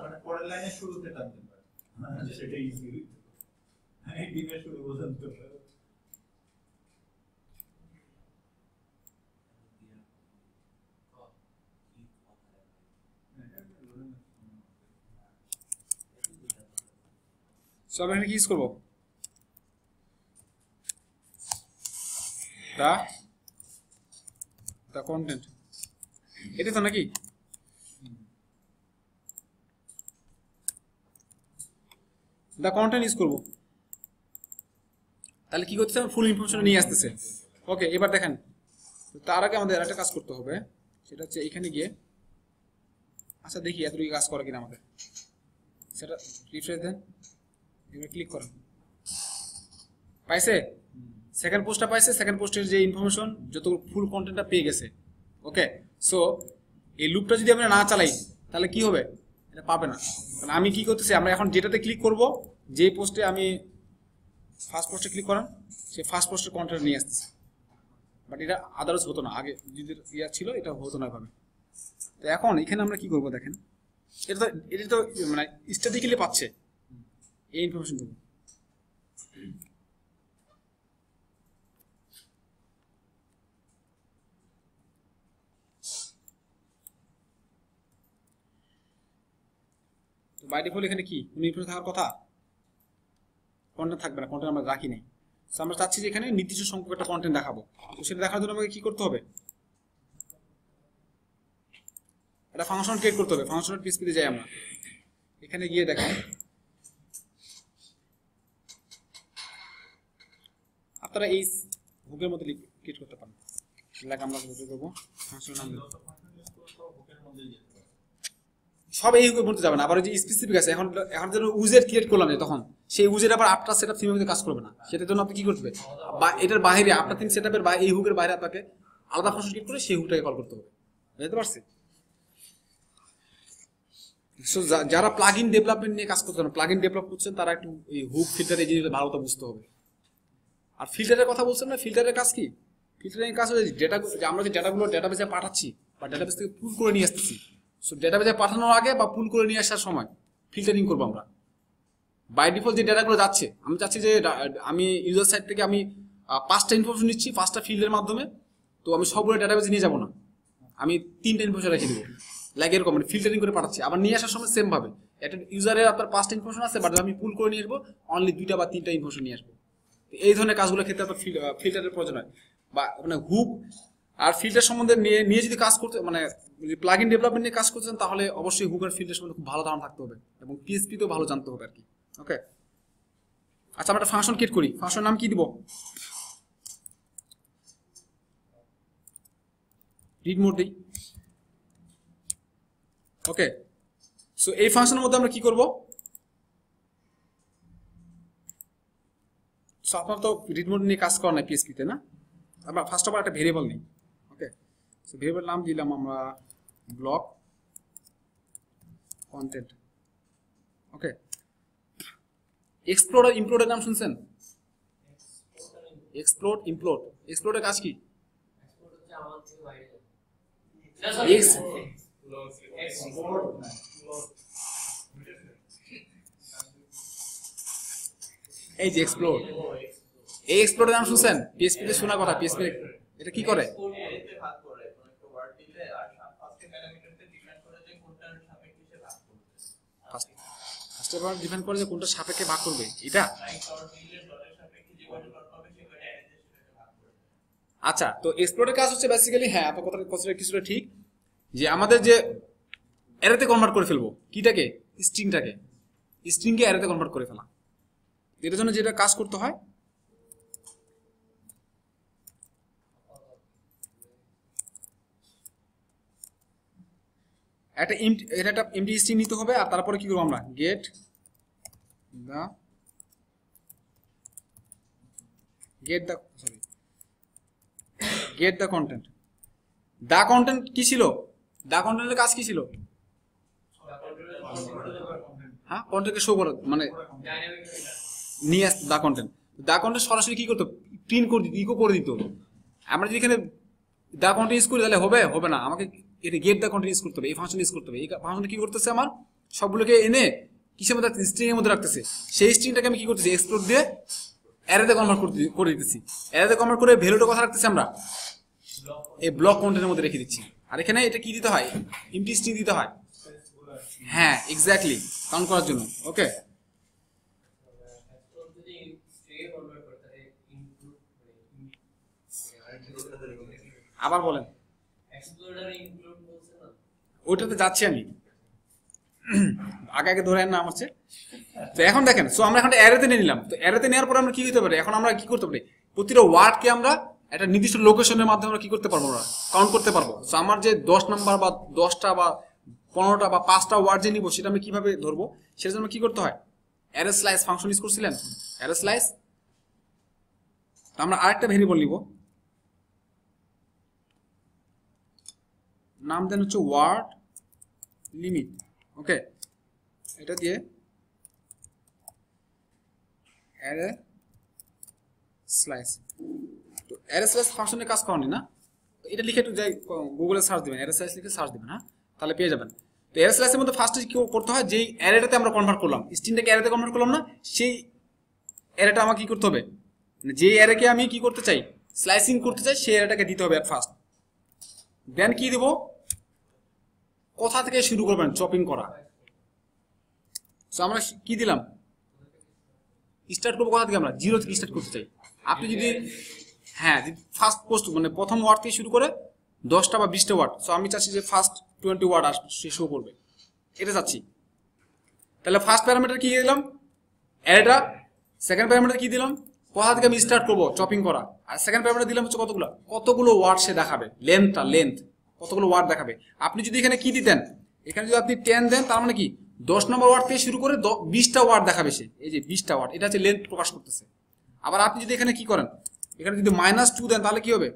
মানে পরের লাইনে শুরুতে টানতে পারে, সেটা ইজি। এই ডিমের শুরু পর্যন্ত সব এখানে কি ইউজ করবো, দা কন্টেন্ট। এটা তো নাকি দা কন্টেন্ট ইউজ করব, তাহলে কি করতেছে ফুল ইনফরমেশন নিয়ে আসতেছে। ওকে, এবার দেখেন তার আগে আমাদের একটা কাজ করতে হবে, সেটা হচ্ছে এখানে গিয়ে আচ্ছা দেখি এতটুকু কাজ করে কিনা আমাদের, সেটা রিফ্রেশ দেন, এবার ক্লিক করেন, পাইছে সেকেন্ড পোস্টটা পাইছে, সেকেন্ড পোস্টের যে ইনফরমেশন যত ফুল কন্টেন্টটা পেয়ে গেছে। ওকে, সো এই লুপটা যদি আমরা না চালাই তাহলে কি হবে, এটা পাবে না। কারণ আমি কি করতেছি, আমরা এখন যেটাতে ক্লিক করব, যে পোস্টে আমি ফার্স্ট পোস্টে ক্লিক করেন, সেই ফার্স্ট পোস্টের কন্টেন্ট নিয়ে আসতেছে, বাট এটা আদার্স হতো না আগে, যদি ইয়া ছিল এটা হতো না এভাবে। তো এখন এখানে আমরা কি করব দেখেন, এটা তো মানে স্ট্যাটিক্যালি পাচ্ছে এই ইনফরমেশনটুকু। বাই ডিফল্ট এখানে কি কোনো ইনফরমেশন থাকার কথা, কন্টেন্ট থাকবে না, কন্টেন্ট আমরা রাখি নাই। সো আমরা চাচ্ছি যে এখানে নির্দিষ্ট সংখ্যক একটা কন্টেন্ট দেখাবো, তো সেটা দেখার জন্য আমাকে কি করতে হবে, একটা ফাংশন ক্রিয়েট করতে হবে। ফাংশনের পিএসপিতে যাই আমরা, এখানে গিয়ে দেখেন আপনারা এই হুকের মধ্যে ক্রিয়েট করতে পারেন, লাইক আমরা করবো ফাংশনের নাম সব এই হুকের মধ্যে যাবে না, আবার যে স্পেসিফিক আছে এখন এখন যেন ইউজার ক্রিয়েট করলাম যে তখন সেই ইউজার আবার আপনার সেটআপ থিমের মধ্যে কাজ করবে না, সেটার জন্য আপনি কি করতে হবে, বা এটার বাইরে আপনার থিম সেটআপের এই হুকের বাইরে আপনাকে আলাদা ফাংশন ক্রিয়েট করে সেই হুকটাকে কল করতে হবে, বুঝতে পারছি? সো যারা প্লাগইন ডেভেলপমেন্ট নিয়ে কাজ করছেন, প্লাগইন ডেভেলপ করছেন, তারা একটু এই হুক ফিল্টার এই জিনিসটা ভালো করে বুঝতে হবে। আর ফিল্টারের কথা বলছেন না, ফিল্টারের কাজ কি, ফিল্টারের কাজ হচ্ছে ডেটা, আমরা যে ডেটাগুলো ডেটাবেসে পাঠাচ্ছি বা ডেটাবেস থেকে পুল করে নিয়ে আসতেছি, সো ডেটাবেসে পাঠানোর আগে বা পুল করে নিয়ে আসার সময় ফিল্টারিং করবো আমরা। বাই ডিফল্ট যে ডেটাগুলো যাচ্ছে, আমি চাচ্ছি যে আমি ইউজার সাইড থেকে আমি 5টা ইনফরমেশন নিচ্ছি 5টা ফিল্ডের মাধ্যমে, তো আমি সবগুলো ডেটাবেসে নিয়ে যাবো না, আমি 3টা ইনফরমেশন রেখে দেবো, লাইক এরকম মানে ফিল্টারিং করে পাঠাচ্ছি। আবার নিয়ে আসার সময় সেম ভাবে একটা ইউজারের আপনার 5টা ইনফরমেশন আছে, বাট আমি পুল করে নিয়ে আসবো অনলি 2টা বা 3টা ইনফরমেশন নিয়ে আসবো। এই ধরনের কাজগুলো ক্ষেত্রে আপনার ফিল্টারের প্রয়োজন হয়, বা মানে হুক আর ফিল্টার সম্বন্ধে নিয়ে যদি কাজ করতে মানে প্লাগইন ডেভেলপমেন্ট নিয়ে কাজ করছেন, তাহলে অবশ্যই হুক আর ফিল্টার সম্বন্ধে খুব ভালো ধারণা থাকতে হবে এবং পিএসপি তেও ভালো জানতে হবে আর কি। ওকে, আচ্ছা আমরা একটা ফাংশন ক্রিয়েট করি, ফাংশনের নাম কি দিব, রিড মোড দিই। ওকে, সো এই ফাংশনের মধ্যে আমরা কি করব, সো আপনার তো রিড মোড নিয়ে কাজ করা নাই পিএসপিতে না, আমরা ফার্স্ট অফ অল একটা ভেরিয়েবল নিই। ওকে, সো ভেরিয়েবল নাম দিলাম আমরা ব্লক কন্টেন্ট। ওকে, এক্সপ্লোর আর ইমপ্লোডের নাম শুনছেন, এক্সপ্লোর ইমপ্লোড, এক্সপ্লোরের কাজ কি, এই যে এক্সপ্লোর, এই এক্সপ্লোরের নাম শুনছেন, পিএসপি তে শোনা কথা, পিএসপি এটা কি করে, ফার্স্ট ডিফাইন করে যে কোনটা সাপেক্ষে ভাগ করবে এটা। আচ্ছা, তো এক্সপ্লোরের কাজ হচ্ছে বেসিক্যালি, হ্যাঁ আপনার কথাটা কিছুটা ঠিক, যে আমাদের যে অ্যারেতে কনভার্ট করে ফেলবো কিটাকে, স্ট্রিংকে অ্যারেতে কনভার্ট করে ফেলা। এটার জন্য যেটা কাজ করতে হয়, একটা এমটি স্ট্রিং নিতে হবে, আর তারপরে কি করবো আমরা get the content. The content কি ছিল, দ্য কন্টেন্টের কাজ কি ছিল, হ্যাঁ কন্টেন্টকে শো করা, মানে নিয়ে আসতো দ্য কন্টেন্ট। দ্য কন্টেন্ট সরাসরি কি করতো, প্রিন্ট করে দিত, ইকো করে দিত। আমরা যদি এখানে দ্য কন্টেন্ট ইউজ করি তাহলে হবে না, আমাকে এটা গেট দ্য কন্টেন্ট ইউজ করতে হবে, এই ফাংশন ইউজ করতে হবে। এই ফাংশন কি করতেছে, আমার সবগুলোকে এনে কিসের মধ্যে, স্ট্রিং এর মধ্যে রাখতেছে। সেই স্ট্রিংটাকে আমি কি করতেছি, এক্সপ্লোর দিয়ে অ্যারেতে কনভার্ট করে দিতেছি। অ্যারেতে কনভার্ট করে ভ্যালুটা কথা রাখতেছি আমরা এই ব্লক কন্টেন্টের মধ্যে রেখে দিচ্ছি। আর এখানে এটা কি দিতে হয়, এমটি স্ট্রিং দিতে হয়, হ্যাঁ এক্স্যাক্টলি কাউন্ট করার জন্য। ওকে, আবার বলেন, ওইটাতে যাচ্ছি আমি, আগে আগে ধরে না আমার চেয়ে। তো এখন দেখেন, সো আমরা এখন অ্যারেতে নিয়ে নিলাম। তো অ্যারেতে নেওয়ার পরে আমরা কি করতে পারি, এখন আমরা কি করতে পারি, প্রতিটা ওয়ার্ডকে আমরা একটা নির্দিষ্ট লোকেশনের মাধ্যমে আমরা কি করতে পারবো, আমরা কাউন্ট করতে পারবো। সো আমার যে 10 নাম্বার বা 10টা বা 15টা বা 5টা ওয়ার্ড যে নিব, সেটা আমি কিভাবে ধরবো, সেটার জন্য কি করতে হয়, অ্যারে স্লাইস ফাংশন ইউজ করছিলেন, অ্যারে স্লাইস। আমরা আরেকটা ভেরিয়েবল নিব, নাম দেন হচ্ছে ওয়ার্ড লিমিট। ওকে, এটা দিয়ে অ্যারে স্লাইস। তো অ্যারে স্লাইস ফাংশনের কাজ করেনি না, এটা লিখে একটু যাই গুগলে সার্চ দিবেন, অ্যারে স্লাইস লিখে সার্চ দিবেন, হ্যাঁ, তাহলে পেয়ে যাবেন। তো অ্যারে স্লাইসের মধ্যে ফার্স্টে কি করতে হয়, যেই অ্যারেটাতে আমরা কনভার্ট করলাম, স্ট্রিংটাকে অ্যারেতে কনভার্ট করলাম না, সেই অ্যারেটা আমাকে কি করতে হবে, যে অ্যারেকে আমি কি করতে চাই, স্লাইসিং করতে চাই, সেই অ্যারেটাকে দিতে হবে ফার্স্ট। দেন কি দেব, কোথা থেকে শুরু করবেন, চপিং করা। সো আমরা কি দিলাম, স্টার্ট করবো কোথা থেকে, আমরা 0 থেকে স্টার্ট করতে চাই। আপনি যদি হ্যাঁ ফার্স্ট পোস্ট মানে প্রথম ওয়ার্ড থেকে শুরু করে 10টা বা 20টা ওয়ার্ড, সো আমি চাচ্ছি যে ফার্স্ট 20 ওয়ার্ড সে শো করবে, এটা চাচ্ছি। তাহলে ফার্স্ট প্যারামিটার কি দিলাম, অ্যারেটা। সেকেন্ড প্যারামিটার কি দিলাম, কোথা থেকে আমি স্টার্ট করবো চপিং করা। আর সেকেন্ড প্যারামিটার দিলাম হচ্ছে কতগুলো ওয়ার্ড সে দেখাবে, লেন্থ কতগুলো ওয়ার্ড দেখাবে। আপনি যদি এখানে কি দিতেন, এখানে যদি আপনি 10 দেন, তার মানে কি 10 নম্বর ওয়ার্ড থেকে শুরু করে 20টা ওয়ার্ড দেখাবে সে, এই যে 20টা ওয়ার্ড, এটা হচ্ছে লেন্থ প্রকাশ করতেছে। আবার আপনি যদি এখানে কি করেন, এখানে যদি -2 দেন, তাহলে কি হবে,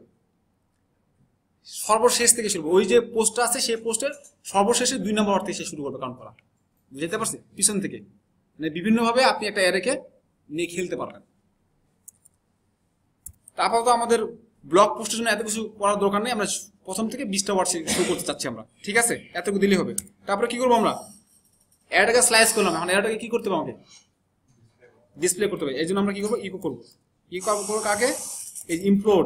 সর্বশেষ থেকে শুরু, ওই যে পোস্টটা আছে সেই পোস্টের সর্বশেষে 2 নম্বর ওয়ার্ড থেকে শুরু করবে কাউন্ট করা। বুঝতে পারছি, পিছন থেকে, মানে বিভিন্নভাবে আপনি একটা অ্যারেকে নিয়ে খেলতে পারবেন। তারপর তো আমাদের ব্লগ পোস্টের জন্য এত কিছু করার দরকার নেই, আমরা প্রথম থেকে 20টা ওয়ার্ড শুরু করতে চাচ্ছি আমরা, ঠিক আছে, এতটুকু দিলেই হবে। তারপরে কি করবো, আমরা অ্যারেটাকে স্লাইস করলাম, এখন অ্যারেটাকে কি করতে হবে, আমাকে ডিসপ্লে করতে হবে। এই জন্য আমরা কি করবো, ইকো করবো কাকে, এই ইমপ্লোড।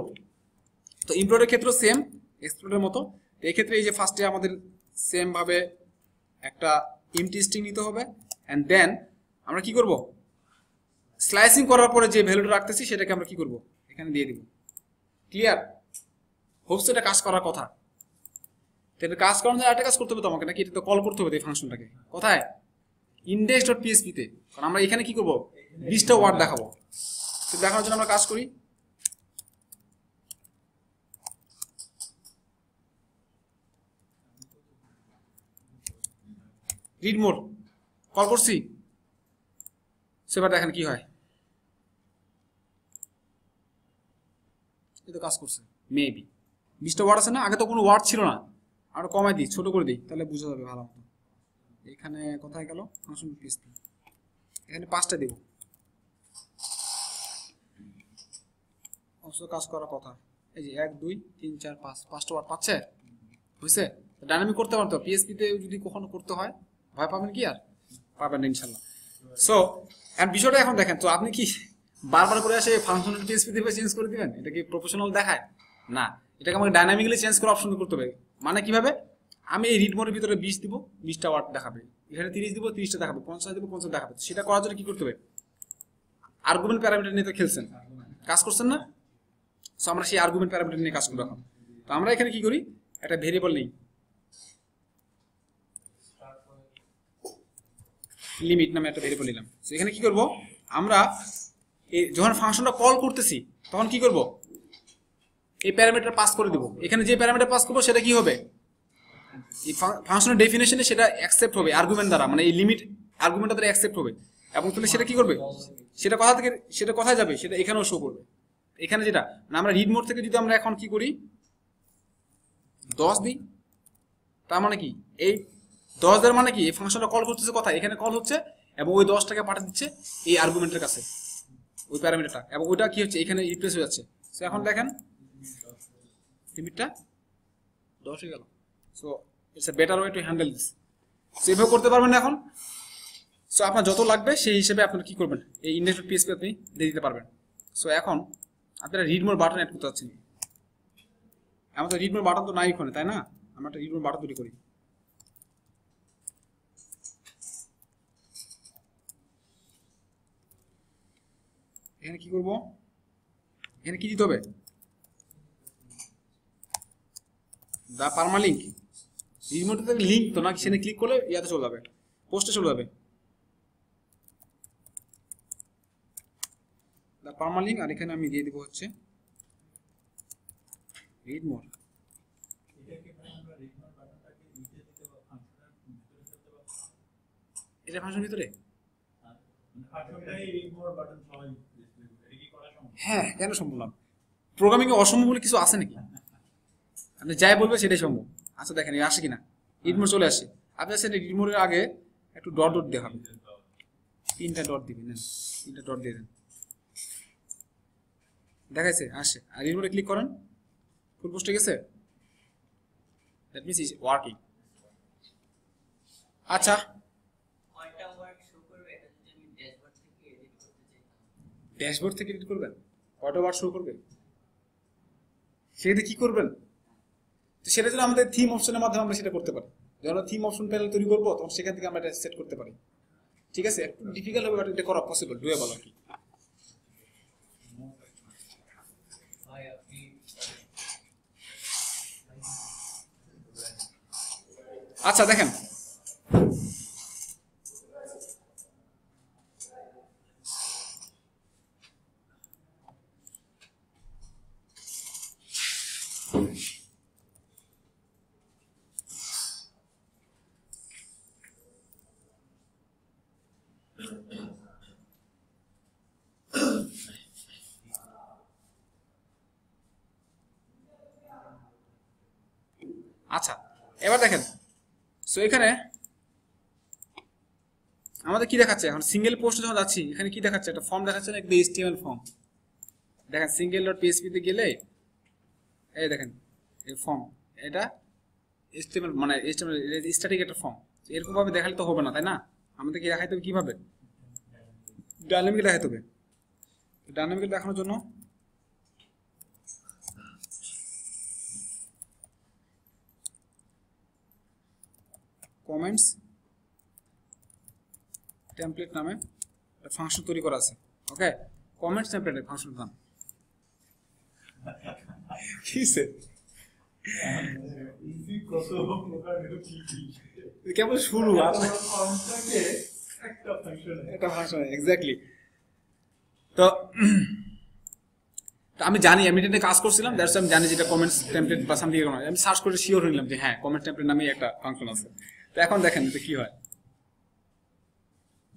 তো ইমপ্লোডের ক্ষেত্রে সেম এক্সপ্লোডের মতো। তো এই ক্ষেত্রে এই যে ফার্স্টে আমাদের সেম ভাবে একটা এমটি স্ট্রিং নিতে হবে, এন্ড দেন আমরা কি করব, স্লাইসিং করার পরে যে ভ্যালুটা রাখতেছি সেটাকে আমরা কি করব, এখানে দিয়ে দিব। ক্লিয়ার, হোপস এটা কাজ করার কথা। এটা কাজ করার জন্য একটা কাজ করতে হবে তো আমাকে, নাকি এটা তো কল করতে হবে এই ফাংশনটাকে, কোথায়, index.php তে। কারণ আমরা এখানে কি করব, 20টা ওয়ার্ড দেখাবো। তো দেখানোর জন্য আমরা কাজ করি, রিড মোর কল করছি, সেবার দেখেন কি হয়, এই তো কাজ করছে মেবি। 20টা ওয়ার্ড আছে না, আগে তো কোনো ওয়ার্ড ছিল না, আরো কমাই দিই, ছোট করে দিই, তাহলে বোঝা যাবে ভালো মতো। এখানে কোথায় গেল ফাংশন পিএসপি, এখানে 5টা দিব, অবশ্য কাজ করার কথা। এই যে 1 2 3 4 5, 5টা ওয়ার্ড পাচ্ছে, হয়েছে। ডাইনামিক করতে পারতো, পিএসপি তে যদি কখনো করতে হয় ভয় পাবেন কি, আর পাবেন না ইনশাল্লাহ। সো এন্ড বিষয়টা এখন দেখেন, তো আপনি কি বারবার করে আসে ফাংশনাল পিএসপি থেকে চেঞ্জ করে দিবেন, এটা কি প্রফেশনাল দেখায় না, এটাকে আমাকে ডাইনামিক্যালি চেঞ্জ করে অপশন করতে হবে। মানে কিভাবে, আমি এই রিড মোডের ভিতরে 20 দিব, 20টা ওয়ার্ড দেখাবে, এখানে 30 দিব, 30টা দেখাবে, 50 দিব, 50 দেখাবে। সেটা করার জন্য কি করতে হবে, আর্গুমেন্ট প্যারামিটার নিয়ে তো খেলছেন, কাজ করছেন না। সো আমরা সেই আর্গুমেন্ট প্যারামিটার নিয়ে কাজ করব এখন। তো আমরা এখানে কি করি, একটা ভেরিয়েবল নেই, লিমিট নামে একটা ভেরিয়েবল নিলাম। সো এখানে কি করব, আমরা এই যখন ফাংশনটা কল করতেছি তখন কি করব, এই প্যারামিটার পাস করে দেব। এখানে যে প্যারামিটার পাস করব সেটা কি হবে, এই ফাংশনের ডেফিনেশনে সেটা অ্যাকসেপ্ট হবে আর্গুমেন্ট দ্বারা, মানে এই লিমিট আর্গুমেন্টটা দ্বারা অ্যাকসেপ্ট হবে। এবং তাহলে সেটা কি করবে, সেটা কোথা থেকে, সেটা কোথায় যাবে, সেটা এখানেও শো করবে। এখানে যেটা মানে আমরা রিড মোড থেকে যদি আমরা এখন কি করি 10 দিই, তার মানে কি এই 10 এর মানে কি, এই ফাংশনটা কল করতেছে কোথায়, এখানে কল হচ্ছে, এবং ওই 10টাকে পাঠিয়ে দিচ্ছে এই আর্গুমেন্টের কাছে, ওই প্যারামিটারটা, এবং ওইটা কি হচ্ছে এখানে রিপ্লেস হয়ে যাচ্ছে। সো এখন দেখেন লিমিটটা 10 হয়ে গেল। So it's a better way to handle this. So এভাবে করতে পারবেন না এখন। সো আপনার যত লাগবে সেই হিসেবে আপনারা কি করবেন, এই index.php আপনি দিয়ে দিতে পারবেন। সো এখন আপনারা রিড মোর বাটন অ্যাড করতে যাচ্ছেন, আমাদের রিড মোর বাটন তো নাই এখানে, তাই না, আমরা একটা রিড মোর বাটন তৈরি করি। এখানে কি করব, এখানে কি দিতে হবে, দা পারমালিঙ্ক রিমোটে লিঙ্ক তো না, সেখানে ক্লিক করলে ইয়াতে চলে যাবে, পোস্টে চলে যাবে দা পারমালিঙ্ক। আর এখানে আমি দিয়ে দিব হচ্ছে রিড মোর। এটাকে ভাই আমরা রিড মোর বাটনটাকে নিচে দিতে বা ফাংশনের ভিতরে করতে পারবো। এটা ফাংশন ভিতরে, মানে ফাংশনটাই রিড মোর বাটন সবাই ডিসপ্লে করবে, এটা কি করা সম্ভব? হ্যাঁ কেন সম্ভব না? প্রোগ্রামিং এ অসম্ভব বলে কিছু আছে নাকি? আপনি যাই বলবে সেটাই সম্ভব। আচ্ছা দেখেন এই আসে কিনা, রিড মোর চলে আসে। আপনি আসলে রিড মোরের আগে একটু ডট ডট দেখাবে, 3টা ডট দিবেন, নেন 3টা ডট দিয়ে দেন, দেখাইছে আসে। আর রিড মোরে ক্লিক করেন, ফুল পোস্টে গেছে, দ্যাট মিন্স ইজ ওয়ার্কিং। আচ্ছা কয়টা ওয়ার্ড শো করবে এটা যদি আমি ড্যাশবোর্ড থেকে এডিট করতে চাইতাম? ড্যাশবোর্ড থেকে এডিট করবেন, কয়টা বার শুরু করবে সেটা কি করবেন? তো সেটা জন্য আমাদের থিম অপশনের মাধ্যমে আমরা সেটা করতে পারি। যখন থিম অপশন প্যানেল তৈরি করবো তখন সেখান থেকে আমরা এটা সেট করতে পারি। ঠিক আছে, একটু ডিফিকাল্ট হবে বাট এটা করা পসিবল, ডুয়েবল আর কি। ভাই আপনি আচ্ছা দেখেন আচ্ছা এবার দেখেন, সো এখানে আমাদের কি দেখাচ্ছে এখন? সিঙ্গেল পোস্ট যখন যাচ্ছি এখানে কি দেখাচ্ছে? একটা ফর্ম দেখাচ্ছে না, একটা HTML ফর্ম। দেখেন সিঙ্গেল ডট পিএসপি তে গেলে এই দেখেন এই ফর্ম, এটা HTML মানে HTML স্ট্যাটিক একটা ফর্ম। এরকম ভাবে দেখালে তো হবে না, তাই না? আমাদের কি দেখাইতে হবে কিভাবে? ডাইনামিক দেখাইতে হবে। ডাইনামিক দেখানোর জন্য কমেন্টস টেমপ্লেট নামে একটা ফাংশন তৈরি করা আছে। ওকে, কমেন্টস টেমপ্লেটের ফাংশন নাম কিসে ইজি কত প্রকারের কি কেবল শুরু আর ফর্মটাকে একটা ফাংশনে এটা ফাংশন এক্স্যাক্টলি। তো আমি জানি, আমি এটা কাজ করছিলাম, দ্যাটস আমি জানি যেটা কমেন্টস টেমপ্লেট বা সামথিং এরকম। আমি সার্চ করে শিওর হইলাম যে হ্যাঁ কমেন্ট টেমপ্লেট নামে একটা ফাংশন আছে। তো এখন দেখেন এটা কি হয়,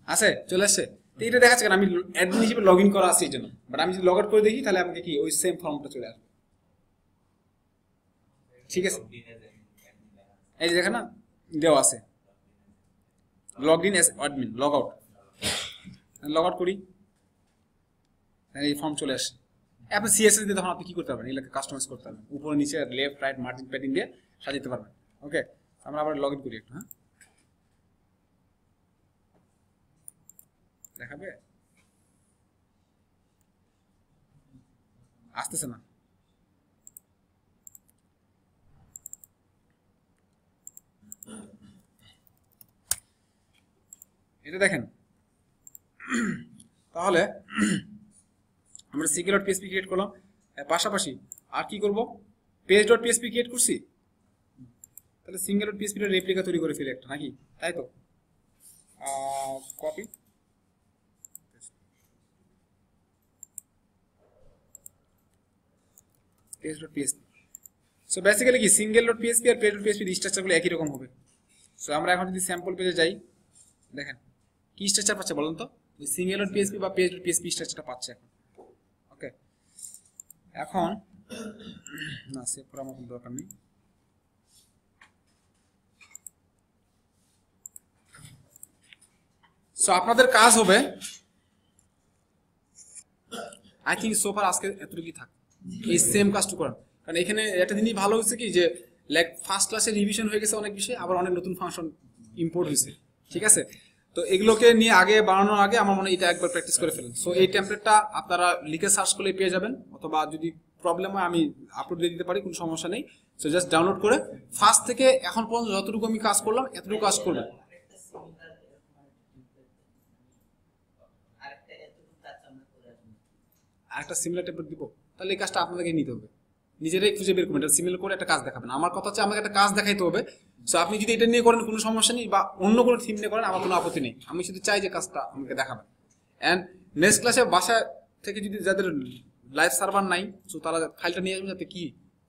আছে চলে আসছে। তো এটা দেখাচ্ছে কারণ আমি অ্যাডমিন হিসেবে লগ ইন করা আছে এই জন্য। বাট আমি যদি লগ আউট করে দেখি তাহলে আমাকে কি ওই সেম ফর্মটা চলে আসবে। ঠিক আছে, এই যে দেখেন না দেওয়া আছে log in S admin, log out, log out করি, এই ফর্ম চলে আসে। আপনি সিএসএস দিয়ে তখন আপনি কি করতে পারবেন? এগুলোকে কাস্টমাইজ করতে পারবেন, উপরে নিচে লেফট রাইট মার্জিন প্যাডিং দিয়ে সাজাতে পারবেন। ওকে, আমরা আবার লগ ইন করি একটু। হ্যাঁ দেখাবে, আসতেছে না। এটা দেখেন তাহলে আমরা সিঙ্গেল ডট পিএসপি ক্রিয়েট করলাম, পাশাপাশি আর কি করব? পেজ ডট পিএসপি ক্রিয়েট করছি, তাহলে সিঙ্গেল ডট পিএসপি এর রেপ্লিকা তৈরি করে ফেলি একটা, নাকি? তাই তো copy page dot PSP. So basically কি সিঙ্গেল ডট পিএসপি আর পেজ ডট পিএসপি স্ট্রাকচারগুলো একই রকম হবে। সো আমরা এখন যদি স্যাম্পল পেজে যাই, দেখেন কি স্ট্রাকচার পাচ্ছে বলুন তো? ওই সিঙ্গেল ডট পিএসপি বা পেজ ডট পিএসপি স্ট্রাকচারটা পাচ্ছে এখন। ওকে, এখন না সেভ করার মতো দরকার নেই। সো আপনাদের কাজ হবে, আই থিঙ্ক সোফার আজকে এতটুকুই থাক, এই সেম কাজটুকু করেন। কারণ এখানে একটা জিনিস ভালো হয়েছে কি যে লাইক ফার্স্ট ক্লাসে রিভিশন হয়ে গেছে অনেক বিষয়, আবার অনেক নতুন ফাংশন ইম্পোর্ট হয়েছে। ঠিক আছে, তো এগুলোকে নিয়ে আগে বানানোর আগে আমার মনে হয় এটা একবার প্র্যাকটিস করে ফেলেন। সো এই টেমপ্লেটটা আপনারা লিখে সার্চ করলে পেয়ে যাবেন, অথবা যদি প্রবলেম হয় আমি আপলোড দিয়ে দিতে পারি, কোনো সমস্যা নেই। সো জাস্ট ডাউনলোড করে ফার্স্ট থেকে এখন পর্যন্ত যতটুকু আমি কাজ করলাম এতটুকু কাজ করবেন। আরেকটা সিমিলার টেমপ্লেট দিব, তাহলে এই কাজটা আপনাদেরকে নিতে হবে, নিজেরাই খুঁজে বের করবেন, এটা সিমিলার করে একটা কাজ দেখাবেন। আমার কথা হচ্ছে আমাকে একটা কাজ দেখাইতে হবে সো আপনি যদি এটা নিয়ে করেন কোনো সমস্যা নেই, বা অন্য কোনো থিম নিয়ে করেন আমার কোনো আপত্তি নেই, আমি শুধু চাই যে কাজটা আমাকে দেখাবেন। অ্যান্ড নেক্সট ক্লাসে বাসা থেকে যদি যাদের লাইভ সার্ভার নাই, সো তারা ফাইলটা নিয়ে আসবেন, যাতে কি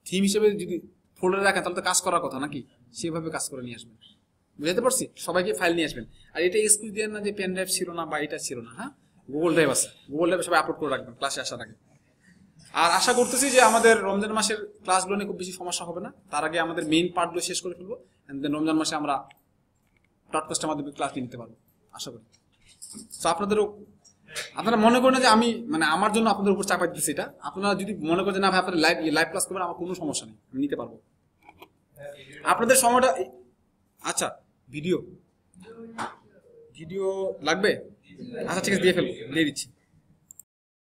থিম হিসেবে যদি ফোল্ডারে রাখেন তাহলে তো কাজ করার কথা নাকি, সেভাবে কাজ করে নিয়ে আসবেন। বুঝতে পারছি? সবাইকে ফাইল নিয়ে আসবেন। আর এটা এক্সকিউজ দিয়ে না যে পেন ড্রাইভ ছিল না বা এটা ছিল না, হ্যাঁ গুগল ড্রাইভ আছে, গুগল ড্রাইভে সবাই আপলোড করে রাখবেন ক্লাসে আসার আগে। আর আশা করতেছি যে আমাদের রমজান মাসের ক্লাসগুলো নিয়ে খুব বেশি সমস্যা হবে না, তার আগে আমাদের মেইন পার্টগুলো শেষ করে ফেলবো, এন্ড দেন রমজান মাসে আমরা ব্রডকাস্টের মাধ্যমে ক্লাস নিতে পারবো আশা করি। তো আপনারা মনে করেন যে আমি মানে আমার জন্য আপনাদের উপর চাপাই দিচ্ছি এটা, আপনারা যদি মনে করেন না ভাই আপনারা লাইভ ক্লাস করবেন, আমার কোনো সমস্যা নেই, আমি নিতে পারবো আপনাদের সময়টা। আচ্ছা ভিডিও লাগবে? আচ্ছা ঠিক আছে, দিয়ে ফেলবো, দিয়ে দিচ্ছি।